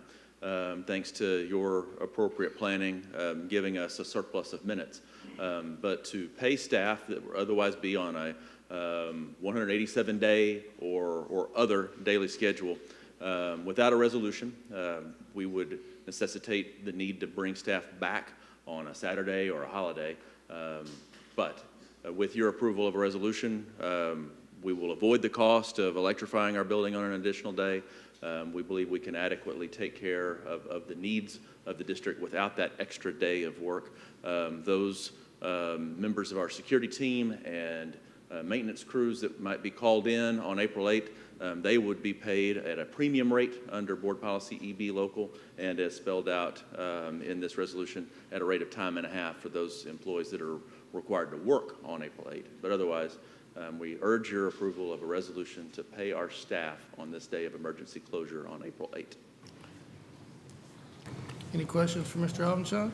thanks to your appropriate planning, giving us a surplus of minutes. But to pay staff that would otherwise be on a 187-day or other daily schedule, without a resolution, we would necessitate the need to bring staff back on a Saturday or a holiday. But with your approval of a resolution, we will avoid the cost of electrifying our building on an additional day. We believe we can adequately take care of the needs of the district without that extra day of work. Those members of our security team and maintenance crews that might be called in on April 8th, they would be paid at a premium rate under Board Policy EB Local, and as spelled out in this resolution, at a rate of time and a half for those employees that are required to work on April 8th. But otherwise, we urge your approval of a resolution to pay our staff on this day of emergency closure on April 8th. Any questions for Mr. Alvin?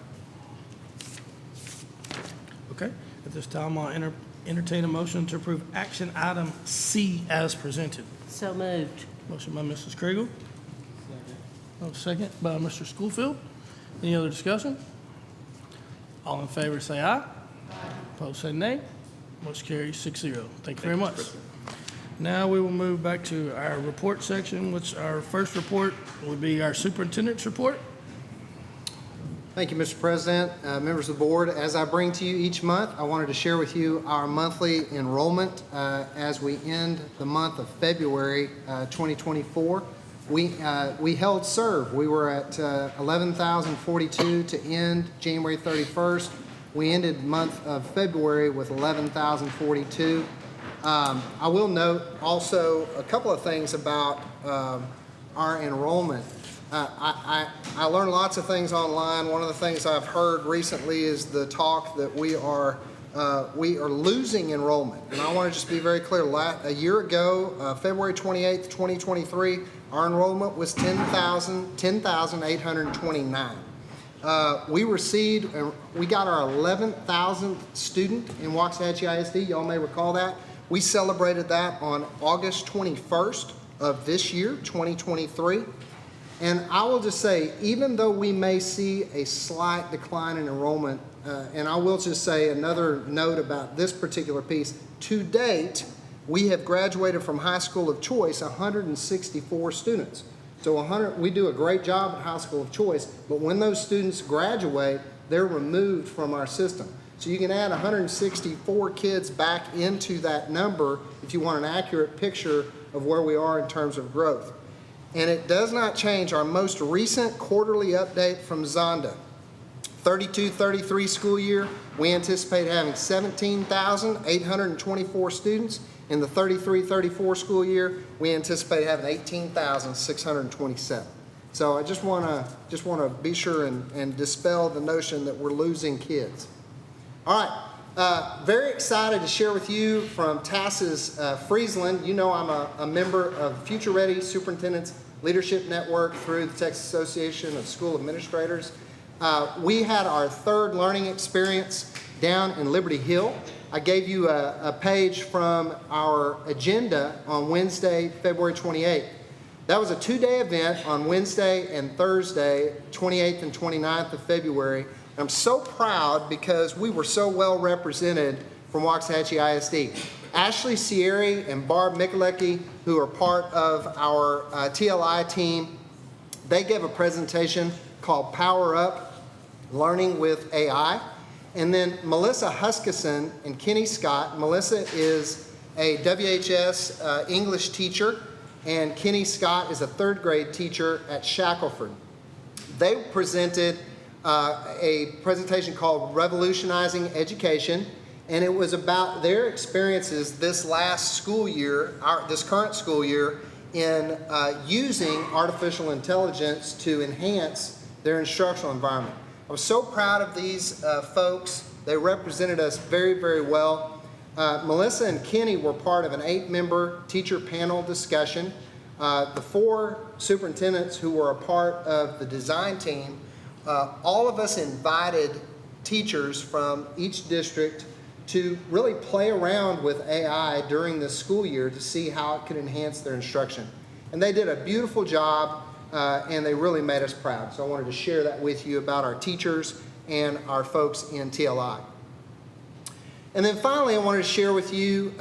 Okay, at this time, I'll entertain a motion to approve action item C as presented. So moved. Motion by Mrs. Kriegel. Second by Mr. Schoolfield. Any other discussion? All in favor say aye. Opposed say nay. Motion carries 6-0. Thank you very much. Now we will move back to our report section, which our first report will be our superintendent's report. Thank you, Mr. President, members of the board. As I bring to you each month, I wanted to share with you our monthly enrollment as we end the month of February 2024. We held serve. We were at 11,042 to end January 31st. We ended the month of February with 11,042. I will note also a couple of things about our enrollment. I learned lots of things online. One of the things I've heard recently is the talk that we are losing enrollment. And I want to just be very clear. A year ago, February 28th, 2023, our enrollment was 10,829. We got our 11,000th student in Waxahachie ISD. Y'all may recall that. We celebrated that on August 21st of this year, 2023. And I will just say, even though we may see a slight decline in enrollment, and I will just say another note about this particular piece, to date, we have graduated from high school of choice 164 students. So we do a great job at high school of choice, but when those students graduate, they're removed from our system. So you can add 164 kids back into that number if you want an accurate picture of where we are in terms of growth. And it does not change our most recent quarterly update from Zonda. 32-33 school year, we anticipate having 17,824 students. In the 33-34 school year, we anticipate having 18,627. So I just want to be sure and dispel the notion that we're losing kids. All right, very excited to share with you from TASS's Friesland. You know I'm a member of Future Ready Superintendent's Leadership Network through the Texas Association of School Administrators. We had our third learning experience down in Liberty Hill. I gave you a page from our agenda on Wednesday, February 28th. That was a 2-day event on Wednesday and Thursday, 28th and 29th of February. I'm so proud because we were so well represented from Waxahachie ISD. Ashley Sierri and Barb Mikulecki, who are part of our TLI team, they gave a presentation called Power Up, Learning with AI. And then Melissa Huskisson and Kenny Scott. Melissa is a WHS English teacher, and Kenny Scott is a third grade teacher at Shackelford. They presented a presentation called Revolutionizing Education, and it was about their experiences this last school year, this current school year, in using artificial intelligence to enhance their instructional environment. I was so proud of these folks. They represented us very, very well. Melissa and Kenny were part of an 8-member teacher panel discussion. The 4 superintendents who were a part of the design team, all of us invited teachers from each district to really play around with AI during the school year to see how it could enhance their instruction. And they did a beautiful job, and they really made us proud. So I wanted to share that with you about our teachers and our folks in TLI. And then finally, I wanted to share with you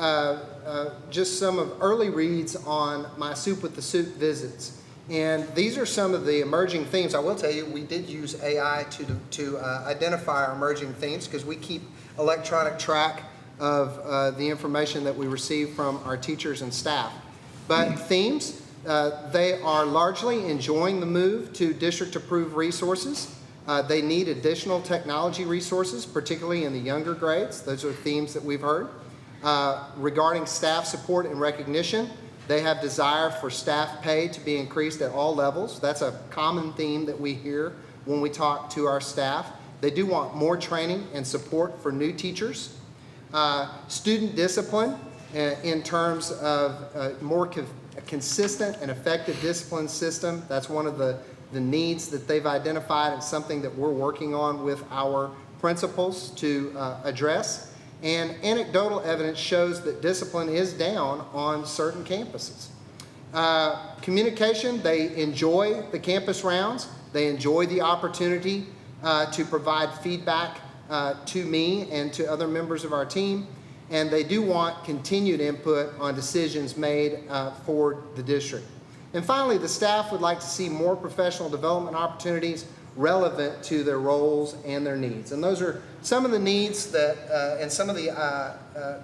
just some of early reads on my Soup with the Soup visits. And these are some of the emerging themes. I will tell you, we did use AI to identify our emerging themes because we keep electronic track of the information that we receive from our teachers and staff. But themes, they are largely enjoying the move to district-approved resources. They need additional technology resources, particularly in the younger grades. Those are themes that we've heard. Regarding staff support and recognition, they have desire for staff pay to be increased at all levels. That's a common theme that we hear when we talk to our staff. They do want more training and support for new teachers. Student discipline in terms of more consistent and effective discipline system. That's one of the needs that they've identified and something that we're working on with our principals to address. And anecdotal evidence shows that discipline is down on certain campuses. Communication, they enjoy the campus rounds. They enjoy the opportunity to provide feedback to me and to other members of our team. And they do want continued input on decisions made for the district. And finally, the staff would like to see more professional development opportunities relevant to their roles and their needs. And those are some of the needs that, and some of the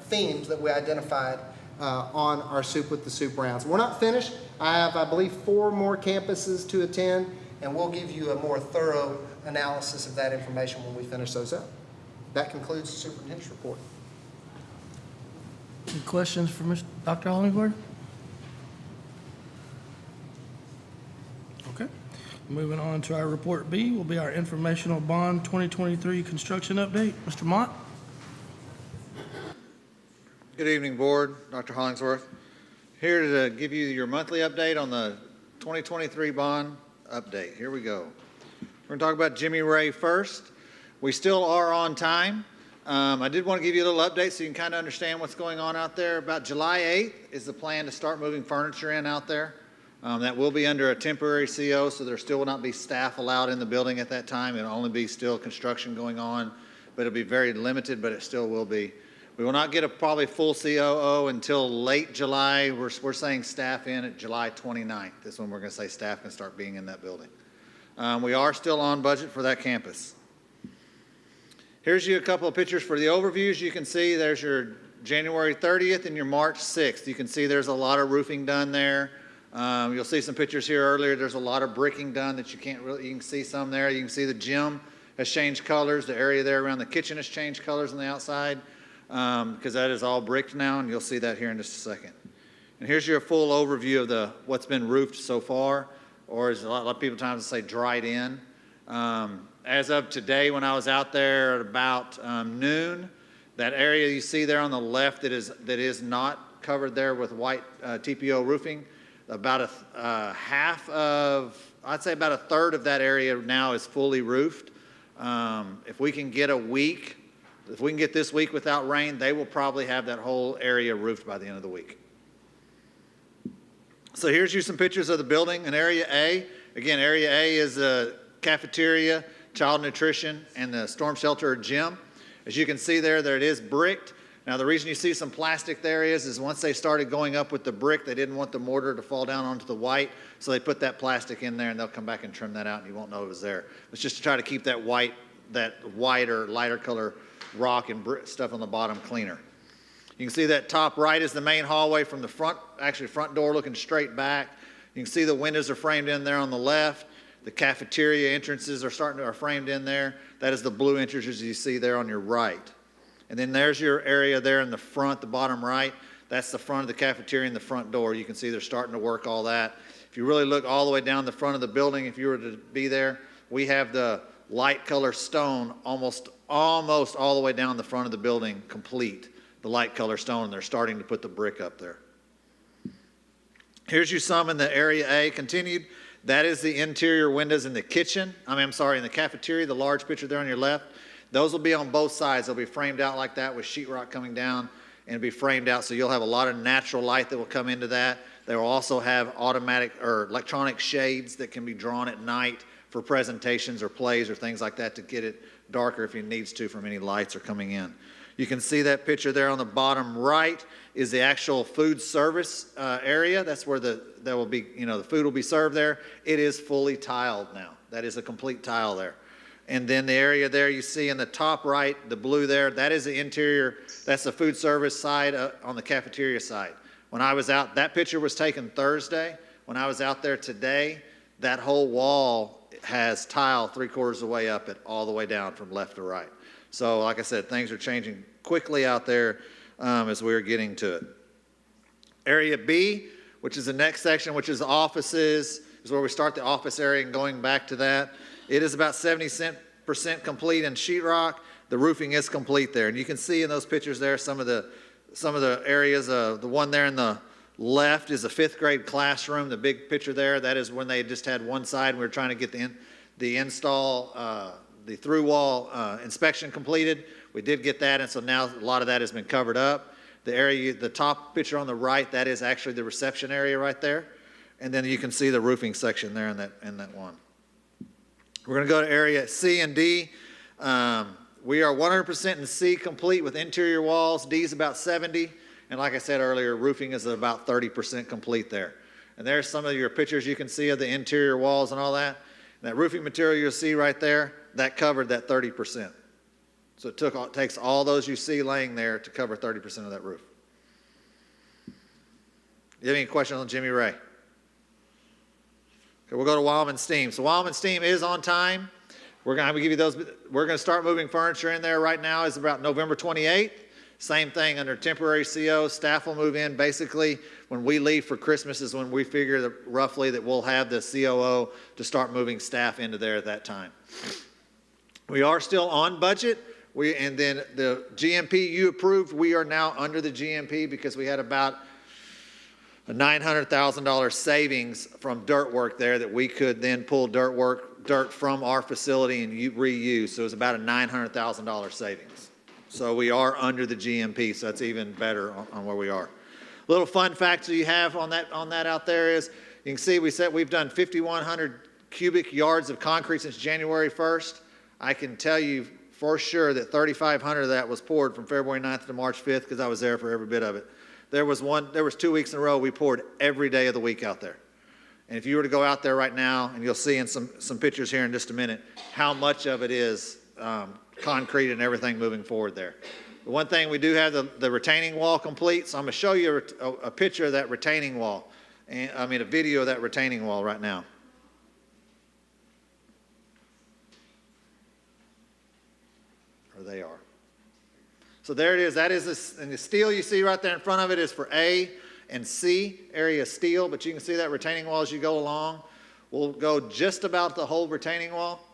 themes that we identified on our Soup with the Soup rounds. We're not finished. I have, I believe, 4 more campuses to attend, and we'll give you a more thorough analysis of that information when we finish those up. That concludes the superintendent's report. Any questions for Dr. Hollingsworth? Okay. Moving on to our report B will be our informational bond 2023 construction update. Mr. Mott? Good evening, Board. Dr. Hollingsworth. Here to give you your monthly update on the 2023 bond update. Here we go. We're going to talk about Jimmy Ray first. We still are on time. I did want to give you a little update so you can kind of understand what's going on out there. About July 8th is the plan to start moving furniture in out there. That will be under a temporary CO, so there still will not be staff allowed in the building at that time. It'll only be still construction going on, but it'll be very limited, but it still will be. We will not get a probably full COO until late July. We're saying staff in at July 29th. This one we're going to say staff can start being in that building. We are still on budget for that campus. Here's you a couple of pictures for the overviews. You can see there's your January 30th and your March 6th. You can see there's a lot of roofing done there. You'll see some pictures here earlier. There's a lot of bricking done that you can see some there. You can see the gym has changed colors. The area there around the kitchen has changed colors on the outside because that is all bricked now, and you'll see that here in just a second. And here's your full overview of what's been roofed so far, or as a lot of people times say, dried in. As of today, when I was out there at about noon, that area you see there on the left that is not covered there with white TPO roofing, about I'd say about a third of that area now is fully roofed. If we can get this week without rain, they will probably have that whole area roofed by the end of the week. So here's you some pictures of the building in Area A. Again, Area A is a cafeteria, child nutrition, and the storm shelter or gym. As you can see there it is bricked. Now the reason you see some plastic there is once they started going up with the brick, they didn't want the mortar to fall down onto the white, so they put that plastic in there and they'll come back and trim that out and you won't know it was there. It's just to try to keep that white that whiter, lighter color rock and stuff on the bottom cleaner. You can see that top right is the main hallway from the front, actually front door looking straight back. You can see the windows are framed in there on the left. The cafeteria entrances are framed in there. That is the blue entrances you see there on your right. And then there's your area there in the front, the bottom right. That's the front of the cafeteria and the front door. You can see they're starting to work all that. If you really look all the way down the front of the building, if you were to be there, we have the light color stone almost all the way down the front of the building complete, the light color stone, and they're starting to put the brick up there. Here's you some in the area A continued. That is the interior windows in the kitchen. In the cafeteria, the large picture there on your left. Those will be on both sides. They'll be framed out like that with sheetrock coming down, and it'll be framed out so you'll have a lot of natural light that will come into that. They will also have automatic or electronic shades that can be drawn at night for presentations or plays or things like that to get it darker if it needs to from any lights are coming in. You can see that picture there on the bottom right is the actual food service area. That's where the food will be served there. It is fully tiled now. That is a complete tile there. And then the area there you see in the top right, the blue there, that is the interior, that's the food service side on the cafeteria side. When I was out, that picture was taken Thursday. When I was out there today, that whole wall has tile 3/4 of the way up it, all the way down from left to right. So like I said, things are changing quickly out there as we're getting to it. Area B, which is the next section, which is the offices, is where we start the office area and going back to that. It is about 70% complete in sheetrock. The roofing is complete there. And you can see in those pictures there some of the areas. The one there in the left is a 5th grade classroom. The big picture there, that is when they just had one side. We were trying to get the install, the through wall inspection completed. We did get that, and so now a lot of that has been covered up. The area, the top picture on the right, that is actually the reception area right there. And then you can see the roofing section there in that one. We're going to go to area C and D. We are 100% in C complete with interior walls. D is about 70. And like I said earlier, roofing is about 30% complete there. And there's some of your pictures you can see of the interior walls and all that. And that roofing material you'll see right there, that covered that 30%. So it takes all those you see laying there to cover 30% of that roof. You have any questions on Jimmy Ray? Okay, we'll go to Wildman Steam. So Wildman Steam is on time. We're going to give you those. We're going to start moving furniture in there right now. It's about November 28th. Same thing under temporary CO. Staff will move in. Basically, when we leave for Christmas is when we figure that roughly that we'll have the COO to start moving staff into there at that time. We are still on budget. And then the GMP you approved, we are now under the GMP because we had about a $900,000 savings from dirt work there that we could then pull dirt from our facility and reuse. So it was about a $900,000 savings. So we are under the GMP, so that's even better on where we are. Little fun fact that you have on that out there is, you can see we've done 5,100 cubic yards of concrete since January 1st. I can tell you for sure that 3,500 of that was poured from February 9th to March 5th because I was there for every bit of it. There was 2 weeks in a row we poured every day of the week out there. And if you were to go out there right now, and you'll see in some pictures here in just a minute, how much of it is concrete and everything moving forward there. The one thing, we do have the retaining wall complete, so I'm going to show you a picture of that retaining wall. A video of that retaining wall right now. Or they are. So there it is. That is and the steel you see right there in front of it is for A and C, area steel, but you can see that retaining wall as you go along. We'll go just about the whole retaining wall.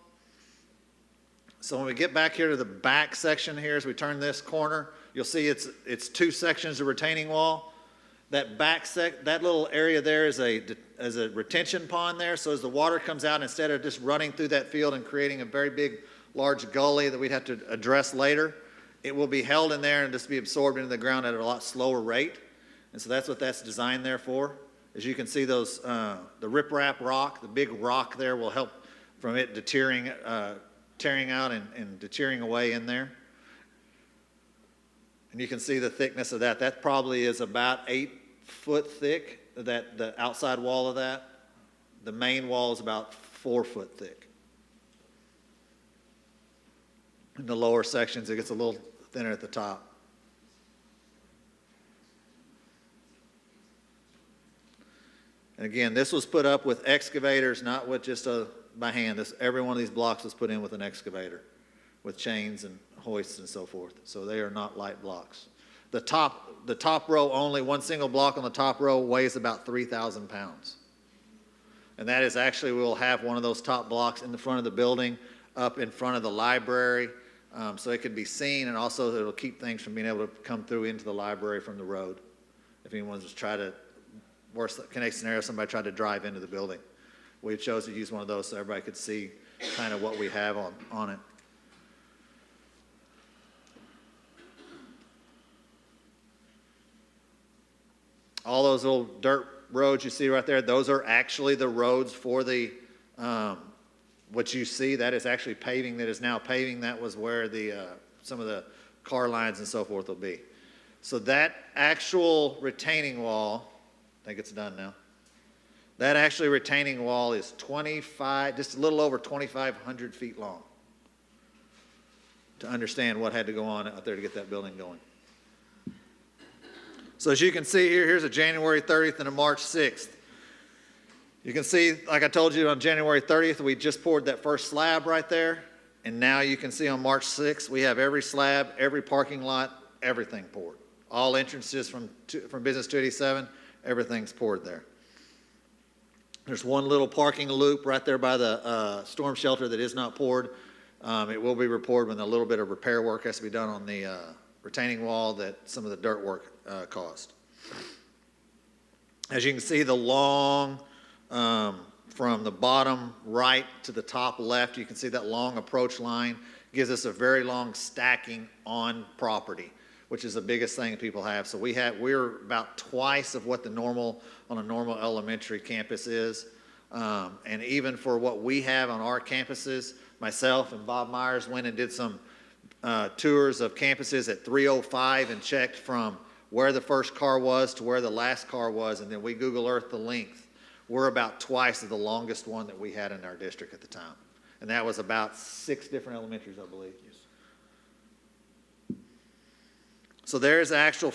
So when we get back here to the back section here, as we turn this corner, you'll see it's 2 sections of retaining wall. That that little area there is a retention pond there. So as the water comes out, instead of just running through that field and creating a very big, large gully that we'd have to address later, it will be held in there and just be absorbed into the ground at a lot slower rate. And so that's what that's designed there for. As you can see, those the riprap rock, the big rock there, will help from it tearing out and deterring away in there. And you can see the thickness of that. That probably is about 8 foot thick, the outside wall of that. The main wall is about 4 foot thick. In the lower sections, it gets a little thinner at the top. And again, this was put up with excavators, not with just by hand. Every one of these blocks was put in with an excavator, with chains and hoists and so forth. So they are not light blocks. The top row only, one single block on the top row weighs about 3,000 pounds. And that is actually, we'll have one of those top blocks in the front of the building, up in front of the library, so it can be seen, and also it'll keep things from being able to come through into the library from the road. If anyone's just try to, worst case scenario, somebody tried to drive into the building. We chose to use one of those so everybody could see kind of what we have on it. All those little dirt roads you see right there, those are actually the roads for the, what you see, that is actually paving that is now paving. That was where some of the car lines and so forth will be. So that actual retaining wall, I think it's done now. That actually retaining wall is just a little over 2,500 feet long, to understand what had to go on out there to get that building going. So as you can see here, here's a January 30th and a March 6th. You can see, like I told you, on January 30th, we just poured that first slab right there. And now you can see on March 6th, we have every slab, every parking lot, everything poured. All entrances from Business 287, everything's poured there. There's one little parking loop right there by the storm shelter that is not poured. It will be repoured when a little bit of repair work has to be done on the retaining wall that some of the dirt work caused. As you can see, the long, from the bottom right to the top left, you can see that long approach line gives us a very long stacking on property, which is the biggest thing people have. So we're about twice of what on a normal elementary campus is. And even for what we have on our campuses, myself and Bob Myers went and did some tours of campuses at 305 and checked from where the first car was to where the last car was, and then we Google Earth the length. We're about twice of the longest one that we had in our district at the time. And that was about 6 different elementaries, I believe. So there's actual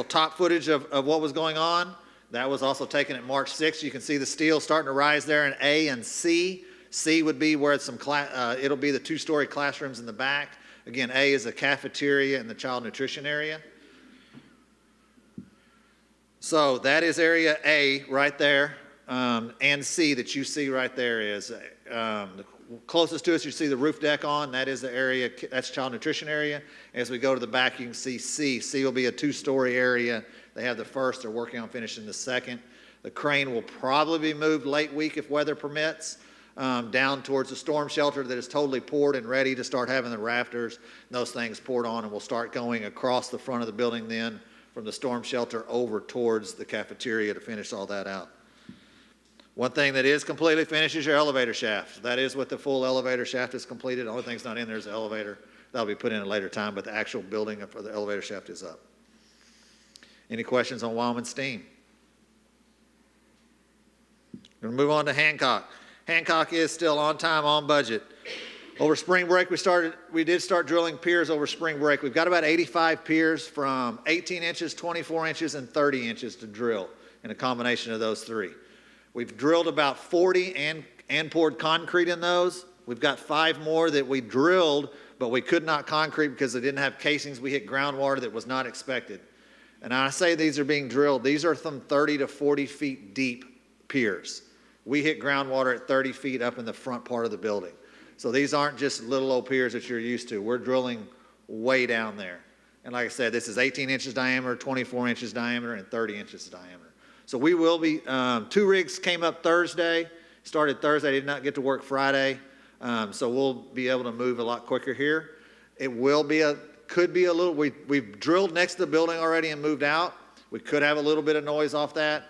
top footage of what was going on. That was also taken at March 6th. You can see the steel starting to rise there in A and C. C would be where it'll be the 2-story classrooms in the back. Again, A is the cafeteria and the child nutrition area. So that is area A right there, and C that you see right there is the closest to us. You see the roof deck on. That is the area. That's child nutrition area. As we go to the back, you can see C. C will be a 2-story area. They have the first. They're working on finishing the second. The crane will probably be moved late week if weather permits, down towards the storm shelter that is totally poured and ready to start having the rafters and those things poured on, and we'll start going across the front of the building then from the storm shelter over towards the cafeteria to finish all that out. One thing that is completely finished is your elevator shaft. That is what the full elevator shaft is completed. The only thing that's not in there is the elevator. That'll be put in at a later time, but the actual building for the elevator shaft is up. Any questions on Wyoming Steam? We're going to move on to Hancock. Hancock is still on time, on budget. Over spring break, we did start drilling piers over spring break. We've got about 85 piers from 18 inches, 24 inches, and 30 inches to drill in a combination of those 3. We've drilled about 40 and poured concrete in those. We've got 5 more that we drilled, but we could not concrete because they didn't have casings. We hit groundwater that was not expected. And I say these are being drilled. These are from 30 to 40 feet deep piers. We hit groundwater at 30 feet up in the front part of the building. So these aren't just little old piers that you're used to. We're drilling way down there. And like I said, this is 18 inches diameter, 24 inches diameter, and 30 inches diameter. So we will be, 2 rigs came up Thursday, started Thursday, did not get to work Friday. So we'll be able to move a lot quicker here. It will be could be a little, we've drilled next to the building already and moved out. We could have a little bit of noise off that.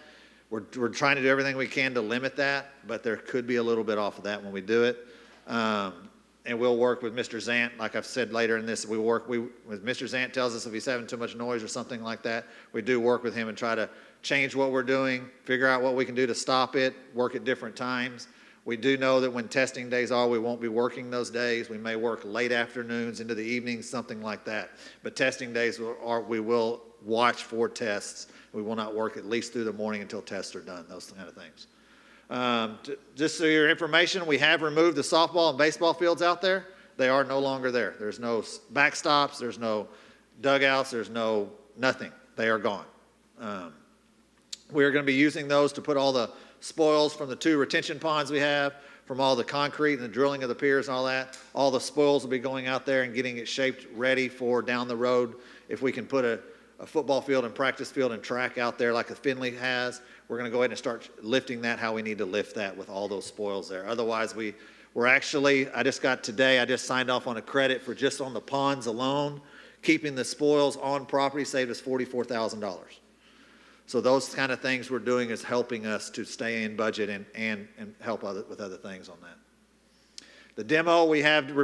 We're trying to do everything we can to limit that, but there could be a little bit off of that when we do it. And we'll work with Mr. Zant, like I've said later in this, with Mr. Zant tells us if he's having too much noise or something like that, we do work with him and try to change what we're doing, figure out what we can do to stop it, work at different times. We do know that when testing days are, we won't be working those days. We may work late afternoons into the evenings, something like that. But testing days we will watch for tests. We will not work at least through the morning until tests are done, those kind of things. Just so your information, we have removed the softball and baseball fields out there. They are no longer there. There's no backstops, there's no dugouts, there's no nothing. They are gone. We are going to be using those to put all the spoils from the 2 retention ponds we have, from all the concrete and the drilling of the piers and all that. All the spoils will be going out there and getting it shaped ready for down the road. If we can put a football field and practice field and track out there like a Finley has, we're going to go ahead and start lifting that how we need to lift that with all those spoils there. Otherwise, we're actually, I just signed off on a credit for just on the ponds alone, keeping the spoils on property saved us $44,000. So those kind of things we're doing is helping us to stay in budget and help with other things on that. The demo, we have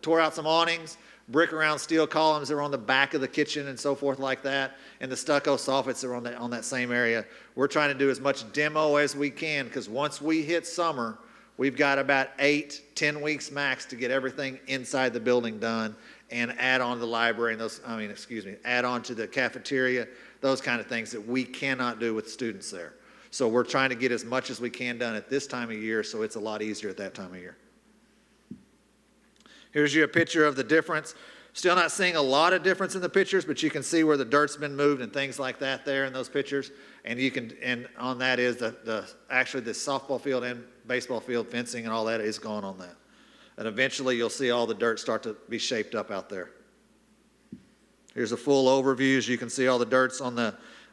tore out some awnings, brick around steel columns that are on the back of the kitchen and so forth like that, and the stucco soffits that are on that same area. We're trying to do as much demo as we can, because once we hit summer, we've got about 8-10 weeks max to get everything inside the building done and add on to the library and add on to the cafeteria, those kind of things that we cannot do with students there. So we're trying to get as much as we can done at this time of year, so it's a lot easier at that time of year. Here's you a picture of the difference. Still not seeing a lot of difference in the pictures, but you can see where the dirt's been moved and things like that there in those pictures. And on that is actually the softball field and baseball field fencing and all that is gone on that. And eventually you'll see all the dirt start to be shaped up out there. Here's a full overview. As you can see, all the dirt's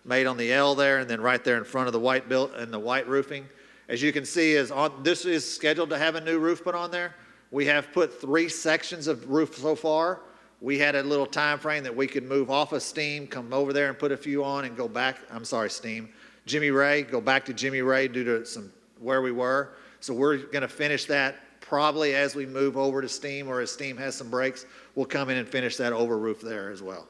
made on the L there, and then right there in front of the white and the white roofing. As you can see, this is scheduled to have a new roof put on there. We have put 3 sections of roof so far. We had a little time frame that we could move off of Steam, come over there and put a few on and go back. I'm sorry, Steam. Jimmy Ray, go back to Jimmy Ray due to where we were. So we're going to finish that probably as we move over to Steam, or as Steam has some breaks, we'll come in and finish that over roof there as well.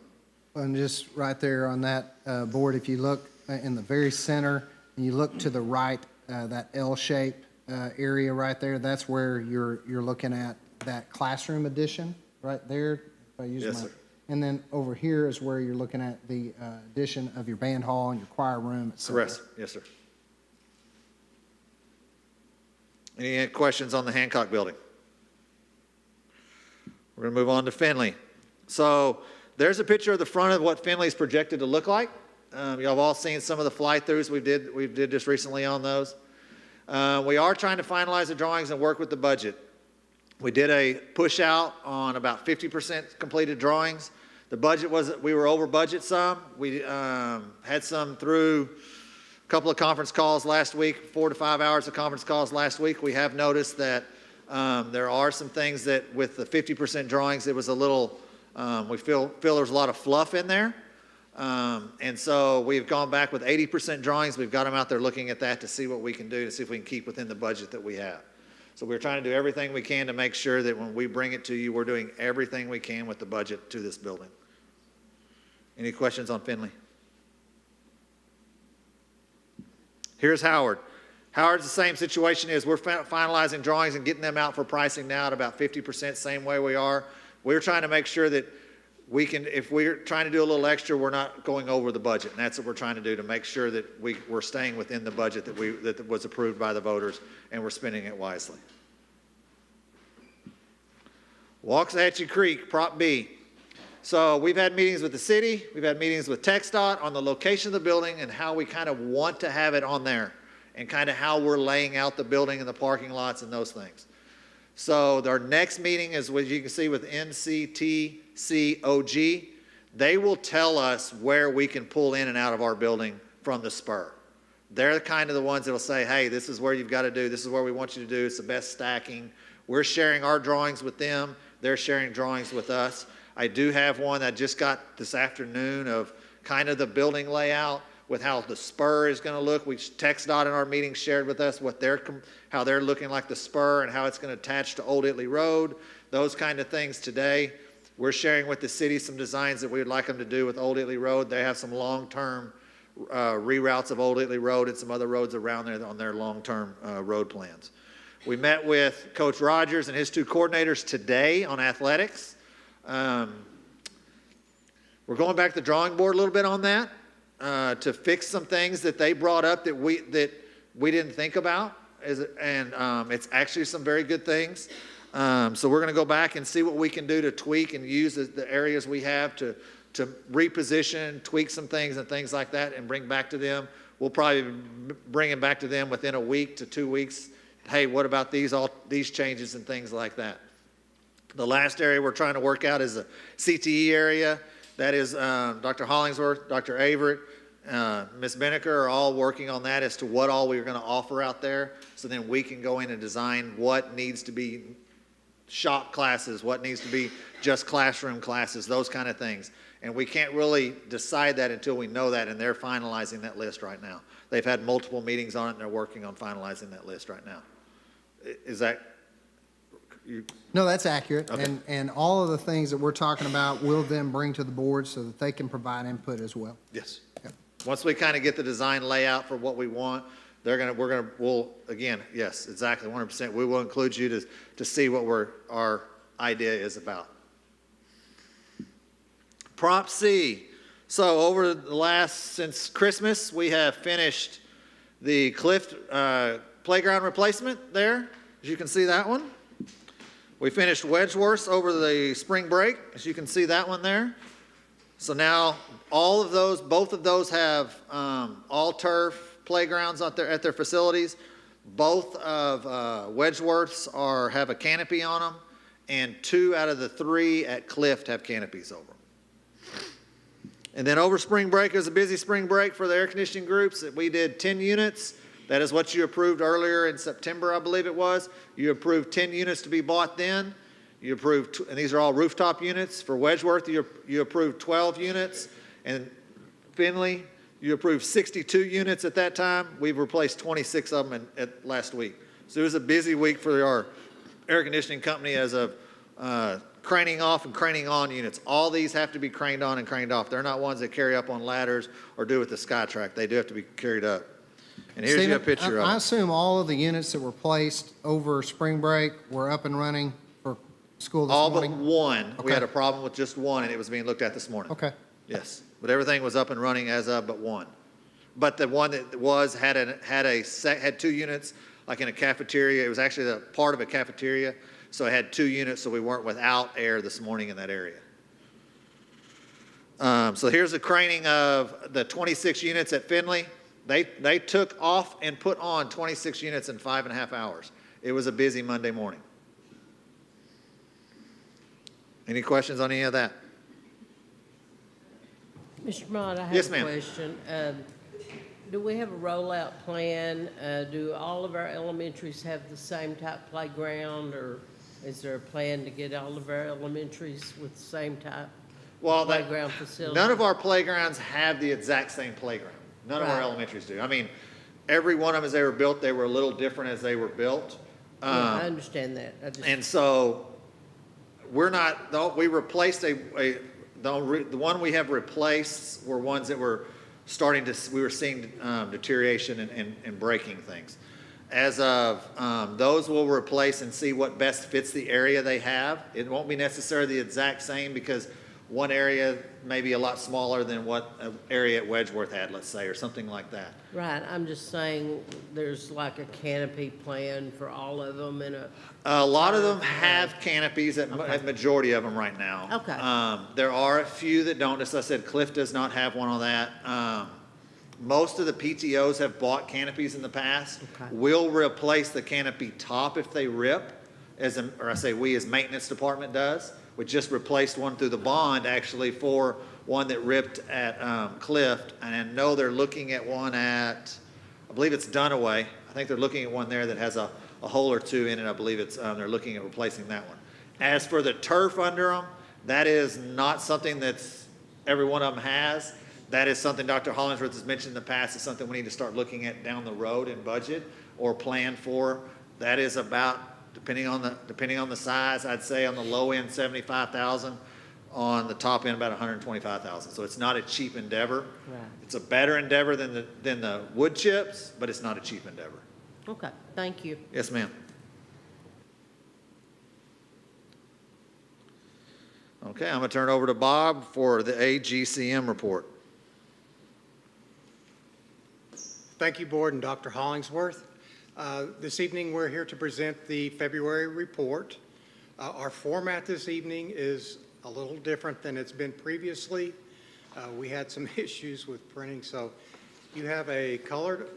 And just right there on that board, if you look in the very center and you look to the right, that L-shape area right there, that's where you're looking at that classroom addition right there. If I use Yes, sir. And then over here is where you're looking at the addition of your band hall and your choir room, et cetera. Correct. Yes, sir. Any questions on the Hancock building? We're going to move on to Finley. So there's a picture of the front of what Finley's projected to look like. Y'all have all seen some of the fly-throughs we did just recently on those. We are trying to finalize the drawings and work with the budget. We did a push out on about 50% completed drawings. The budget we were over budget some. We had some through a couple of conference calls last week, 4 to 5 hours of conference calls last week. We have noticed that there are some things that with the 50% drawings, it was a little, we feel there's a lot of fluff in there. And so we've gone back with 80% drawings. We've got them out there looking at that to see what we can do, to see if we can keep within the budget that we have. So we're trying to do everything we can to make sure that when we bring it to you, we're doing everything we can with the budget to this building. Any questions on Finley? Here's Howard. Howard's the same situation as we're finalizing drawings and getting them out for pricing now at about 50%, same way we are. We're trying to make sure that we can, if we're trying to do a little extra, we're not going over the budget. And that's what we're trying to do, to make sure that we're staying within the budget that was approved by the voters, and we're spending it wisely. Waxahachie Creek, Prop B. So we've had meetings with the city, we've had meetings with TxDOT on the location of the building and how we kind of want to have it on there, and kind of how we're laying out the building and the parking lots and those things. So our next meeting is, what you can see, with NCTCOG. They will tell us where we can pull in and out of our building from the spur. They're kind of the ones that will say, hey, this is where you've got to do, this is where we want you to do, it's the best stacking. We're sharing our drawings with them, they're sharing drawings with us. I do have one I just got this afternoon of kind of the building layout with how the spur is going to look. TxDOT in our meeting shared with us how they're looking like the spur and how it's going to attach to Old Italy Road, those kind of things today. We're sharing with the city some designs that we would like them to do with Old Italy Road. They have some long-term reroutes of Old Italy Road and some other roads around there on their long-term road plans. We met with Coach Rogers and his two coordinators today on athletics. We're going back to the drawing board a little bit on that to fix some things that they brought up that we didn't think about, and it's actually some very good things. So we're going to go back and see what we can do to tweak and use the areas we have to reposition, tweak some things and things like that, and bring back to them. We'll probably bring it back to them within a week to 2 weeks. Hey, what about these changes and things like that? The last area we're trying to work out is the CTE area. That is Dr. Hollingsworth, Dr. Averett, Ms. Beneker are all working on that as to what all we're going to offer out there. So then we can go in and design what needs to be shop classes, what needs to be just classroom classes, those kind of things. And we can't really decide that until we know that, and they're finalizing that list right now. They've had multiple meetings on it, and they're working on finalizing that list right now. Is that... No, that's accurate. Okay. And all of the things that we're talking about, we'll then bring to the board so that they can provide input as well. Yes. Once we kind of get the design layout for what we want, we'll, again, yes, exactly, 100%. We will include you to see what our idea is about. Prop C. So over the since Christmas, we have finished the Clift playground replacement there. As you can see that one. We finished Wedgeworth over the spring break, as you can see that one there. So now both of those have all turf playgrounds out there at their facilities. Both of Wedgeworth's have a canopy on them, and 2 out of the 3 at Clift have canopies over them. And then over spring break, it was a busy spring break for the air conditioning groups. We did 10 units. That is what you approved earlier in September, I believe it was. You approved 10 units to be bought then. You approved, and these are all rooftop units. For Wedgeworth, you approved 12 units. And Finley, you approved 62 units at that time. We've replaced 26 of them last week. So it was a busy week for our air conditioning company as of craning off and craning on units. All these have to be craned on and craned off. They're not ones that carry up on ladders or do with the SkyTrack. They do have to be carried up. And here's Stephen, a picture of I it. assume all of the units that were placed over spring break were up and running for school this morning? All but one. We Okay. had a problem with just one, and it was being looked at this morning. Okay. Yes, but everything was up and running as of but one. But the one that had 2 units, like in a cafeteria. It was actually a part of a cafeteria, so it had 2 units, so we weren't without air this morning in that area. So here's the craning of the 26 units at Finley. They took off and put on 26 units in 5.5 hours. It was a busy Monday morning. Any questions on any of that? Mr. Mott, I have Yes, a ma'am. question. Do we have a rollout plan? Do all of our elementaries have the same type playground, or is there a plan to get all of our elementaries with the same type playground facility? None of our playgrounds have the exact same playground. None of our Right. elementaries do. I mean, every one of them as they were built, they were a little different as they were built. Yeah, I understand that. And so we replaced the one we have replaced were ones that were we were seeing deterioration and breaking things. As of those we'll replace and see what best fits the area they have. It won't be necessarily the exact same because one area may be a lot smaller than what an area at Wedgeworth had, let's say, or something like that. Right, I'm just saying there's like a canopy plan for all of them and A lot of them have canopies at majority of them right now. Okay. There are a few that don't. As I said, Cliff does not have one on that. Most of the PTOs have bought canopies in the past. Okay. We'll replace the canopy top if they rip, we as maintenance department does. We just replaced one through the bond actually for one that ripped at Clift. And I know they're looking at one at, I believe it's Dunaway. I think they're looking at one there that has a hole or 2 in it. I believe they're looking at replacing that one. As for the turf under them, that is not something that's every one of them has. That is something Dr. Hollingsworth has mentioned in the past. It's something we need to start looking at down the road in budget or plan for. That is about, depending on the size, I'd say on the low end, $75,000. On the top end, about $125,000. So it's not a cheap endeavor. Right. It's a better endeavor than the wood chips, but it's not a cheap endeavor. Okay, thank you. Yes, ma'am. Okay, I'm going to turn it over to Bob for the AGCM report. Thank you, Board and Dr. Hollingsworth. This evening, we're here to present the February report. Our format this evening is a little different than it's been previously. We had some issues with printing, so you have a colored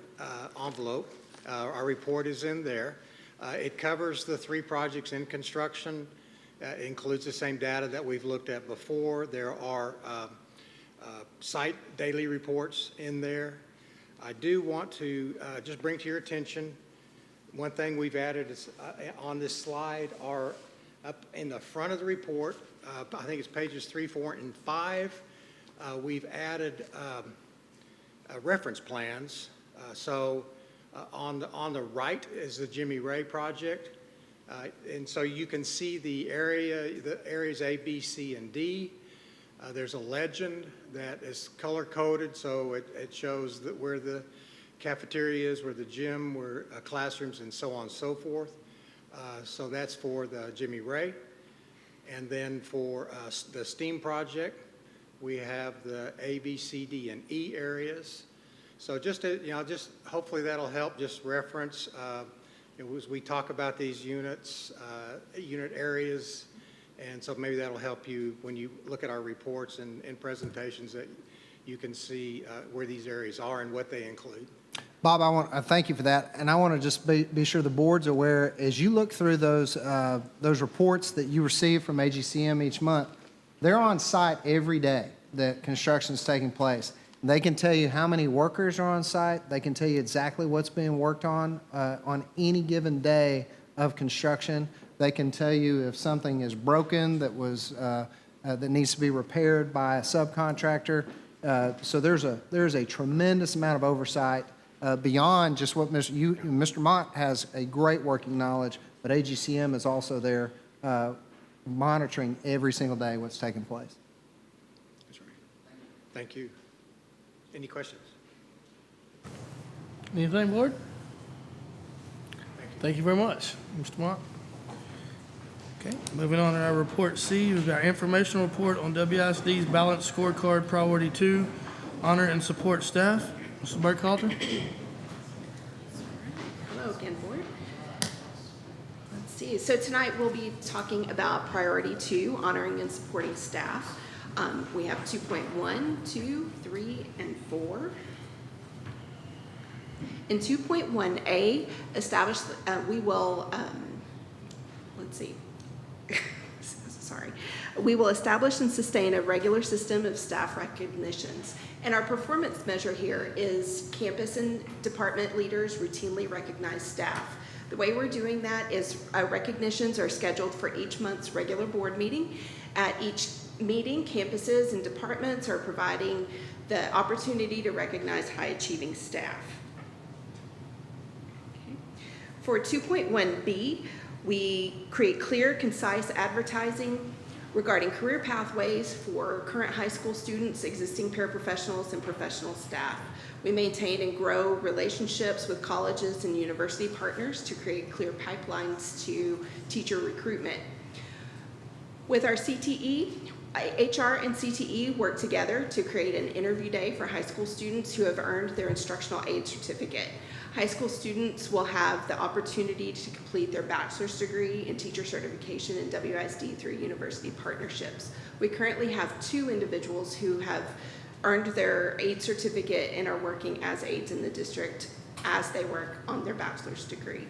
envelope. Our report is in there. It covers the 3 projects in construction. It includes the same data that we've looked at before. There are site daily reports in there. I do want to just bring to your attention, one thing we've added is, on this slide are up in the front of the report, I think it's pages 3, 4, and 5. We've added reference plans. On the right is the Jimmy Ray project. And so you can see the areas A, B, C, and D. There's a legend that is color-coded, so it shows that where the cafeteria is, where the gym, where classrooms, and so on and so forth. So that's for the Jimmy Ray. And then for the STEAM project, we have the A, B, C, D, and E areas. So just hopefully that'll help just reference, as we talk about these units, unit areas. And so maybe that'll help you when you look at our reports and presentations, that you can see where these areas are and what they include. Bob, I thank you for that, and I want to just be sure the board's aware, as you look through those reports that you receive from AGCM each month, they're on site every day that construction's taking place. They can tell you how many workers are on site. They can tell you exactly what's being worked on any given day of construction. They can tell you if something is broken that needs to be repaired by a subcontractor. So there's a tremendous amount of oversight beyond just what Mr. Mott has a great working knowledge, but AGCM is also there monitoring every single day what's taking place. That's right. Thank you. Any questions? Anything, board? Thank you very much, Mr. Mott. Okay, moving on to our report C, we've got informational report on WISD's balanced scorecard priority 2, honor and support staff. Mr. Burkhalter. Hello again, board. Let's see. So tonight we'll be talking about priority 2, honoring and supporting staff. We have 2.1, 2, 3, and 4. In 2.1A, we will, let's see. Sorry. We will establish and sustain a regular system of staff recognitions. And our performance measure here is campus and department leaders routinely recognize staff. The way we're doing that is recognitions are scheduled for each month's regular board meeting. At each meeting, campuses and departments are providing the opportunity to recognize high-achieving staff. Okay. For 2.1B, we create clear, concise advertising regarding career pathways for current high school students, existing paraprofessionals, and professional staff. We maintain and grow relationships with colleges and university partners to create clear pipelines to teacher recruitment. With our CTE, HR and CTE work together to create an interview day for high school students who have earned their instructional aid certificate. High school students will have the opportunity to complete their bachelor's degree in teacher certification in WISD through university partnerships. We currently have 2 individuals who have earned their aid certificate and are working as aides in the district as they work on their bachelor's degree.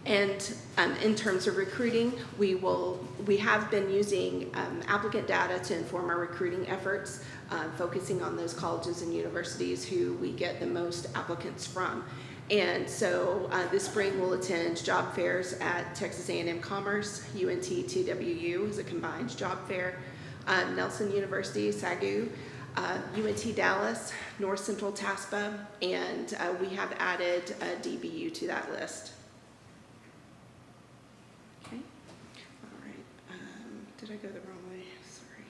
And in terms of recruiting, we have been using applicant data to inform our recruiting efforts, focusing on those colleges and universities who we get the most applicants from. And so this spring we'll attend job fairs at Texas A&M Commerce, UNT TWU is a combined job fair, Nelson University, SAGU, UNT Dallas, North Central TASPA, and we have added DBU to that list. Did I go the wrong way? Sorry.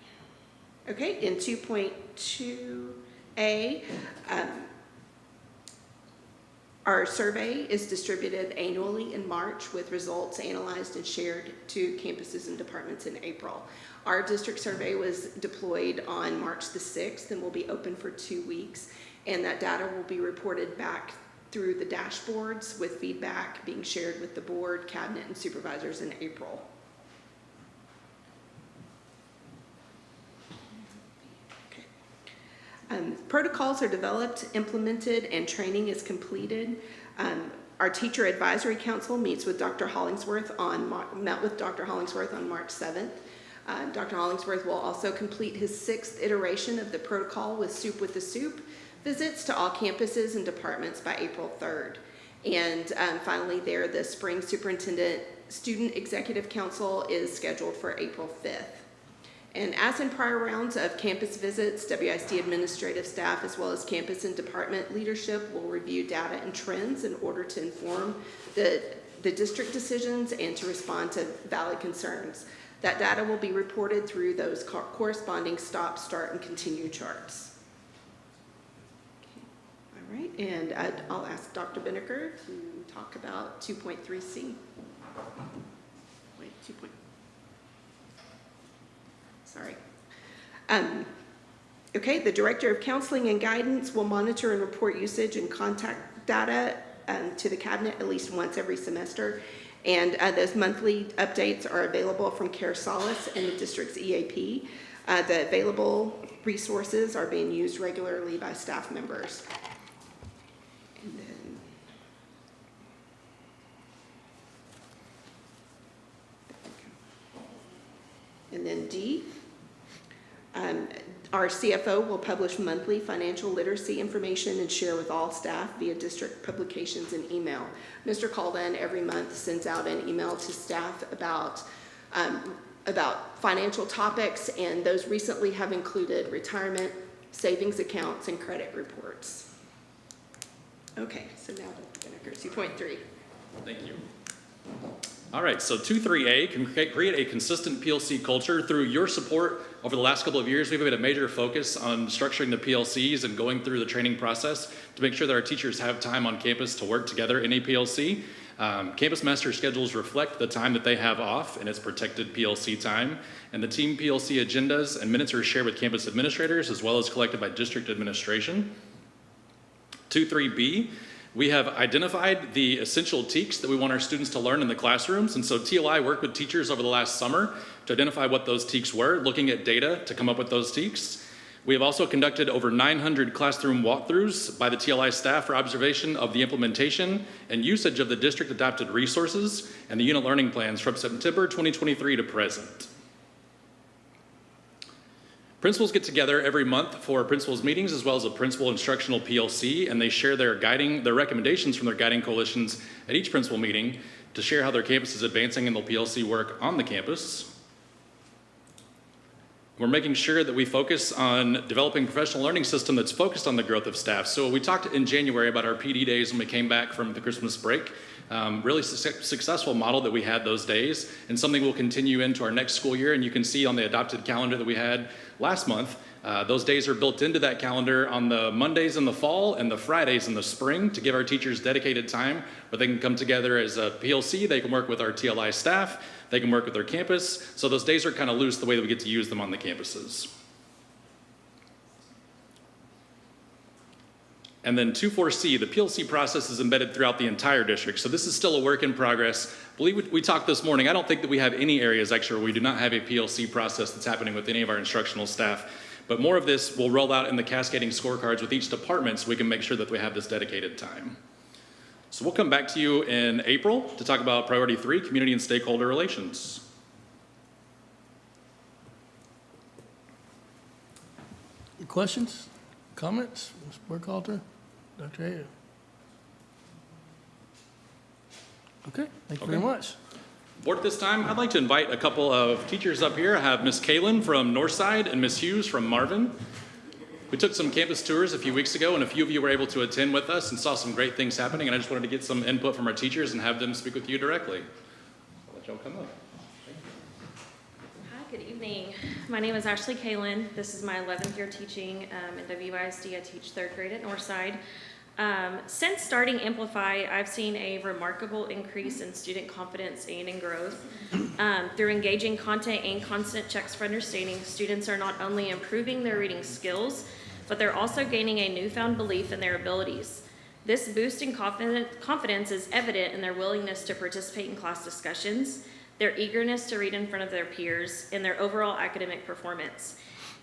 Okay, in 2.2A, Our survey is distributed annually in March with results analyzed and shared to campuses and departments in April. Our district survey was deployed on March the 6th and will be open for 2 weeks, and that data will be reported back through the dashboards with feedback being shared with the board, cabinet, and supervisors in April. Protocols are developed, implemented, and training is completed. Our teacher advisory council meets with Dr. Hollingsworth met with Dr. Hollingsworth on March 7th. Dr. Hollingsworth will also complete his 6th iteration of the protocol with Soup with the Soup visits to all campuses and departments by April 3rd. And finally the spring superintendent student executive council is scheduled for April 5th. And as in prior rounds of campus visits, WISD administrative staff as well as campus and department leadership will review data and trends in order to inform the district decisions and to respond to valid concerns. That data will be reported through those corresponding stop, start, and continue charts. Okay. All right, and I'll ask Dr. Binnicker to talk about 2.3C. Wait, 2. Sorry. Okay, the Director of Counseling and Guidance will monitor and report usage and contact data to the cabinet at least once every semester. And those monthly updates are available from Care Solace and the district's EAP. The available resources are being used regularly by staff members. And then D, our CFO will publish monthly financial literacy information and share with all staff via district publications and email. Mr. Calden every month sends out an email to staff about financial topics, and those recently have included retirement, savings accounts, and credit reports. Okay, so now Dr. Binnicker, 2.3. Thank you. All right, so 2.3A can create a consistent PLC culture. Through your support over the last couple of years, we've made a major focus on structuring the PLCs and going through the training process to make sure that our teachers have time on campus to work together in a PLC. Campus master schedules reflect the time that they have off, and it's protected PLC time. And the team PLC agendas and minutes are shared with campus administrators as well as collected by district administration. 2.3B. We have identified the essential TEKs that we want our students to learn in the classrooms, and so TLI worked with teachers over the last summer to identify what those TEKs were, looking at data to come up with those TEKs. We have also conducted over 900 classroom walkthroughs by the TLI staff for observation of the implementation and usage of the district adopted resources and the unit learning plans from September 2023 to present. Principals get together every month for principals meetings as well as a principal instructional PLC, and they share their recommendations from their guiding coalitions at each principal meeting to share how their campus is advancing in the PLC work on the campus. We're making sure that we focus on developing a professional learning system that's focused on the growth of staff. So we talked in January about our PD days when we came back from the Christmas break. Really successful model that we had those days, and something we'll continue into our next school year. And you can see on the adopted calendar that we had last month, those days are built into that calendar on the Mondays in the fall and the Fridays in the spring to give our teachers dedicated time where they can come together as a PLC, they can work with our TLI staff, they can work with their campus. So those days are kind of loose the way that we get to use them on the campuses. And then 2.4C, the PLC process is embedded throughout the entire district. So this is still a work in progress. I believe we talked this morning. I don't think that we have any areas actually where we do not have a PLC process that's happening with any of our instructional staff. But more of this will roll out in the cascading scorecards with each department so we can make sure that we have this dedicated time. So we'll come back to you in April to talk about priority 3, community and stakeholder relations. Questions, comments, Ms. Burkhalter, Dr. Ayo? Okay, thank you very much. Board, at this time, I'd like to invite a couple of teachers up here. I have Ms. Kalin from Northside and Ms. Hughes from Marvin. We took some campus tours a few weeks ago, and a few of you were able to attend with us and saw some great things happening, and I just wanted to get some input from our teachers and have them speak with you directly. I'll let y'all come up. Hi, good evening. My name is Ashley Kalin. This is my 11th year teaching in WISD. I teach 3rd grade at Northside. Since starting Amplify, I've seen a remarkable increase in student confidence and in growth. Through engaging content and constant checks for understanding, students are not only improving their reading skills, but they're also gaining a newfound belief in their abilities. This boost in confidence is evident in their willingness to participate in class discussions, their eagerness to read in front of their peers, and their overall academic performance.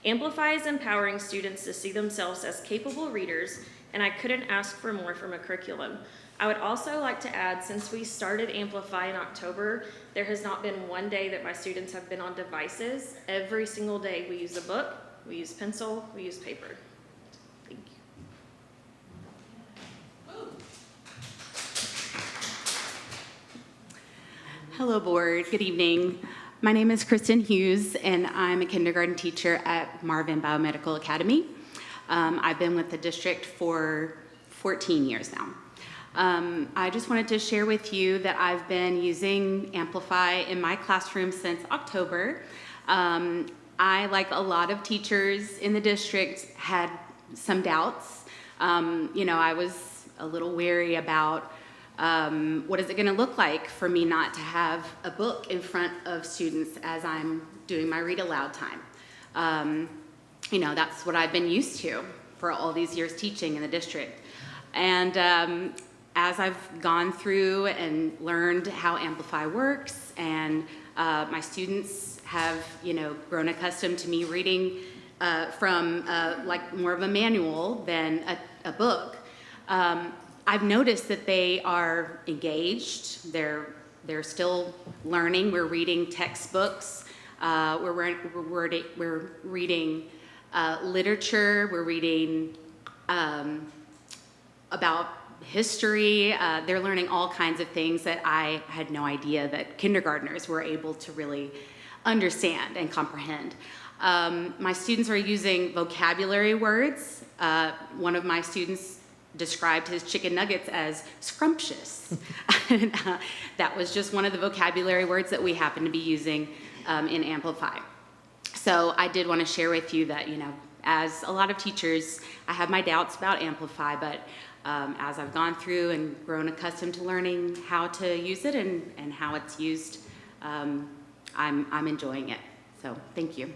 Amplify is empowering students to see themselves as capable readers, and I couldn't ask for more from a curriculum. I would also like to add, since we started Amplify in October, there has not been one day that my students have been on devices. Every single day we use a book, we use pencil, we use paper. Thank you. Hello, board. Good evening. My name is Kristen Hughes, and I'm a kindergarten teacher at Marvin Biomedical Academy. I've been with the district for 14 years now. I just wanted to share with you that I've been using Amplify in my classroom since October. I, like a lot of teachers in the district, had some doubts. I was a little wary about what is it going to look like for me not to have a book in front of students as I'm doing my read aloud time. That's what I've been used to for all these years teaching in the district. And as I've gone through and learned how Amplify works, and my students have, grown accustomed to me reading from like more of a manual than a book, I've noticed that they are engaged. They're still learning. We're reading textbooks. We're reading literature. We're reading about history. They're learning all kinds of things that I had no idea that kindergartners were able to really understand and comprehend. My students are using vocabulary words. One of my students described his chicken nuggets as scrumptious. And, that was just one of the vocabulary words that we happen to be using in Amplify. So I did want to share with you that, as a lot of teachers, I have my doubts about Amplify, but as I've gone through and grown accustomed to learning how to use it and how it's used, I'm enjoying it. So thank you.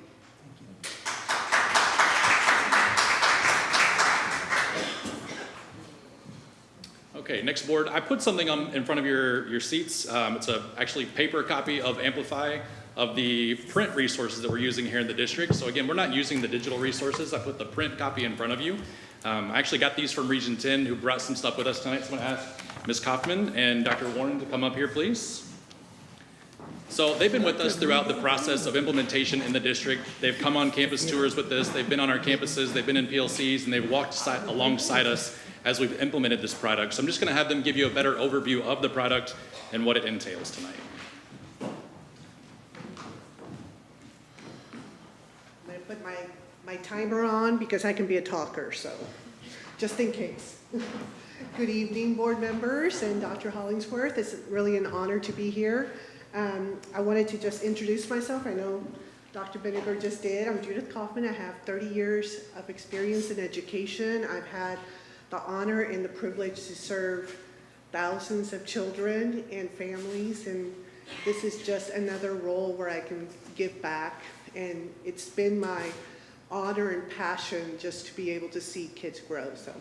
Okay, next board. I put something in front of your seats. It's actually paper copy of Amplify of the print resources that we're using here in the district. So again, we're not using the digital resources. I put the print copy in front of you. I actually got these from Region 10, who brought some stuff with us tonight. So I'm going to ask Ms. Kaufman and Dr. Warren to come up here, please. So they've been with us throughout the process of implementation in the district. They've come on campus tours with us. They've been on our campuses. They've been in PLCs, and they've walked alongside us as we've implemented this product. So I'm just going to have them give you a better overview of the product and what it entails tonight. I'm going to put my timer on because I can be a talker, so just in case. Good evening, board members and Dr. Hollingsworth. It's really an honor to be here. I wanted to just introduce myself. I know Dr. Benninger just did. I'm Judith Kaufman. I have 30 years of experience in education. I've had the honor and the privilege to serve thousands of children and families, and this is just another role where I can give back, and it's been my honor and passion just to be able to see kids grow. So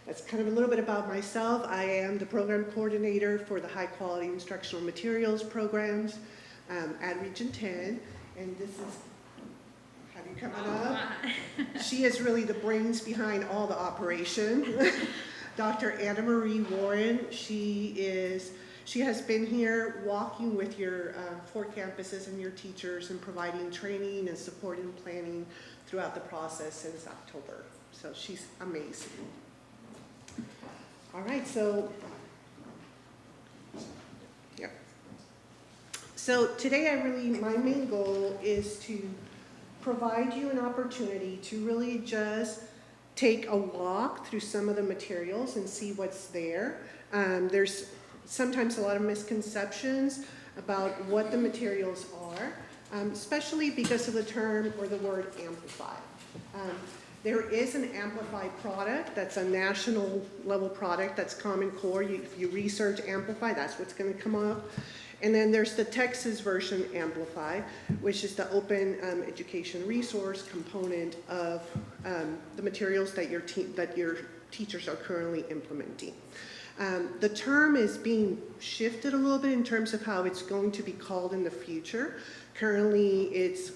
that's kind of a little bit about myself. I am the program coordinator for the high quality instructional materials programs at Region 10, and this is coming up. She is really the brains behind all the operation. Dr. Anna Marie Warren, she has been here walking with your 4 campuses and your teachers and providing training and support and planning throughout the process since October. So she's amazing. All right, so yeah. So today my main goal is to provide you an opportunity to really just take a walk through some of the materials and see what's there. There's sometimes a lot of misconceptions about what the materials are, especially because of the term or the word amplify. There is an Amplify product that's a national level product that's Common Core. If you research Amplify, that's what's going to come up. And then there's the Texas version Amplify, which is the open education resource component of the materials that your teachers are currently implementing. The term is being shifted a little bit in terms of how it's going to be called in the future. Currently, it's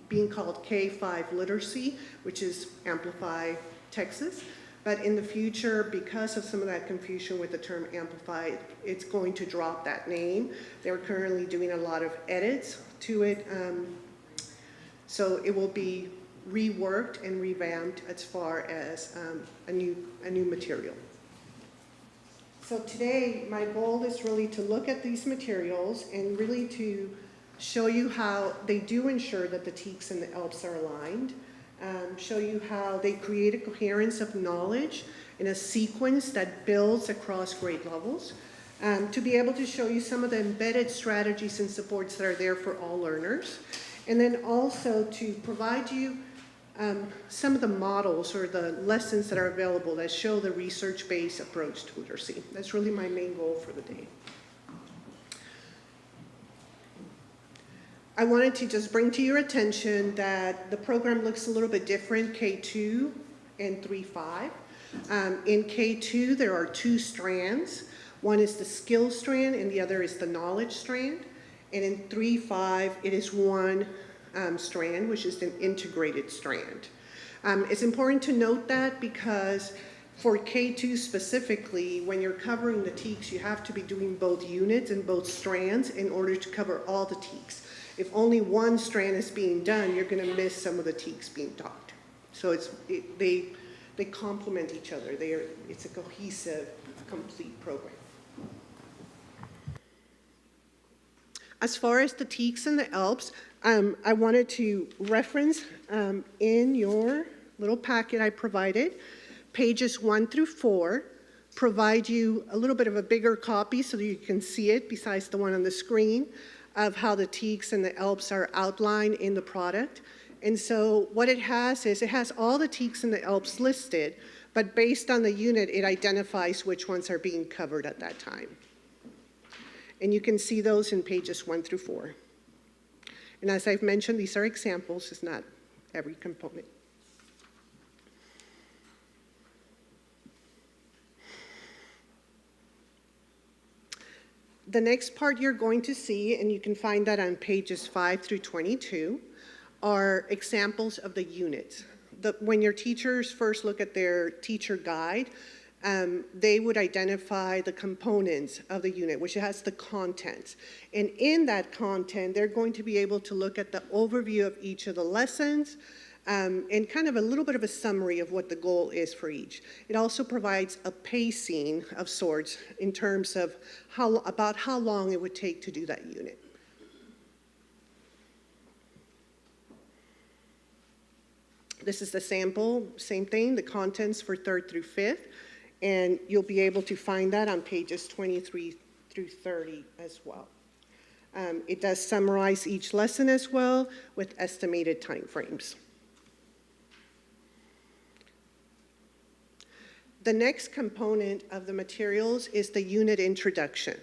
being called K-5 Literacy, which is Amplify Texas. But in the future, because of some of that confusion with the term Amplify, it's going to drop that name. They're currently doing a lot of edits to it. So it will be reworked and revamped as far as a new material. So today, my goal is really to look at these materials and really to show you how they do ensure that the TEKS and the ELPs are aligned, show you how they create a coherence of knowledge in a sequence that builds across grade levels, to be able to show you some of the embedded strategies and supports that are there for all learners, and then also to provide you some of the models or the lessons that are available that show the research-based approach to literacy. That's really my main goal for the day. I wanted to just bring to your attention that the program looks a little bit different, K2 and 3-5. In K2, there are two strands. One is the skill strand and the other is the knowledge strand. And in 3-5, it is one strand, which is an integrated strand. It's important to note that because for K2 specifically, when you're covering the TEKS, you have to be doing both units and both strands in order to cover all the TEKS. If only one strand is being done, you're going to miss some of the TEKS being taught. So they complement each other. It's a cohesive, complete program. As far as the TEKS and the ELPs, I wanted to reference in your little packet I provided, pages 1 through 4, provide you a little bit of a bigger copy so that you can see it besides the one on the screen, of how the TEKS and the ELPs are outlined in the product. And so what it has is it has all the TEKS and the ELPs listed, but based on the unit, it identifies which ones are being covered at that time. And you can see those in pages 1 through 4. And as I've mentioned, these are examples, it's not every component. The next part you're going to see, and you can find that on pages 5 through 22, are examples of the units. When your teachers first look at their teacher guide, they would identify the components of the unit, which has the contents. And in that content, they're going to be able to look at the overview of each of the lessons, and kind of a little bit of a summary of what the goal is for each. It also provides a pacing of sorts in terms of about how long it would take to do that unit. This is the sample, same thing, the contents for 3rd through 5th, and you'll be able to find that on pages 23 through 30 as well. It does summarize each lesson as well with estimated timeframes. The next component of the materials is the unit introduction.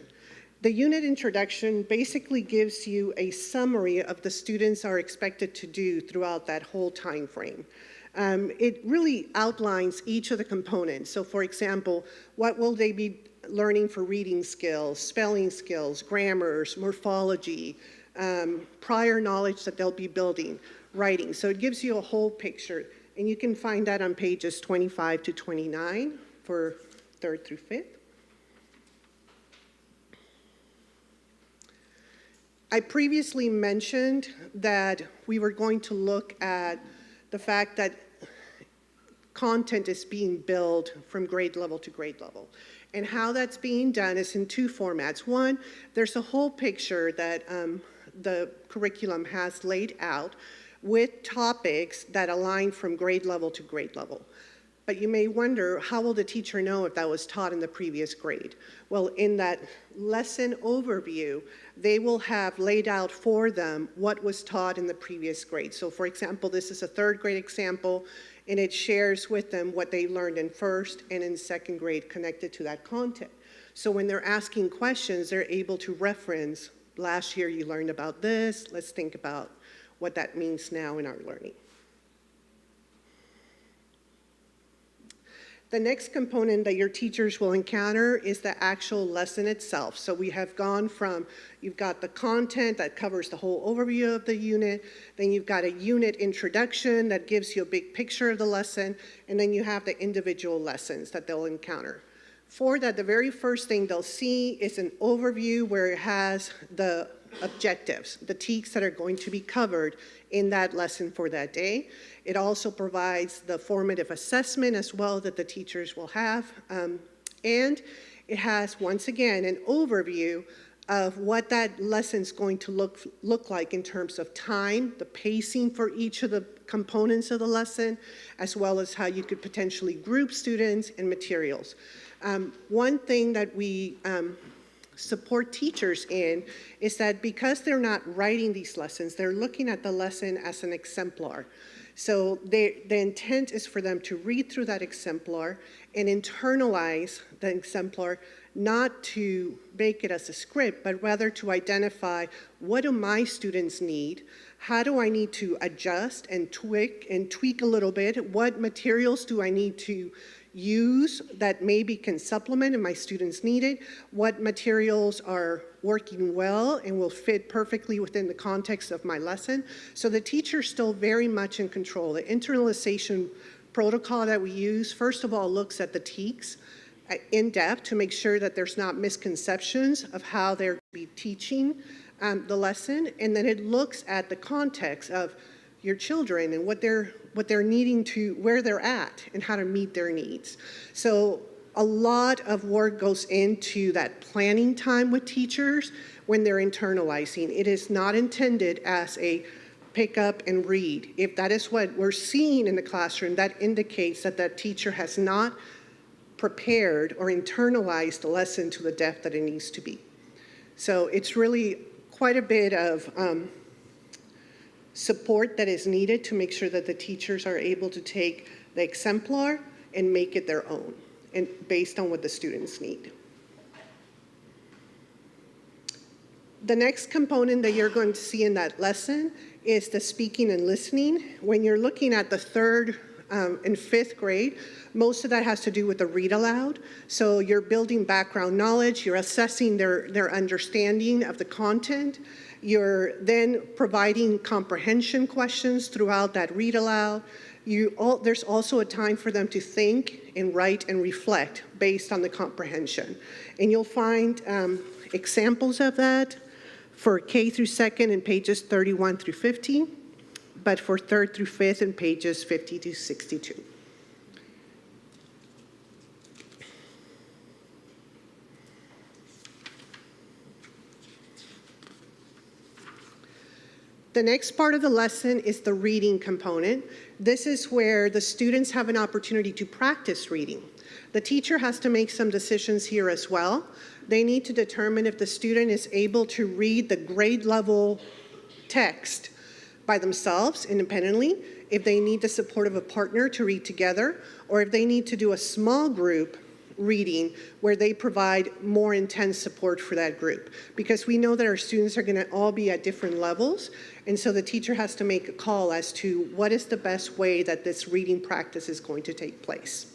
The unit introduction basically gives you a summary of the students are expected to do throughout that whole time frame. It really outlines each of the components. So for example, what will they be learning for reading skills, spelling skills, grammars, morphology, prior knowledge that they'll be building, writing. So it gives you a whole picture. And you can find that on pages 25 to 29 for 3rd through 5th. I previously mentioned that we were going to look at the fact that content is being built from grade level to grade level. And how that's being done is in two formats. One, there's a whole picture that the curriculum has laid out with topics that align from grade level to grade level. But you may wonder, how will the teacher know if that was taught in the previous grade? Well, in that lesson overview, they will have laid out for them what was taught in the previous grade. So for example, this is a third grade example, and it shares with them what they learned in first and in second grade connected to that content. So when they're asking questions, they're able to reference, last year you learned about this, let's think about what that means now in our learning. The next component that your teachers will encounter is the actual lesson itself. So we have gone from, you've got the content that covers the whole overview of the unit, then you've got a unit introduction that gives you a big picture of the lesson, and then you have the individual lessons that they'll encounter. For that, the very first thing they'll see is an overview where it has the objectives, the TEKs that are going to be covered in that lesson for that day. It also provides the formative assessment as well that the teachers will have. And it has, once again, an overview of what that lesson's going to look like in terms of time, the pacing for each of the components of the lesson, as well as how you could potentially group students and materials. One thing that we support teachers in is that because they're not writing these lessons, they're looking at the lesson as an exemplar. So the intent is for them to read through that exemplar and internalize the exemplar, not to make it as a script, but rather to identify, what do my students need? How do I need to adjust and tweak a little bit? What materials do I need to use that maybe can supplement and my students need it? What materials are working well and will fit perfectly within the context of my lesson? So the teacher's still very much in control. The internalization protocol that we use, first of all, looks at the TEKs in depth to make sure that there's not misconceptions of how they're be teaching the lesson, and then it looks at the context of your children and what they're needing to, where they're at and how to meet their needs. So a lot of work goes into that planning time with teachers when they're internalizing. It is not intended as a pick up and read. If that is what we're seeing in the classroom, that indicates that that teacher has not prepared or internalized the lesson to the depth that it needs to be. So it's really quite a bit of support that is needed to make sure that the teachers are able to take the exemplar and make it their own, and based on what the students need. The next component that you're going to see in that lesson is the speaking and listening. When you're looking at the third and fifth grade, most of that has to do with the read aloud. So you're building background knowledge, you're assessing their understanding of the content. You're then providing comprehension questions throughout that read aloud. There's also a time for them to think and write and reflect based on the comprehension. And you'll find examples of that for K through second in pages 31 through 50, but for third through fifth in pages 50 to 62. The next part of the lesson is the reading component. This is where the students have an opportunity to practice reading. The teacher has to make some decisions here as well. They need to determine if the student is able to read the grade level text by themselves independently, if they need the support of a partner to read together, or if they need to do a small group reading where they provide more intense support for that group. Because we know that our students are going to all be at different levels, and so the teacher has to make a call as to what is the best way that this reading practice is going to take place.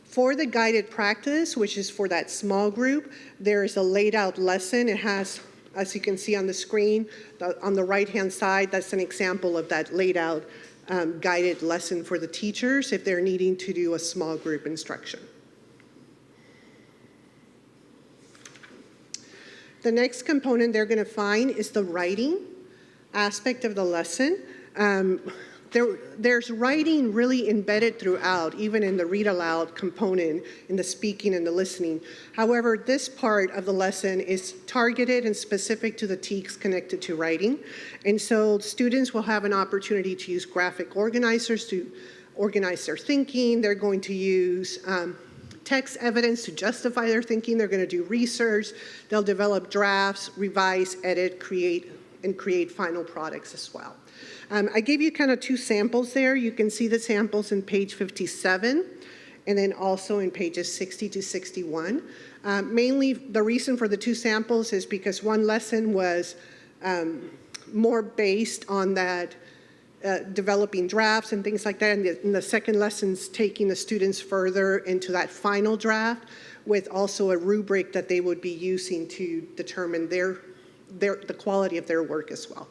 For the guided practice, which is for that small group, there is a laid out lesson. It has, as you can see on the screen, on the right-hand side, that's an example of that laid out guided lesson for the teachers if they're needing to do a small group instruction. The next component they're going to find is the writing aspect of the lesson. there's writing really embedded throughout, even in the read aloud component, in the speaking and the listening. However, this part of the lesson is targeted and specific to the TEKS connected to writing. And so students will have an opportunity to use graphic organizers to organize their thinking. They're going to use text evidence to justify their thinking. They're going to do research. They'll develop drafts, revise, edit, create final products as well. I gave you kind of two samples there. You can see the samples in page 57 and then also in pages 60 to 61. Mainly the reason for the two samples is because one lesson was more based on that developing drafts and things like that, and the second lesson's taking the students further into that final draft with also a rubric that they would be using to determine the quality of their work as well.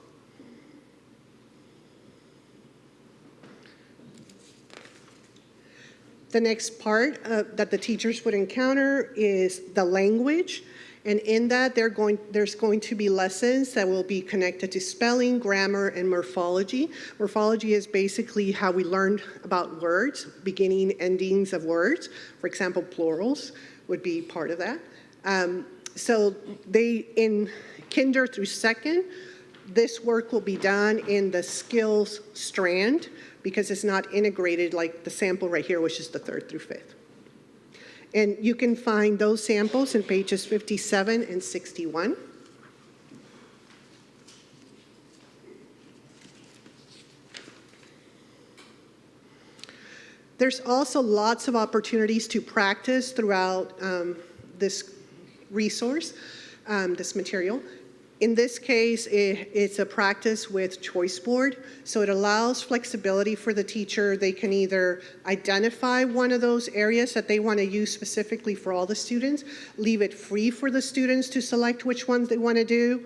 The next part that the teachers would encounter is the language. And in that, there's going to be lessons that will be connected to spelling, grammar, and morphology. Morphology is basically how we learn about words, beginning, endings of words. For example, plurals would be part of that. So in kinder through second, this work will be done in the skills strand because it's not integrated like the sample right here, which is the third through fifth. And you can find those samples in pages 57 and 61. There's also lots of opportunities to practice throughout this resource, this material. In this case, it's a practice with choice board, so it allows flexibility for the teacher. They can either identify one of those areas that they want to use specifically for all the students, leave it free for the students to select which ones they want to do,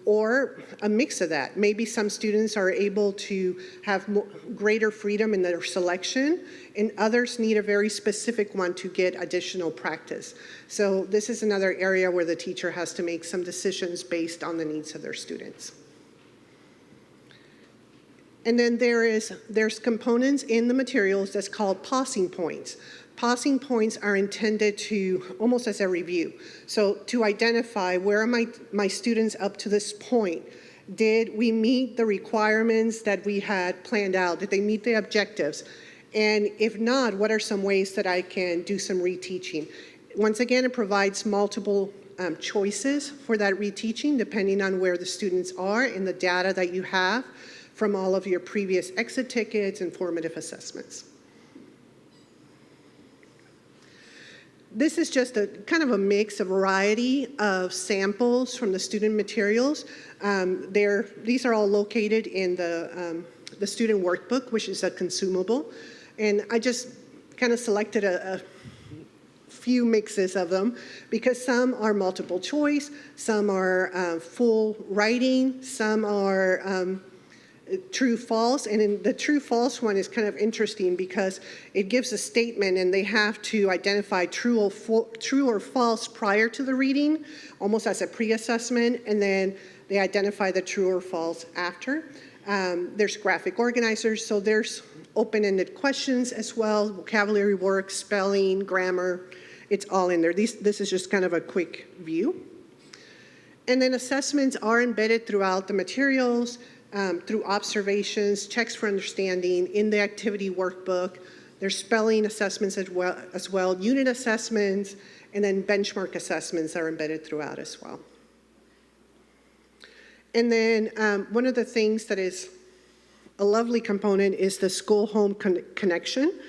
or a mix of that. Maybe some students are able to have greater freedom in their selection, and others need a very specific one to get additional practice. So this is another area where the teacher has to make some decisions based on the needs of their students. And then there's components in the materials that's called pausing points. Pausing points are intended to, almost as a review. So to identify where are my students up to this point? Did we meet the requirements that we had planned out? Did they meet the objectives? And if not, what are some ways that I can do some reteaching? Once again, it provides multiple choices for that reteaching depending on where the students are and the data that you have from all of your previous exit tickets and formative assessments. This is just a kind of a mix, a variety of samples from the student materials. These are all located in the student workbook, which is a consumable. And I just kind of selected a few mixes of them because some are multiple choice, some are full writing, some are true false, and in the true false one is kind of interesting because it gives a statement and they have to identify true or false prior to the reading, almost as a pre-assessment, and then they identify the true or false after. There's graphic organizers, so there's open-ended questions as well, vocabulary work, spelling, grammar, it's all in there. This is just kind of a quick view. And then assessments are embedded throughout the materials, through observations, checks for understanding, in the activity workbook. There's spelling assessments as well, unit assessments, and then benchmark assessments are embedded throughout as well. And then one of the things that is a lovely component is the school-home connection.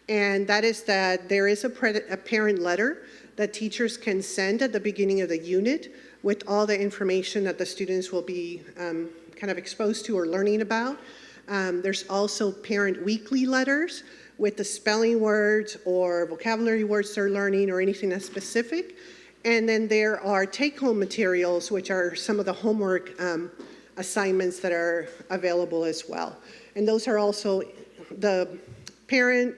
And that is that there is a parent letter that teachers can send at the beginning of the unit with all the information that the students will be kind of exposed to or learning about. There's also parent weekly letters with the spelling words or vocabulary words they're learning or anything that's specific. And then there are take-home materials, which are some of the homework assignments that are available as well. And those are also, the parent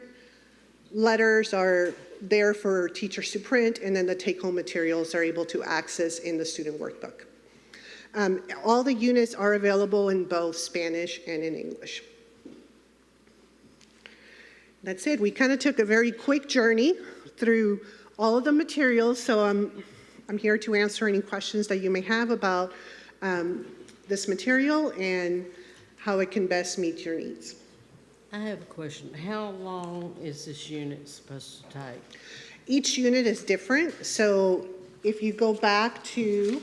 letters are there for teachers to print, and then the take-home materials are able to access in the student workbook. All the units are available in both Spanish and in English. that's it. We kind of took a very quick journey through all of the materials, so I'm here to answer any questions that you may have about this material and how it can best meet your needs. I have a question. How long is this unit supposed to take? Each unit is different, so if you go back to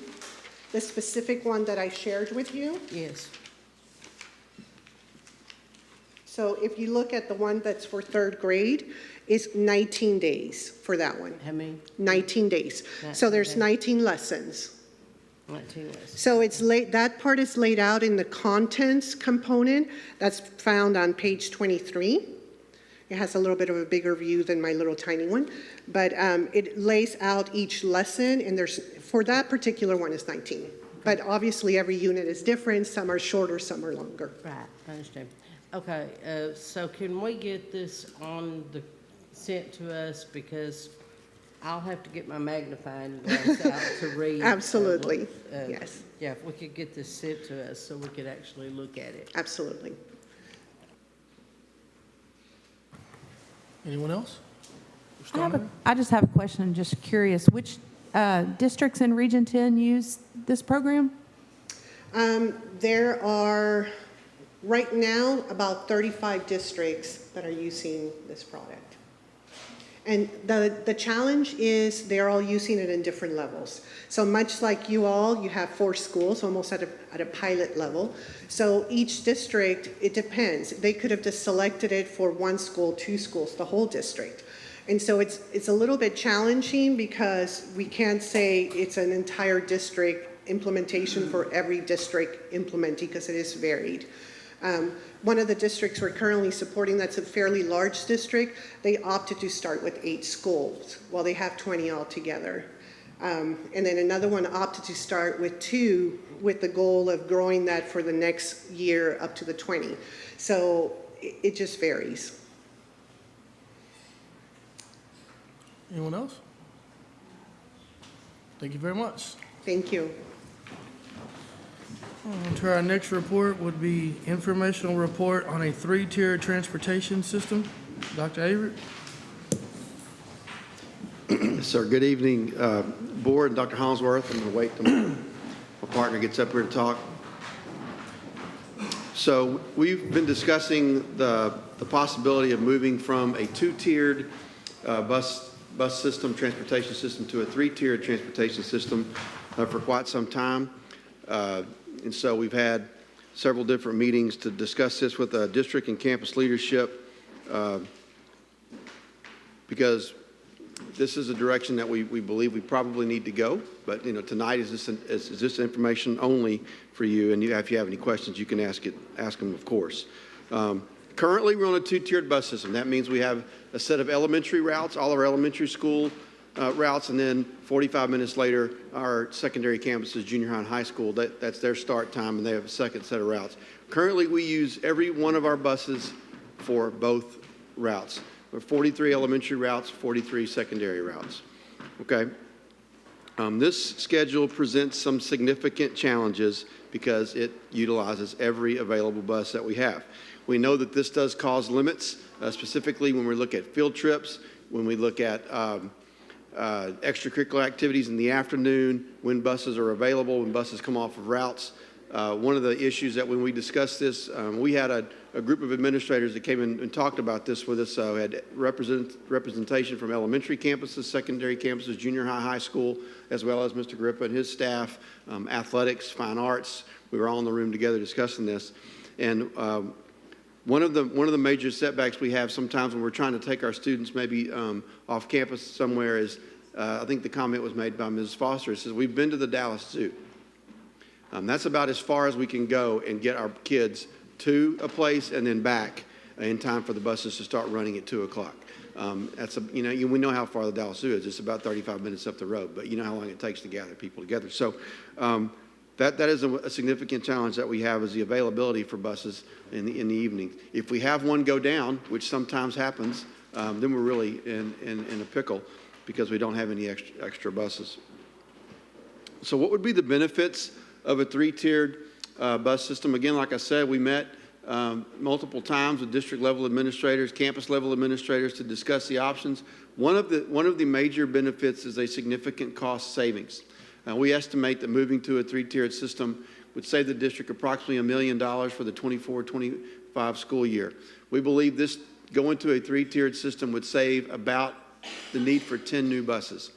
the specific one that I shared with you. Yes. So if you look at the one that's for third grade, it's 19 days for that one. How many? 19 days. So there's 19 lessons. 19 lessons. So it's that part is laid out in the contents component that's found on page 23. It has a little bit of a bigger view than my little tiny one, but it lays out each lesson, and for that particular one is 19. But obviously every unit is different. Some are shorter, some are longer. Right, I understand. Okay, so can we get this sent to us, because I'll have to get my magnifying glass out to read. Absolutely, yes. Yeah, if we could get this sent to us so we could actually look at it. Absolutely. Anyone else? I just have a question, just curious. Which districts in Region 10 use this program? There are, right now, about 35 districts that are using this product. And the challenge is they're all using it in different levels. So much like you all, you have 4 schools, almost at a pilot level. So each district, it depends. They could have just selected it for 1 school, 2 schools, the whole district. And so it's a little bit challenging because we can't say it's an entire district implementation for every district implementing, because it is varied. One of the districts we're currently supporting, that's a fairly large district, they opted to start with 8 schools while they have 20 altogether. And then another one opted to start with 2 with the goal of growing that for the next year up to the 20. So it just varies. Anyone else? Thank you very much. Thank you. On to our next report would be informational report on a 3-tiered transportation system. Dr. Avery? Yes, sir. Good evening, Board and Dr. Hollingsworth. I'm going to wait till my partner gets up here to talk. So we've been discussing the possibility of moving from a 2-tiered bus system, transportation system, to a 3-tiered transportation system for quite some time. And so we've had several different meetings to discuss this with district and campus leadership because this is a direction that we believe we probably need to go. But, tonight is this information only for you. And if you have any questions, you can ask them, of course. Currently, we're on a 2-tiered bus system. That means we have a set of elementary routes, all our elementary school routes, and then 45 minutes later, our secondary campuses, junior high and high school, that's their start time, and they have a second set of routes. Currently, we use every one of our buses for both routes. There are 43 elementary routes, 43 secondary routes. Okay. This schedule presents some significant challenges because it utilizes every available bus that we have. We know that this does cause limits, specifically when we look at field trips, when we look at extracurricular activities in the afternoon, when buses are available, when buses come off of routes. One of the issues that when we discussed this, we had a group of administrators that came in and talked about this with us. We had representation from elementary campuses, secondary campuses, junior high, high school, as well as Mr. Grippa and his staff, athletics, fine arts. We were all in the room together discussing this. And one of the major setbacks we have sometimes when we're trying to take our students maybe off campus somewhere is, I think the comment was made by Mrs. Foster. It says, we've been to the Dallas Zoo. That's about as far as we can go and get our kids to a place and then back in time for the buses to start running at 2 o'clock. We know how far the Dallas Zoo is. It's about 35 minutes up the road, but you know how long it takes to gather people together. So that is a significant challenge that we have, is the availability for buses in the evening. If we have one go down, which sometimes happens, then we're really in a pickle because we don't have any extra buses. So what would be the benefits of a 3-tiered bus system? Again, like I said, we met multiple times with district level administrators, campus level administrators to discuss the options. One of the major benefits is a significant cost savings. We estimate that moving to a three-tiered system would save the district approximately $1 million for the 24-25 school year. We believe this going to a three-tiered system would save about the need for 10 new buses.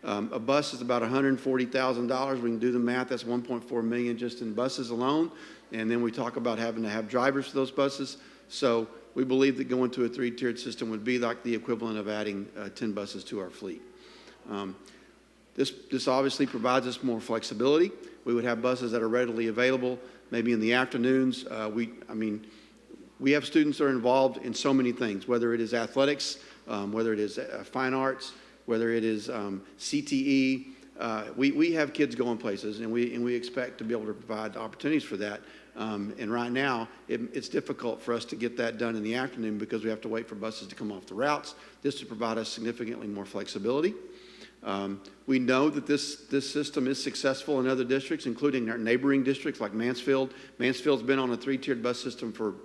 A bus is about $140,000. We can do the math. That's $1.4 million just in buses alone. And then we talk about having to have drivers for those buses. So we believe that going to a three-tiered system would be like the equivalent of adding 10 buses to our fleet. This obviously provides us more flexibility. We would have buses that are readily available, maybe in the afternoons. We have students that are involved in so many things, whether it is athletics, whether it is fine arts, whether it is CTE. We have kids going places, and we expect to be able to provide opportunities for that. And right now, it's difficult for us to get that done in the afternoon because we have to wait for buses to come off the routes. This would provide us significantly more flexibility. We know that this system is successful in other districts, including our neighboring districts like Mansfield. Mansfield's been on a three-tiered bus system for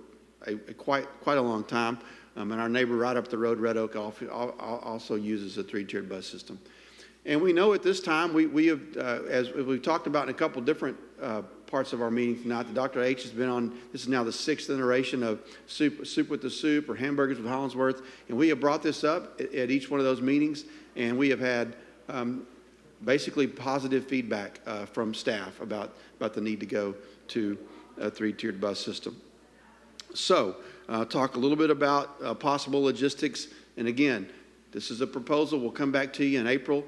quite a long time. And our neighbor right up the road, Red Oak, also uses a three-tiered bus system. And we know at this time, we have, as we've talked about in a couple different parts of our meeting tonight, the Dr. H has been on, this is now the 6th iteration of Soup with the Soup or Hamburgers with Hollingsworth. And we have brought this up at each one of those meetings, and we have had basically positive feedback from staff about the need to go to a three-tiered bus system. So, talk a little bit about possible logistics. And again, this is a proposal. We'll come back to you in April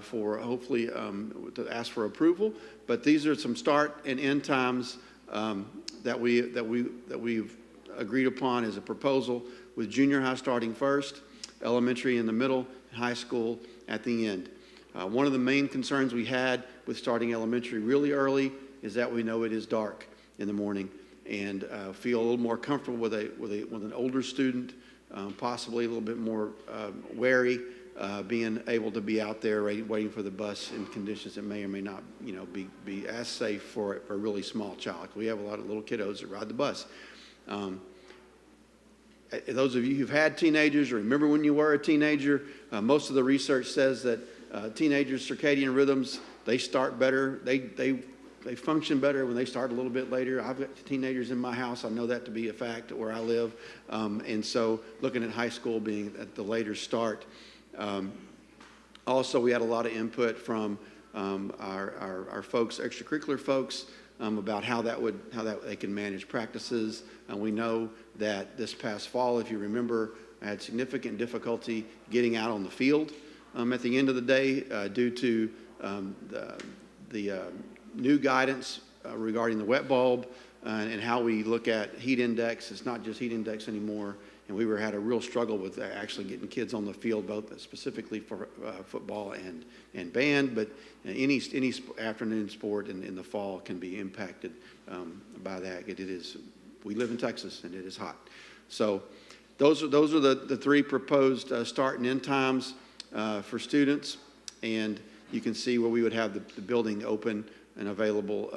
for hopefully to ask for approval. But these are some start and end times that we've agreed upon as a proposal, with junior high starting first, elementary in the middle, and high school at the end. One of the main concerns we had with starting elementary really early is that we know it is dark in the morning, and feel a little more comfortable with an older student, possibly a little bit more wary, being able to be out there waiting for the bus in conditions that may or may not, be as safe for a really small child. We have a lot of little kiddos that ride the bus. Those of you who've had teenagers or remember when you were a teenager, most of the research says that teenagers' circadian rhythms, they start better. They function better when they start a little bit later. I've got teenagers in my house. I know that to be a fact where I live. And so looking at high school being at the later start. Also, we had a lot of input from our folks, extracurricular folks, about how they can manage practices. We know that this past fall, if you remember, I had significant difficulty getting out on the field at the end of the day due to the new guidance regarding the wet bulb and how we look at heat index. It's not just heat index anymore. And we had a real struggle with actually getting kids on the field, both specifically for football and band, but any afternoon sport in the fall can be impacted by that. We live in Texas and it is hot. So those are the three proposed start and end times for students. And you can see where we would have the building open and available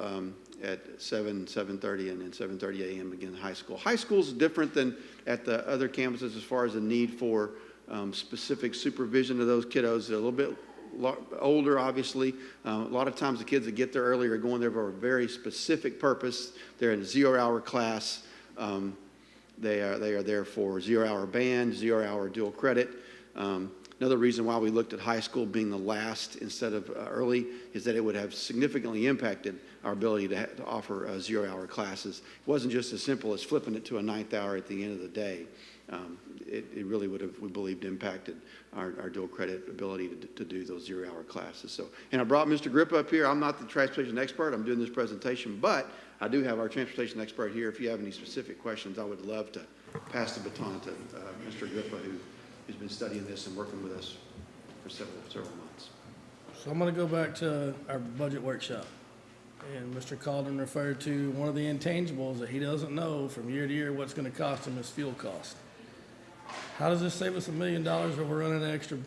at 7:30, and then 7:30 a.m. again in high school. High school is different than at the other campuses as far as the need for specific supervision of those kiddos. They're a little bit older, obviously. A lot of times the kids that get there early are going there for a very specific purpose. They're in a 0-hour class. They are there for 0-hour band, 0-hour dual credit. Another reason why we looked at high school being the last instead of early is that it would have significantly impacted our ability to offer 0-hour classes. It wasn't just as simple as flipping it to a 9th hour at the end of the day. It really would have, we believed, impacted our dual credit ability to do those 0-hour classes. So, and I brought Mr. Grip up here. I'm not the transportation expert. I'm doing this presentation, but I do have our transportation expert here. If you have any specific questions, I would love to pass the baton to Mr. Grippa, who's been studying this and working with us for several months. So I'm going to go back to our budget workshop. And Mr. Calden referred to one of the intangibles that he doesn't know from year to year what's going to cost him is fuel cost. How does this save us $1 million if we're running an extra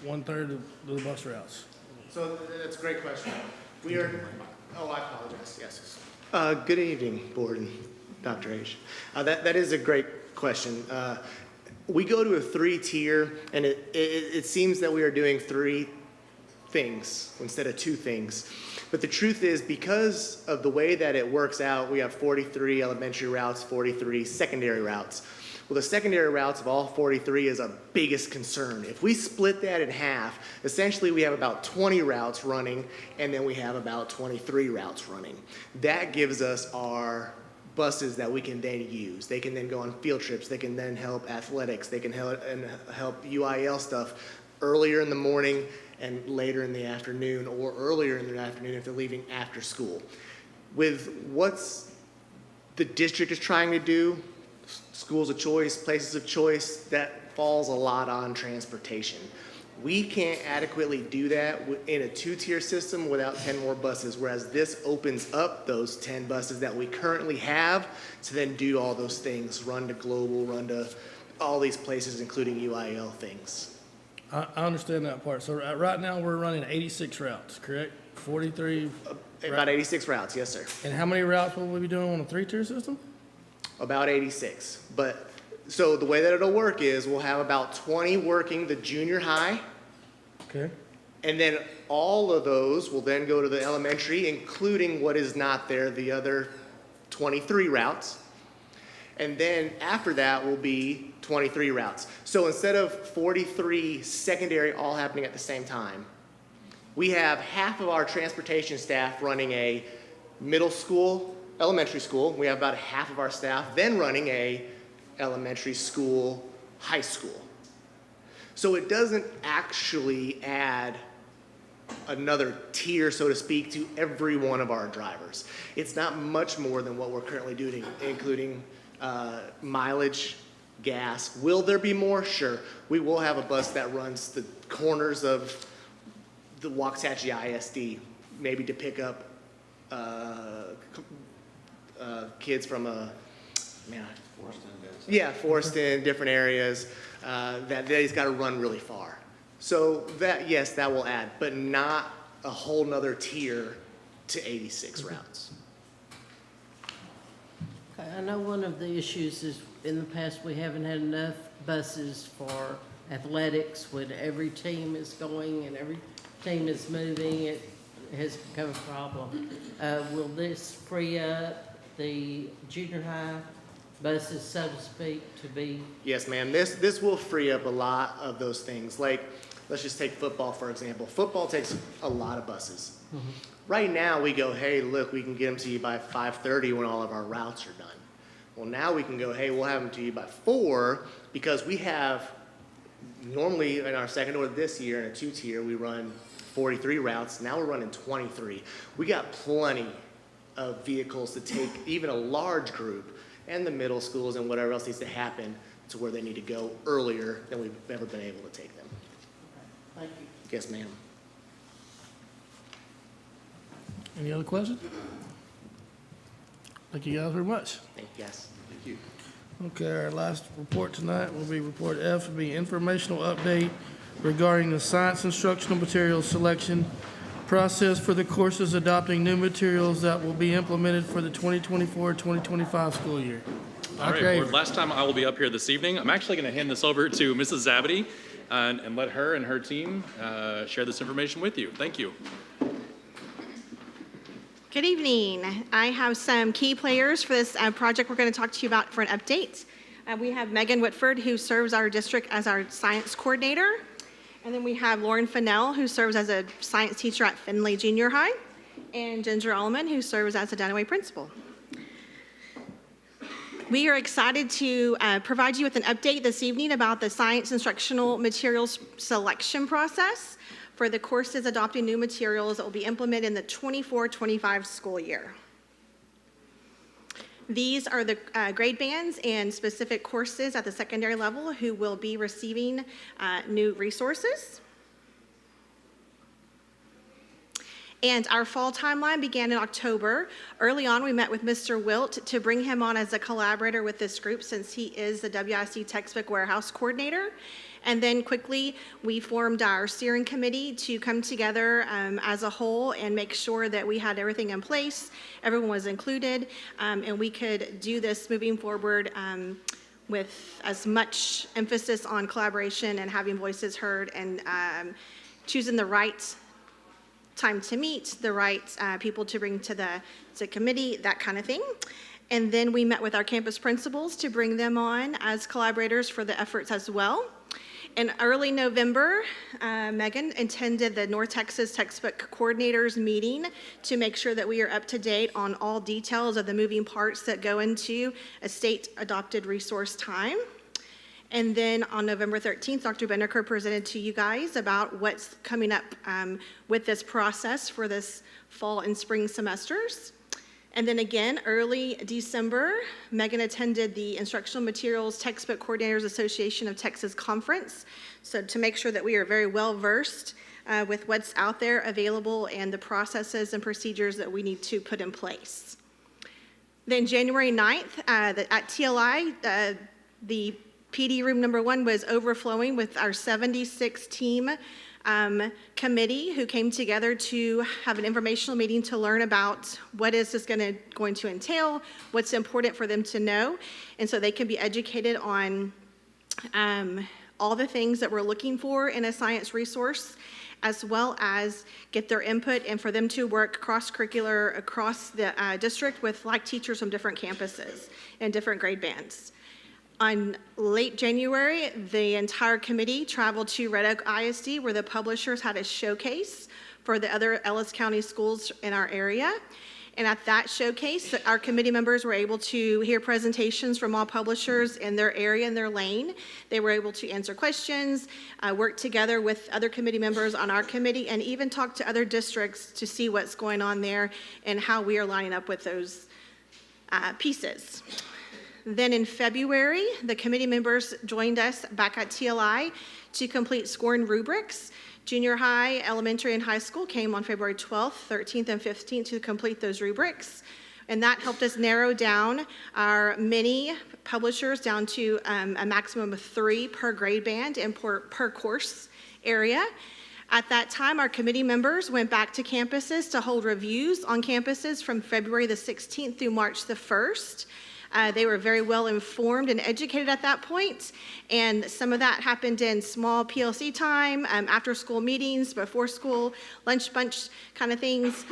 1/3 of the bus routes? So that's a great question. I apologize, yes. Good evening, Board. Dr. H. That is a great question. We go to a 3-tier, and it seems that we are doing 3 things instead of 2 things. But the truth is, because of the way that it works out, we have 43 elementary routes, 43 secondary routes. Well, the secondary routes of all 43 is our biggest concern. If we split that in half, essentially we have about 20 routes running, and then we have about 23 routes running. That gives us our buses that we can then use. They can then go on field trips. They can then help athletics. They can help UIL stuff earlier in the morning and later in the afternoon, or earlier in the afternoon if they're leaving after school. With what's the district is trying to do, schools of choice, places of choice, that falls a lot on transportation. We can't adequately do that in a 2-tier system without 10 more buses, whereas this opens up those 10 buses that we currently have to then do all those things, run to global, run to all these places, including UIL things. I understand that part. So right now, we're running 86 routes, correct? 43? About 86 routes, yes, sir. And how many routes will we be doing on a 3-tier system? About 86. But, so the way that it'll work is we'll have about 20 working the junior high. Okay. And then all of those will then go to the elementary, including what is not there, the other 23 routes. And then after that will be 23 routes. So instead of 43 secondary all happening at the same time, we have half of our transportation staff running a middle school, elementary school. We have about half of our staff then running a elementary school, high school. So it doesn't actually add another tier, so to speak, to every one of our drivers. It's not much more than what we're currently doing, including mileage, gas. Will there be more? Sure. We will have a bus that runs the corners of the Waxahachie ISD, maybe to pick up kids from Forreston, different areas, that they's got to run really far. So that, yes, that will add, but not a whole nother tier to 86 routes. Okay, I know one of the issues is in the past we haven't had enough buses for athletics when every team is going and every team is moving. It has become a problem. Will this free up the junior high buses, so to speak, to be? Yes, ma'am. This will free up a lot of those things. Like, let's just take football, for example. Football takes a lot of buses. Mm-hmm. Right now, we go, hey, look, we can get them to you by 5:30 when all of our routes are done. Well, now we can go, hey, we'll have them to you by 4 because we have, normally in our second order this year in a 2-tier, we run 43 routes. Now we're running 23. We got plenty of vehicles to take even a large group and the middle schools and whatever else needs to happen to where they need to go earlier than we've ever been able to take them. Thank you. Yes, ma'am. Any other questions? Thank you guys very much. Thank you, guys. Thank you. Okay, our last report tonight will be Report F, will be informational update regarding the science instructional materials selection process for the courses adopting new materials that will be implemented for the 2024-2025 school year. All right, Board, last time I will be up here this evening. I'm actually going to hand this over to Mrs. Zabity and let her and her team share this information with you. Thank you. Good evening. I have some key players for this project we're going to talk to you about for an update. We have Megan Whitford, who serves our district as our science coordinator. And then we have Lauren Fennell, who serves as a science teacher at Findlay Junior High. And Ginger Ullman, who serves as a Dunaway principal. We are excited to provide you with an update this evening about the science instructional materials selection process for the courses adopting new materials that will be implemented in the 24-25 school year. These are the grade bands and specific courses at the secondary level who will be receiving new resources. And our fall timeline began in October. Early on, we met with Mr. Wilt to bring him on as a collaborator with this group since he is the WIC textbook warehouse coordinator. And then quickly, we formed our steering committee to come together as a whole and make sure that we had everything in place, everyone was included, and we could do this moving forward with as much emphasis on collaboration and having voices heard and choosing the right time to meet, the right people to bring to the committee, that kind of thing. And then we met with our campus principals to bring them on as collaborators for the efforts as well. In early November, Megan attended the North Texas Textbook Coordinators meeting to make sure that we are up to date on all details of the moving parts that go into a state-adopted resource time. And then on November 13th, Dr. Benneker presented to you guys about what's coming up with this process for this fall and spring semesters. And then again, early December, Megan attended the Instructional Materials Textbook Coordinators Association of Texas Conference, so to make sure that we are very well versed with what's out there available and the processes and procedures that we need to put in place. Then January 9th, at TLI, the PD room number 1 was overflowing with our 76 team committee who came together to have an informational meeting to learn about what is this going to entail, what's important for them to know, and so they can be educated on all the things that we're looking for in a science resource, as well as get their input and for them to work cross-curricular across the district with like teachers from different campuses and different grade bands. On late January, the entire committee traveled to Red Oak ISD where the publishers had a showcase for the other Ellis County schools in our area. And at that showcase, our committee members were able to hear presentations from all publishers in their area and their lane. They were able to answer questions, work together with other committee members on our committee, and even talk to other districts to see what's going on there and how we are lining up with those pieces. Then in February, the committee members joined us back at TLI to complete scoring rubrics. Junior high, elementary, and high school came on February 12th, 13th, and 15th to complete those rubrics. And that helped us narrow down our mini publishers down to a maximum of 3 per grade band and per course area. At that time, our committee members went back to campuses to hold reviews on campuses from February the 16th through March the 1st. They were very well informed and educated at that point, and some of that happened in small PLC time, after school meetings, before school, lunch bunch kind of things,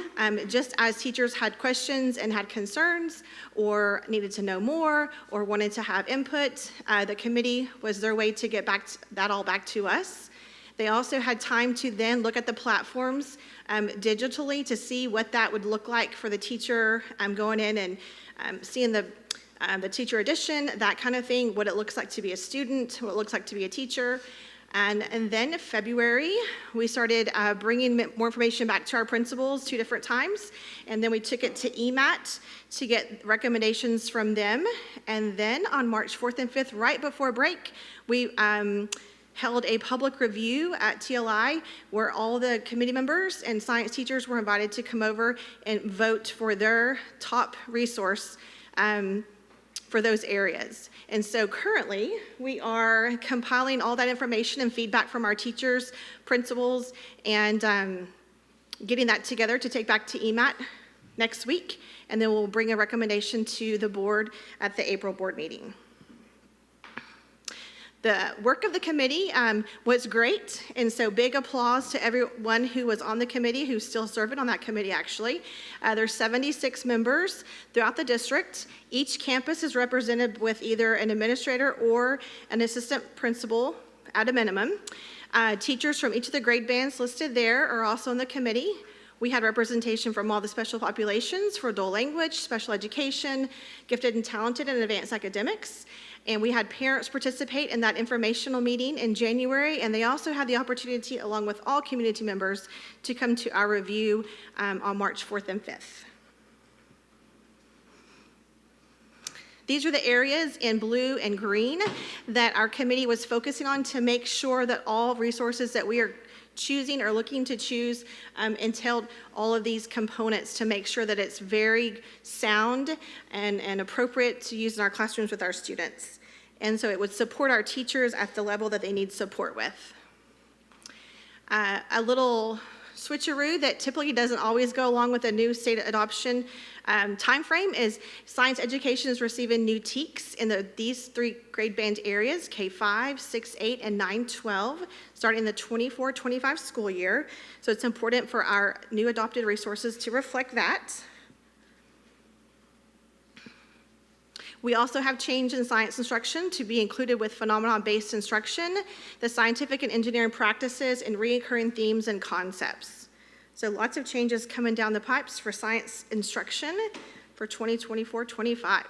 just as teachers had questions and had concerns or needed to know more or wanted to have input. The committee was their way to get that all back to us. They also had time to then look at the platforms digitally to see what that would look like for the teacher going in and seeing the teacher edition, that kind of thing, what it looks like to be a student, what it looks like to be a teacher. And then February, we started bringing more information back to our principals 2 different times. And then we took it to EMAT to get recommendations from them. And then on March 4th and 5th, right before break, we held a public review at TLI where all the committee members and science teachers were invited to come over and vote for their top resource for those areas. And so currently, we are compiling all that information and feedback from our teachers, principals, and getting that together to take back to EMAT next week. And then we'll bring a recommendation to the board at the April board meeting. The work of the committee was great, and so big applause to everyone who was on the committee, who's still serving on that committee actually. There's 76 members throughout the district. Each campus is represented with either an administrator or an assistant principal at a minimum. Teachers from each of the grade bands listed there are also on the committee. We had representation from all the special populations for dual language, special education, gifted and talented, and advanced academics. And we had parents participate in that informational meeting in January, and they also had the opportunity, along with all community members, to come to our review on March 4th and 5th. These are the areas in blue and green that our committee was focusing on to make sure that all resources that we are choosing or looking to choose entailed all of these components to make sure that it's very sound and appropriate to use in our classrooms with our students. And so it would support our teachers at the level that they need support with. A little switcheroo that typically doesn't always go along with a new state adoption timeframe is science education is receiving new TEKS in these 3 grade band areas, K-5, 6, 8, and 9, 12, starting the 24-25 school year. So it's important for our new adopted resources to reflect that. We also have change in science instruction to be included with phenomenon-based instruction, the scientific and engineering practices, and recurring themes and concepts. So lots of changes coming down the pipes for science instruction for 2024-25.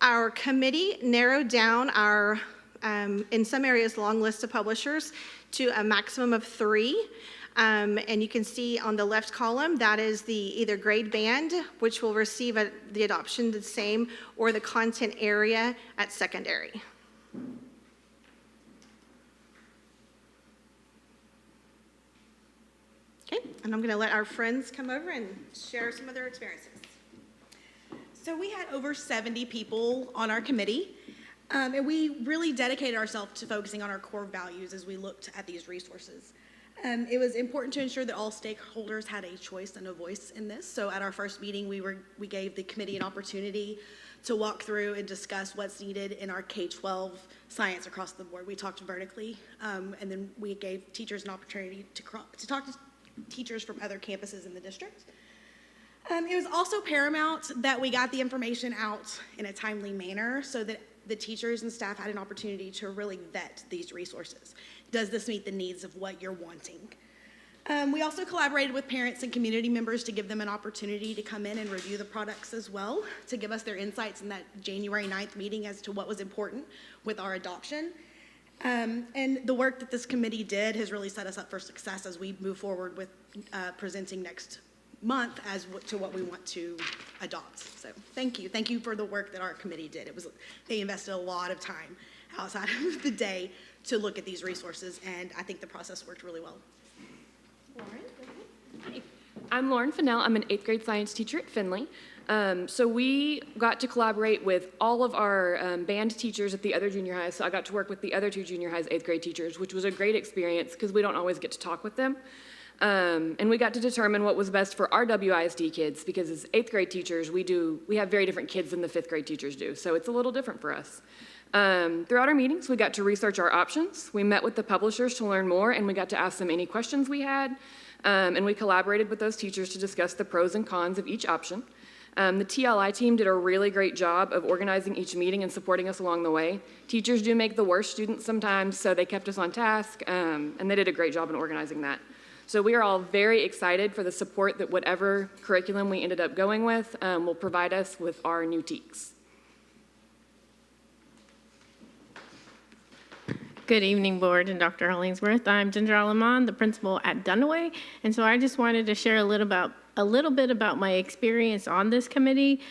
Our committee narrowed down our, in some areas, long list of publishers to a maximum of 3. And you can see on the left column, that is the either grade band, which will receive the adoption the same, or the content area at secondary. Okay, and I'm going to let our friends come over and share some of their experiences. So we had over 70 people on our committee, and we really dedicated ourselves to focusing on our core values as we looked at these resources. It was important to ensure that all stakeholders had a choice and a voice in this. So at our first meeting, we gave the committee an opportunity to walk through and discuss what's needed in our K-12 science across the board. We talked vertically, and then we gave teachers an opportunity to talk to teachers from other campuses in the district. It was also paramount that we got the information out in a timely manner so that the teachers and staff had an opportunity to really vet these resources. Does this meet the needs of what you're wanting? We also collaborated with parents and community members to give them an opportunity to come in and review the products as well, to give us their insights in that January 9th meeting as to what was important with our adoption. And the work that this committee did has really set us up for success as we move forward with presenting next month as to what we want to adopt. So thank you. Thank you for the work that our committee did. They invested a lot of time outside of the day to look at these resources, and I think the process worked really well. Lauren, hi. I'm Lauren Fennell. I'm an 8th grade science teacher at Findlay. So we got to collaborate with all of our band teachers at the other junior highs. So I got to work with the other 2 junior highs 8th grade teachers, which was a great experience because we don't always get to talk with them. And we got to determine what was best for our WISD kids because as 8th grade teachers, we have very different kids than the 5th grade teachers do. So it's a little different for us. Throughout our meetings, we got to research our options. We met with the publishers to learn more, and we got to ask them any questions we had. And we collaborated with those teachers to discuss the pros and cons of each option. The TLI team did a really great job of organizing each meeting and supporting us along the way. Teachers do make the worst students sometimes, so they kept us on task, and they did a great job in organizing that. So we are all very excited for the support that whatever curriculum we ended up going with will provide us with our new TEKS. Good evening, Board and Dr. Hollingsworth. I'm Ginger Alamon, the principal at Dunaway, and so I just wanted to share a little bit about my experience on this committee.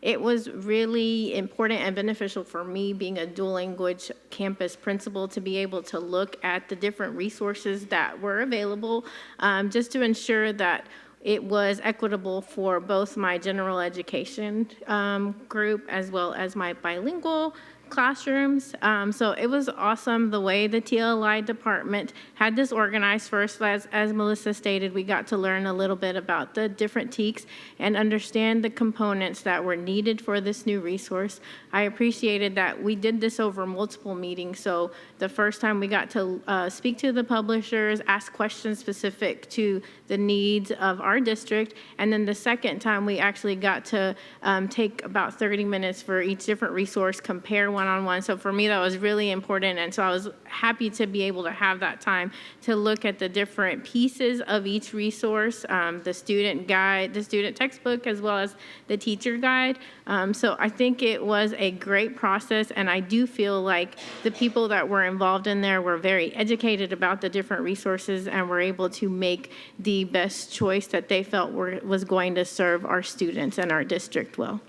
It was really important and beneficial for me, being a dual language campus principal, to be able to look at the different resources that were available, just to ensure that it was equitable for both my general education group as well as my bilingual classrooms. So it was awesome the way the TLI department had this organized. First, as Melissa stated, we got to learn a little bit about the different TEKS and understand the components that were needed for this new resource. I appreciated that we did this over multiple meetings. So the first time we got to speak to the publishers, ask questions specific to the needs of our district. And then the second time we actually got to take about 30 minutes for each different resource, compare one-on-one. So for me, that was really important. And so I was happy to be able to have that time to look at the different pieces of each resource, the student guide, the student textbook, as well as the teacher guide. So I think it was a great process, and I do feel like the people that were involved in there were very educated about the different resources and were able to make the best choice that they felt was going to serve our students and our district well.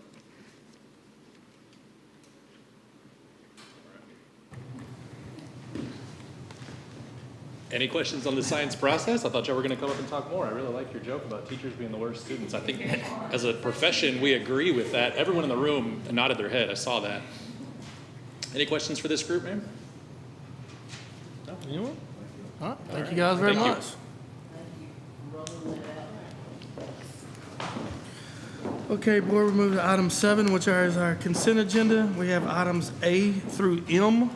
Any questions on the science process? I thought y'all were going to come up and talk more. I really like your joke about teachers being the worst students. I think as a profession, we agree with that. Everyone in the room nodded their head. I saw that. Any questions for this group, ma'am? No? Anyone? All right, thank you guys very Thank you. much. Okay, board, we move to item 7, which is our consent agenda. We have items A through M.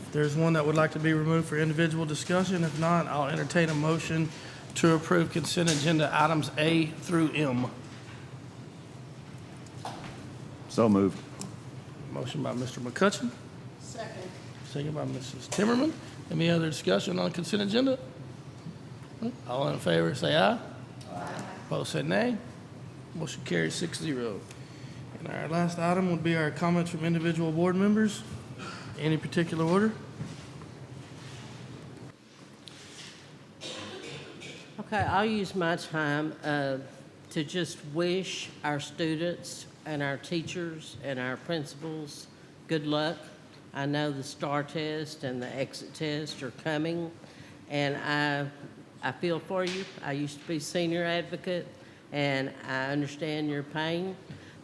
If there's one that would like to be removed for individual discussion, if not, I'll entertain a motion to approve consent agenda items A through M. So moved. Motion by Mr. McCutcheon. Second. Second by Mrs. Timmerman. Any other discussion on consent agenda? All in favor, say aye. Aye. Opposed, say nay. Motion carries 6-0. And our last item would be our comments from individual board members. Any particular order? Okay, I'll use my time to just wish our students and our teachers and our principals good luck. I know the STAR test and the exit test are coming, and I feel for you. I used to be senior advocate, and I understand your pain,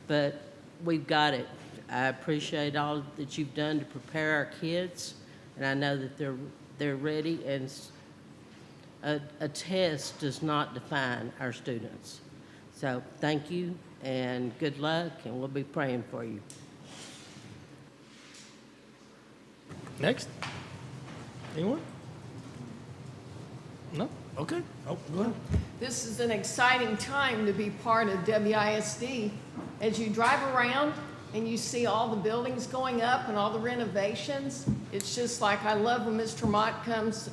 but we've got it. I appreciate all that you've done to prepare our kids, and I know that they're ready, and a test does not define our students. So thank you, and good luck, and we'll be praying for you. Next? Anyone? No? Okay. Oh, go ahead. This is an exciting time to be part of WISD. As you drive around and you see all the buildings going up and all the renovations, it's just like I love when Mr. Mott comes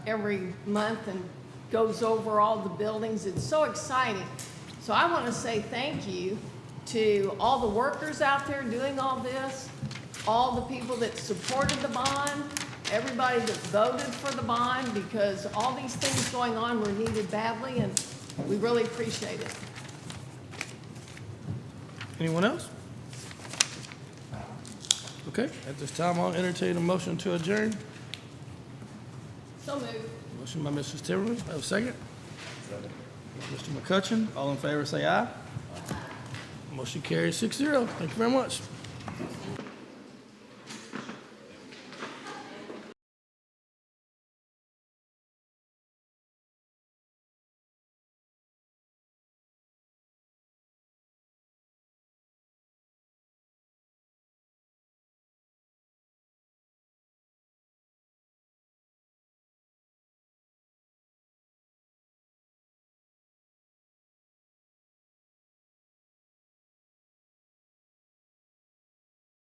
every month and goes over all the buildings. It's so exciting. So I want to say thank you to all the workers out there doing all this, all the people that supported the bond, everybody that voted for the bond, because all these things going on were needed badly, and we really appreciate it. Anyone else? Okay, at this time, I'll entertain a motion to adjourn. So moved. Motion by Mrs. Timmerman. Have a second? Mr. McCutcheon. All in favor, say aye. Motion carries 6-0. Thank you very much.